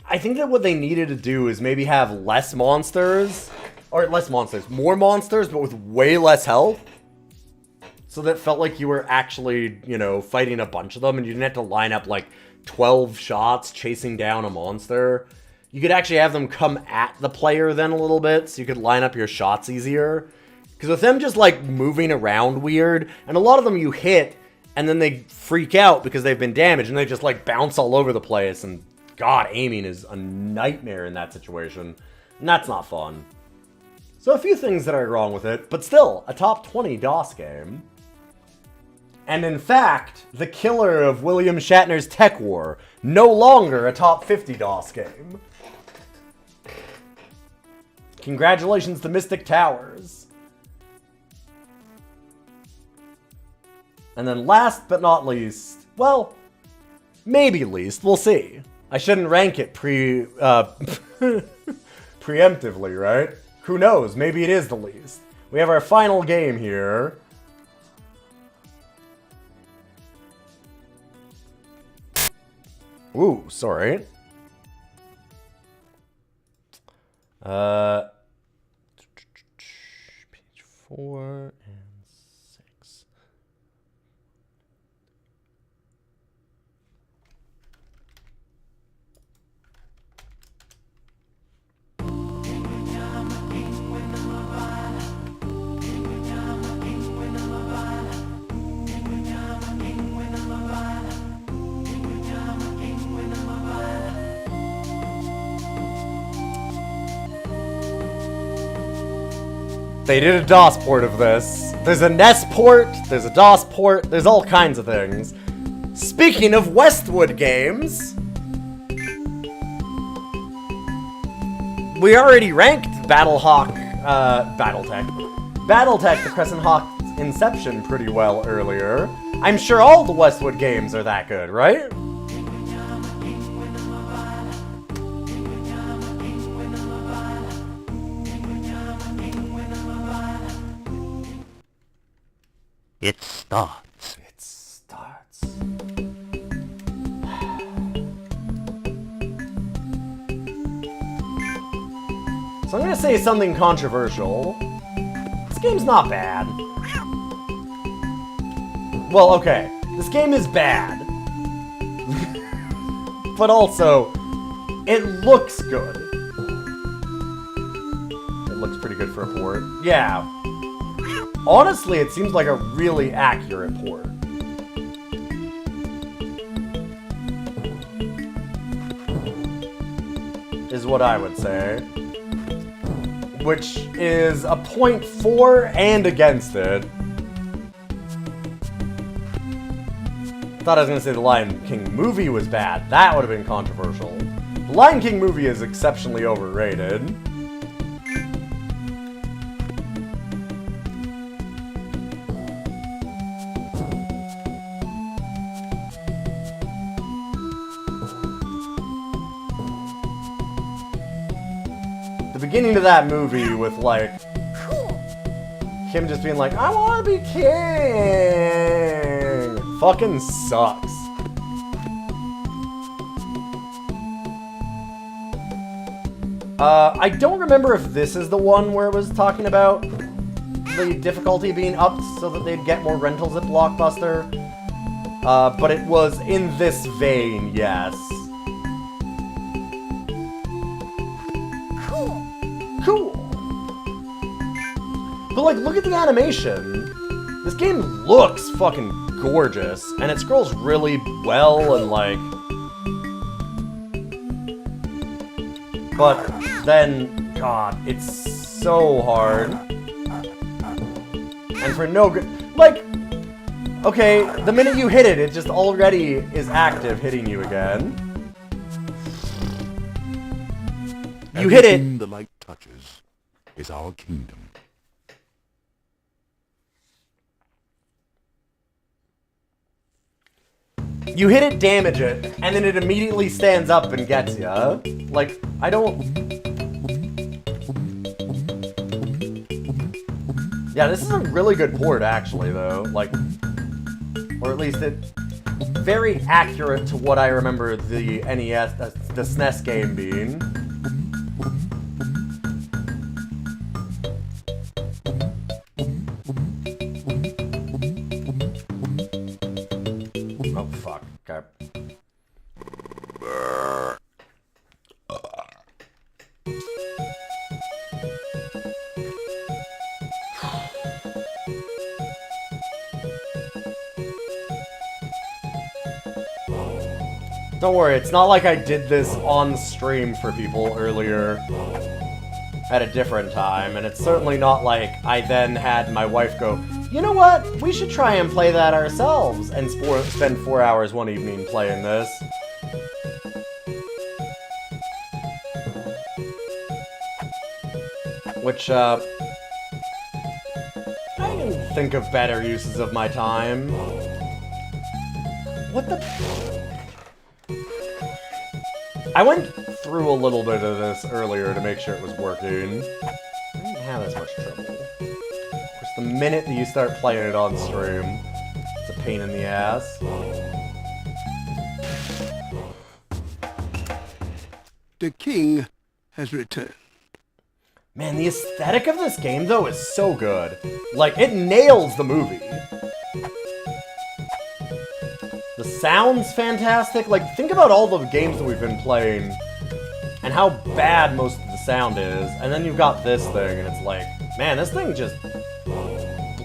I think that what they needed to do is maybe have less monsters, or more monsters, but with way less health. So that it felt like you were actually, you know, fighting a bunch of them, and you didn't have to line up like 12 shots chasing down a monster. You could actually have them come at the player then a little bit, so you could line up your shots easier. Because with them just, like, moving around weird, and a lot of them you hit, and then they freak out because they've been damaged, and they just, like, bounce all over the place, and, God, aiming is a nightmare in that situation. And that's not fun. So a few things that are wrong with it, but still, a top 20 DOS game. And in fact, the killer of William Shatner's Tech War, no longer a top 50 DOS game. Congratulations to Mystic Towers. And then last but not least, well, Maybe least. We'll see. I shouldn't rank it preemptively, right? Who knows? Maybe it is the least. We have our final game here. Ooh, sorry. Page 4 and 6. They did a DOS port of this. There's a NES port, there's a DOS port, there's all kinds of things. Speaking of Westwood games, we already ranked BattleTech, the Crescent Hawk Inception pretty well earlier. I'm sure all the Westwood games are that good, right? It starts. It starts. So I'm gonna say something controversial. This game's not bad. Well, okay. This game is bad. But also, it looks good. It looks pretty good for a port. Yeah. Honestly, it seems like a really accurate port. Is what I would say. Which is a point for and against it. Thought I was gonna say the Lion King movie was bad. That would have been controversial. The Lion King movie is exceptionally overrated. Beginning to that movie with, like, him just being like, I want to be king! Fucking sucks. I don't remember if this is the one where it was talking about the difficulty being upped so that they'd get more rentals at Blockbuster. But it was in this vein, yes. Cool. But, like, look at the animation. This game looks fucking gorgeous, and it scrolls really well, and, like... But then, God, it's so hard. And for no good... Like, okay, the minute you hit it, it just already is active hitting you again. You hit it... The light touches is our kingdom. You hit it, damage it, and then it immediately stands up and gets ya. Like, I don't... Yeah, this is a really good port, actually, though. Like, or at least it's very accurate to what I remember the NES, the SNES game being. Oh, fuck. Okay. Don't worry, it's not like I did this on stream for people earlier at a different time, and it's certainly not like I then had my wife go, you know what, we should try and play that ourselves, and spend 4 hours one evening playing this. Which, I can think of better uses of my time. What the... I went through a little bit of this earlier to make sure it was working. I didn't have as much trouble. Of course, the minute that you start playing it on stream, it's a pain in the ass. The king has returned. Man, the aesthetic of this game, though, is so good. Like, it nails the movie. The sound's fantastic. Like, think about all the games that we've been playing and how bad most of the sound is. And then you've got this thing, and it's like, man, this thing just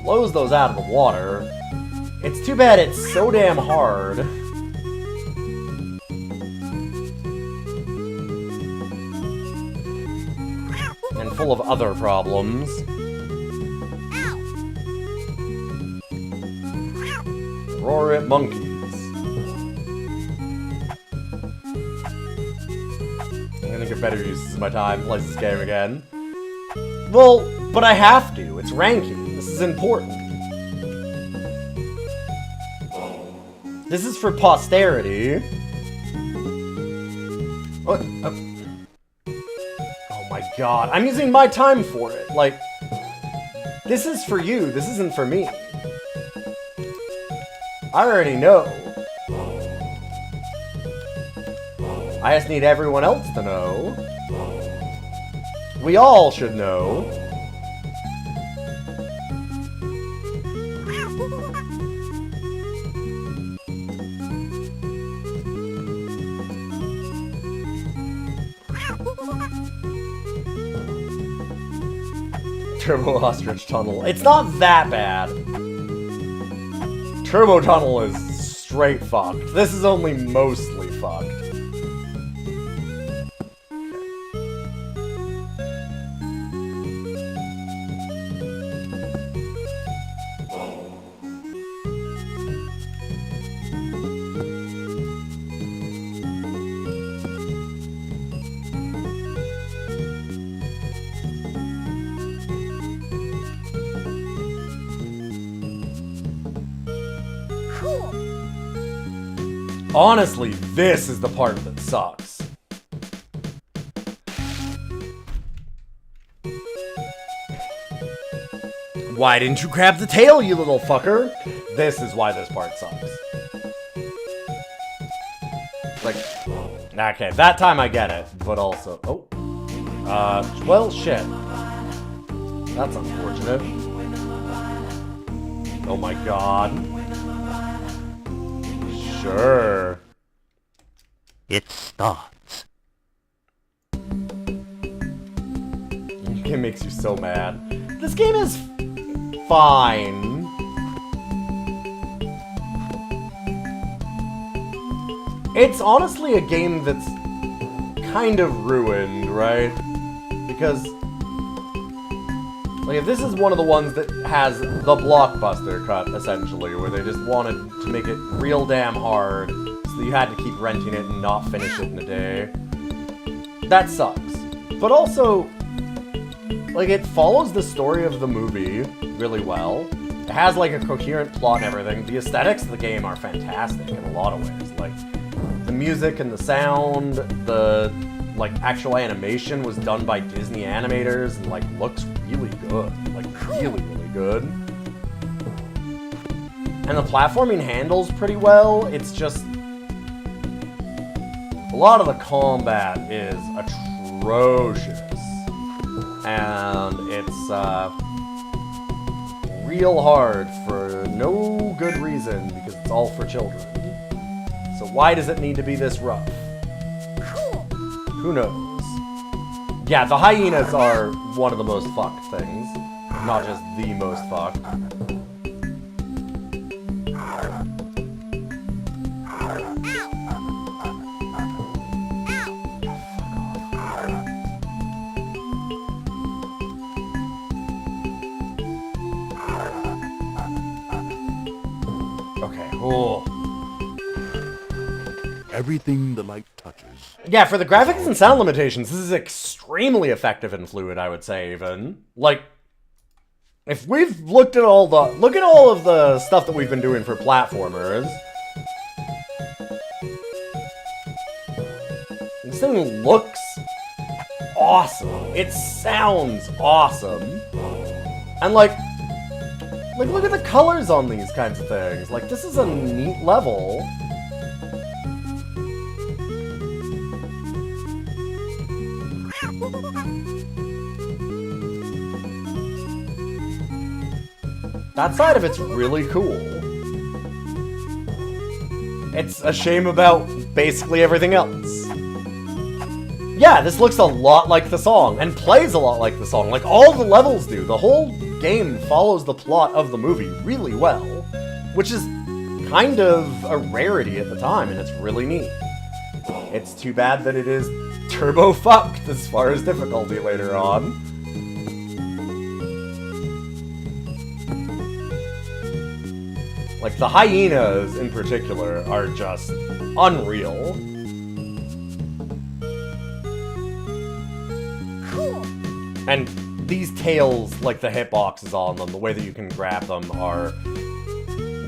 blows those out of the water. It's too bad it's so damn hard. And full of other problems. Roar it, monkeys. I'm gonna get better uses of my time, play this game again. Well, but I have to. It's ranking. This is important. This is for posterity. What? Oh my god. I'm using my time for it. Like, this is for you. This isn't for me. I already know. I just need everyone else to know. We all should know. Turbo Ostrich Tunnel. It's not that bad. Turbo Tunnel is straight fucked. This is only mostly fucked. Honestly, this is the part that sucks. Why didn't you grab the tail, you little fucker? This is why this part sucks. Like, okay, that time I get it, but also, well, shit. That's unfortunate. Oh my god. Sure. It starts. This game makes you so mad. This game is fine. It's honestly a game that's kind of ruined, right? Because, like, if this is one of the ones that has the blockbuster cut, essentially, where they just wanted to make it real damn hard, so that you had to keep renting it and not finish it in a day, that sucks. But also, like, it follows the story of the movie really well. It has, like, a coherent plot and everything. The aesthetics of the game are fantastic in a lot of ways. Like, the music and the sound, the, like, actual animation was done by Disney animators and, like, looks really good. Like, really, really good. And the platforming handles pretty well. It's just, a lot of the combat is atrocious. And it's, real hard for no good reason, because it's all for children. So why does it need to be this rough? Who knows? Yeah, the hyenas are one of the most fucked things. Not just the most fucked. Okay, cool. Everything the light touches. Yeah, for the graphics and sound limitations, this is extremely effective and fluid, I would say, even. Like, if we've looked at all the... Look at all of the stuff that we've been doing for platformers. This thing looks awesome. It sounds awesome. And like, look at the colors on these kinds of things. Like, this is a neat level. That side of it's really cool. It's a shame about basically everything else. Yeah, this looks a lot like the song, and plays a lot like the song. Like, all the levels do. The whole game follows the plot of the movie really well, which is kind of a rarity at the time, and it's really neat. It's too bad that it is turbo-fucked as far as difficulty later on. Like, the hyenas, in particular, are just unreal. Cool. And these tails, like the hitboxes on them, the way that you can grab them, are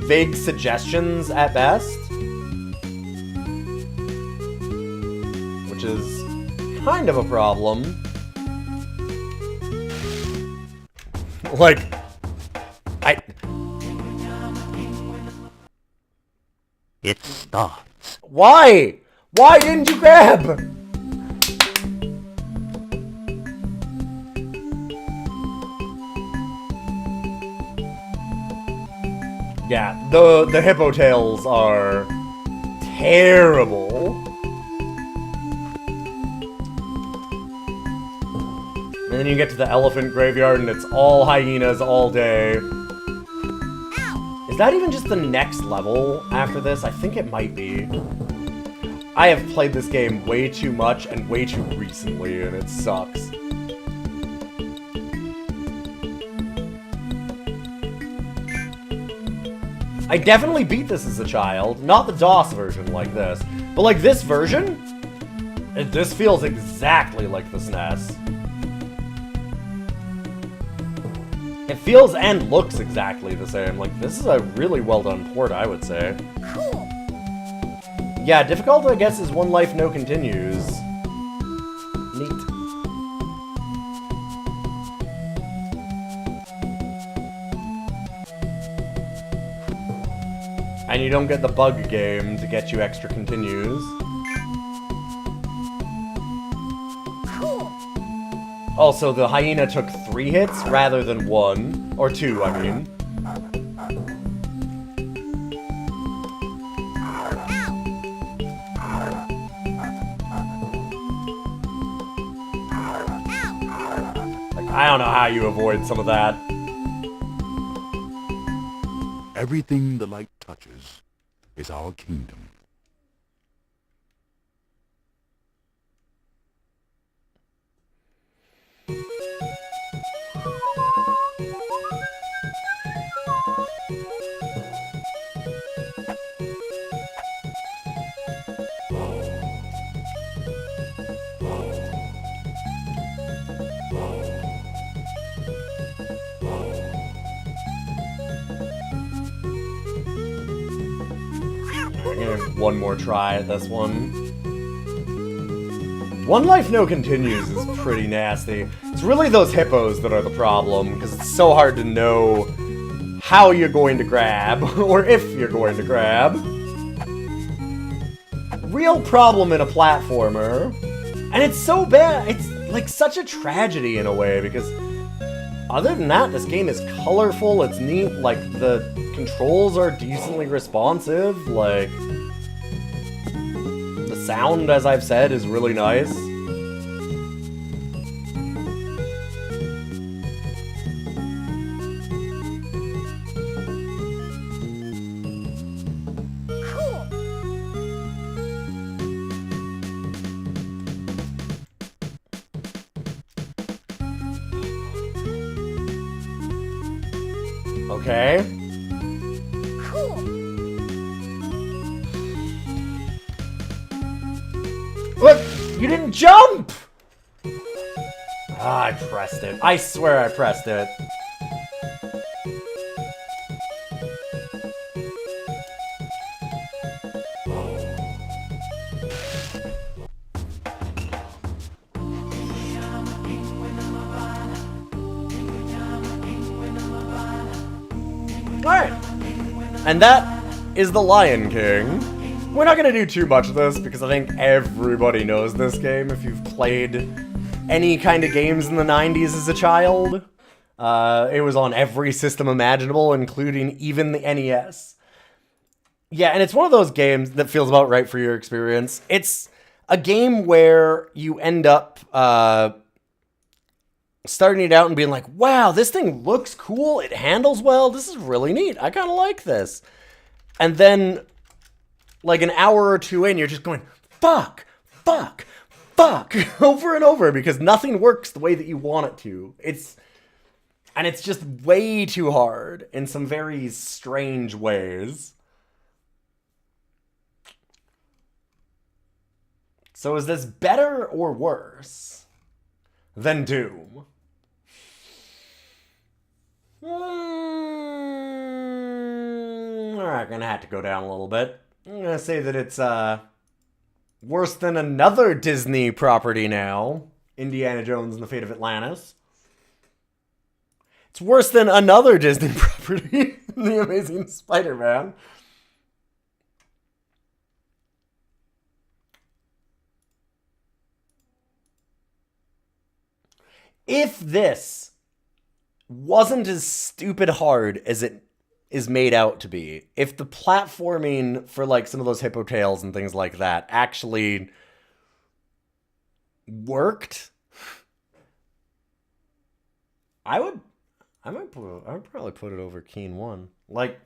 vague suggestions at best. Which is kind of a problem. Like, It starts. Why? Why didn't you grab? Yeah, the hippo tails are terrible. And then you get to the elephant graveyard and it's all hyenas all day. Is that even just the next level after this? I think it might be. I have played this game way too much and way too recently, and it sucks. I definitely beat this as a child. Not the DOS version like this. But like this version, this feels exactly like the SNES. It feels and looks exactly the same. Like, this is a really well done port, I would say. Cool. Yeah, difficult, I guess, is One Life No Continues. Neat. And you don't get the bug game to get you extra continues. Cool. Also, the hyena took 3 hits rather than 1. Or 2, I mean. Like, I don't know how you avoid some of that. Everything the light touches is our kingdom. I'm gonna have one more try at this one. One Life No Continues is pretty nasty. It's really those hippos that are the problem, because it's so hard to know how you're going to grab, or if you're going to grab. Real problem in a platformer. And it's so bad, it's like such a tragedy in a way, because other than that, this game is colorful, it's neat, like the controls are decently responsive, like the sound, as I've said, is really nice. Cool. Okay. Cool. Look! You didn't jump! Ah, I pressed it. I swear I pressed it. Alright. And that is The Lion King. We're not going to do too much of this because I think everybody knows this game if you've played any kind of games in the 90s as a child. It was on every system imaginable, including even the NES. Yeah, and it's one of those games that feels about right for your experience. It's a game where you end up starting it out and being like, wow, this thing looks cool, it handles well, this is really neat, I kind of like this. And then, like an hour or two in, you're just going, fuck, fuck, fuck, over and over, because nothing works the way that you want it to. And it's just way too hard in some very strange ways. So is this better or worse than Doom? Alright, gonna have to go down a little bit. I'm gonna say that it's worse than another Disney property now, Indiana Jones and the Fate of Atlantis. It's worse than another Disney property, The Amazing Spider-Man. If this wasn't as stupid hard as it is made out to be, if the platforming for like some of those hippo tails and things like that actually worked, I would probably put it over Keen 1. Like,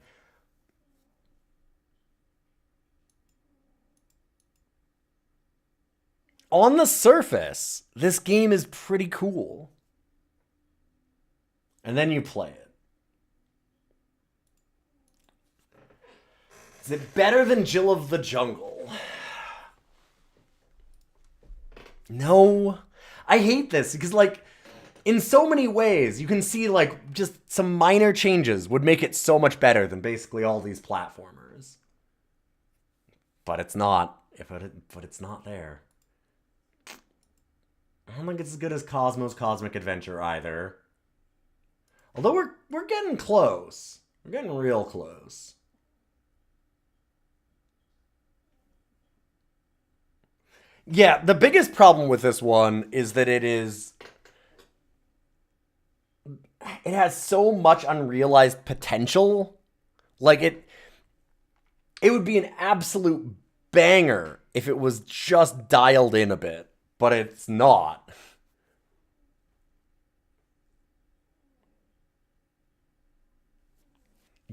on the surface, this game is pretty cool. And then you play it. Is it better than Jill of the Jungle? No. I hate this because, like, in so many ways, you can see, like, just some minor changes would make it so much better than basically all these platformers. But it's not. But it's not there. I don't think it's as good as Cosmo's Cosmic Adventure either. Although we're getting close. We're getting real close. Yeah, the biggest problem with this one is that it has so much unrealized potential. Like, it would be an absolute banger if it was just dialed in a bit, but it's not.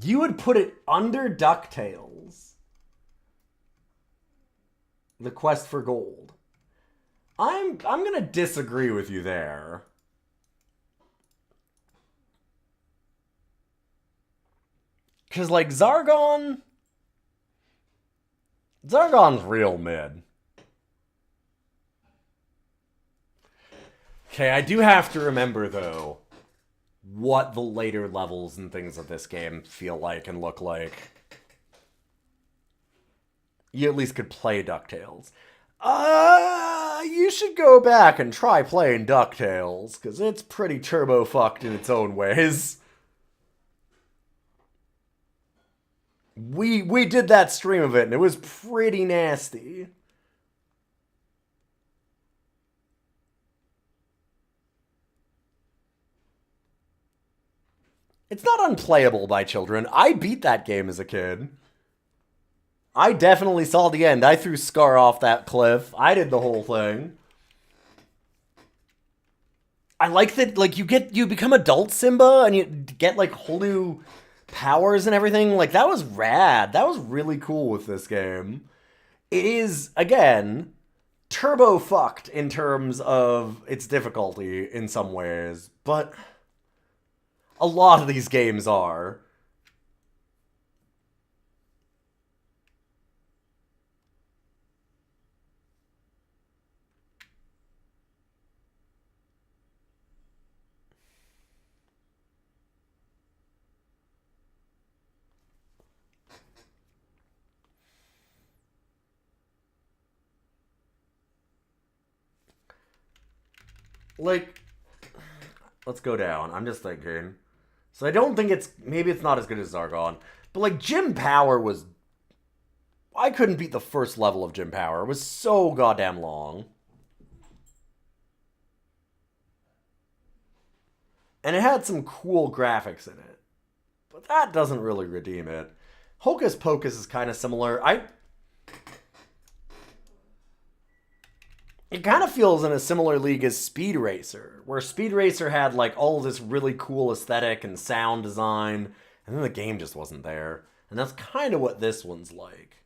You would put it under DuckTales. The Quest for Gold. I'm going to disagree with you there. Because, like, Zargon's real mid. Okay, I do have to remember, though, what the later levels and things of this game feel like and look like. You at least could play DuckTales. You should go back and try playing DuckTales, because it's pretty turbo-fucked in its own ways. We did that stream of it, and it was pretty nasty. It's not unplayable by children. I beat that game as a kid. I definitely saw the end. I threw Scar off that cliff. I did the whole thing. I like that, like, you become adult Simba and you get, like, whole new powers and everything. Like, that was rad. That was really cool with this game. It is, again, turbo fucked in terms of its difficulty in some ways, but a lot of these games are. Like, let's go down. I'm just thinking. So I don't think maybe it's not as good as Zargon. But like Gym Power was, I couldn't beat the first level of Gym Power. It was so goddamn long. And it had some cool graphics in it. But that doesn't really redeem it. Hocus Pocus is kind of similar. It kind of feels in a similar league as Speed Racer, where Speed Racer had like all of this really cool aesthetic and sound design, and then the game just wasn't there. And that's kind of what this one's like.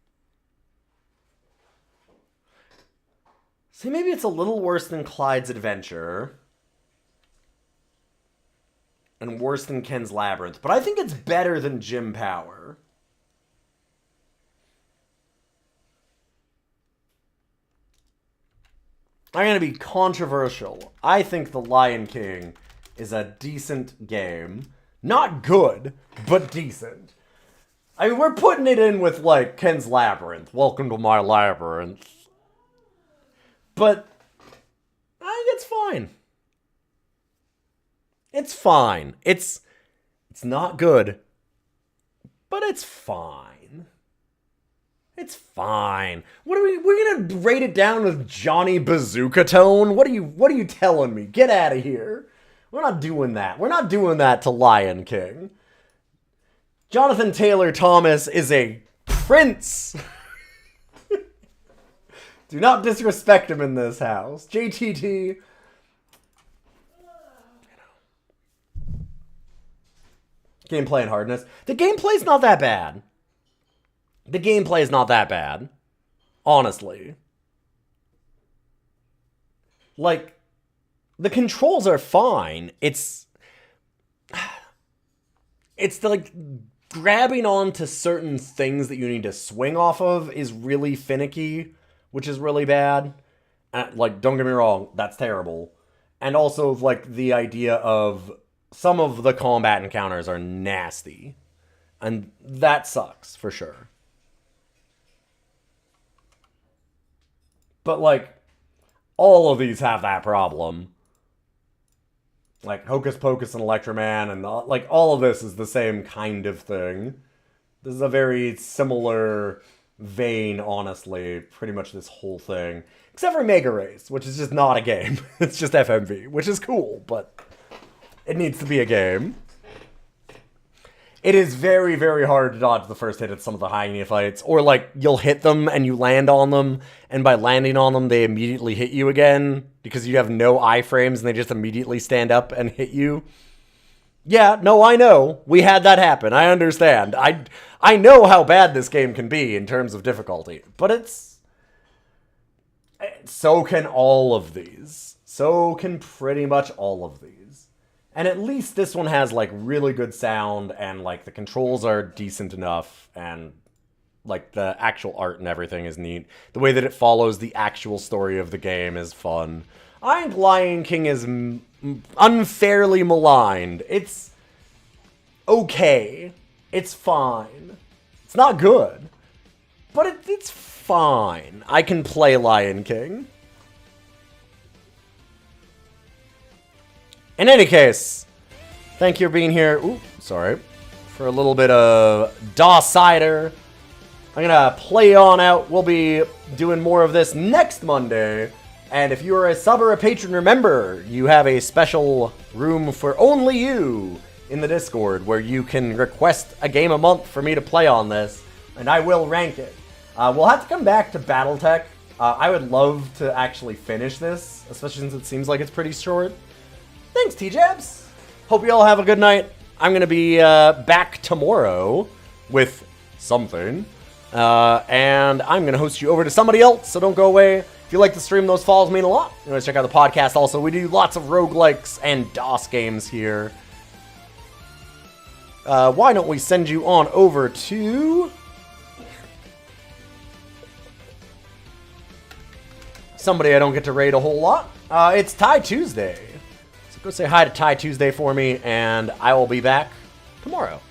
See, maybe it's a little worse than Clyde's Adventure. And worse than Ken's Labyrinth. But I think it's better than Gym Power. I'm going to be controversial. I think The Lion King is a decent game. Not good, but decent. I mean, we're putting it in with, like, Ken's Labyrinth. Welcome to my labyrinth. But I think it's fine. It's fine. It's not good, but it's fine. It's fine. What are we're gonna rate it down with Johnny Bazookatone? What are you telling me? Get out of here. We're not doing that. We're not doing that to Lion King. Jonathan Taylor Thomas is a prince. Do not disrespect him in this house. JTT. Gameplay and hardness. The gameplay's not that bad. The gameplay is not that bad. Honestly. Like, the controls are fine. It's like grabbing onto certain things that you need to swing off of is really finicky, which is really bad. Like, don't get me wrong, that's terrible. And also, like, the idea of some of the combat encounters are nasty. And that sucks, for sure. But, like, all of these have that problem. Like, Hocus Pocus and Electroman, and, like, all of this is the same kind of thing. This is a very similar vein, honestly, pretty much this whole thing. Except for Mega Race, which is just not a game. It's just FMV, which is cool, but it needs to be a game. It is very, very hard to dodge the first hit at some of the hyena fights. Or, like, you'll hit them and you land on them, and by landing on them, they immediately hit you again because you have no iframes and they just immediately stand up and hit you. Yeah, no, I know. We had that happen. I understand. I know how bad this game can be in terms of difficulty. But so can all of these. So can pretty much all of these. And at least this one has, like, really good sound, and, like, the controls are decent enough, and, like, the actual art and everything is neat. The way that it follows the actual story of the game is fun. I think Lion King is unfairly maligned. It's okay. It's fine. It's not good. But it's fine. I can play Lion King. In any case, thank you for being here. Ooh, sorry. For a little bit of DOScider. I'm gonna play on out. We'll be doing more of this next Monday. And if you are a sub or a patron, remember, you have a special room for only you in the Discord where you can request a game a month for me to play on this, and I will rank it. We'll have to come back to BattleTech. I would love to actually finish this, especially since it seems like it's pretty short. Thanks, T-Jabs. Hope you all have a good night. I'm going to be back tomorrow with something. And I'm going to host you over to somebody else, so don't go away. If you like the stream, those follows mean a lot. You want to check out the podcast also. We do lots of roguelikes and DOS games here. Why don't we send you on over to somebody I don't get to raid a whole lot. It's Ty Tuesday. Go say hi to Ty Tuesday for me, and I will be back tomorrow.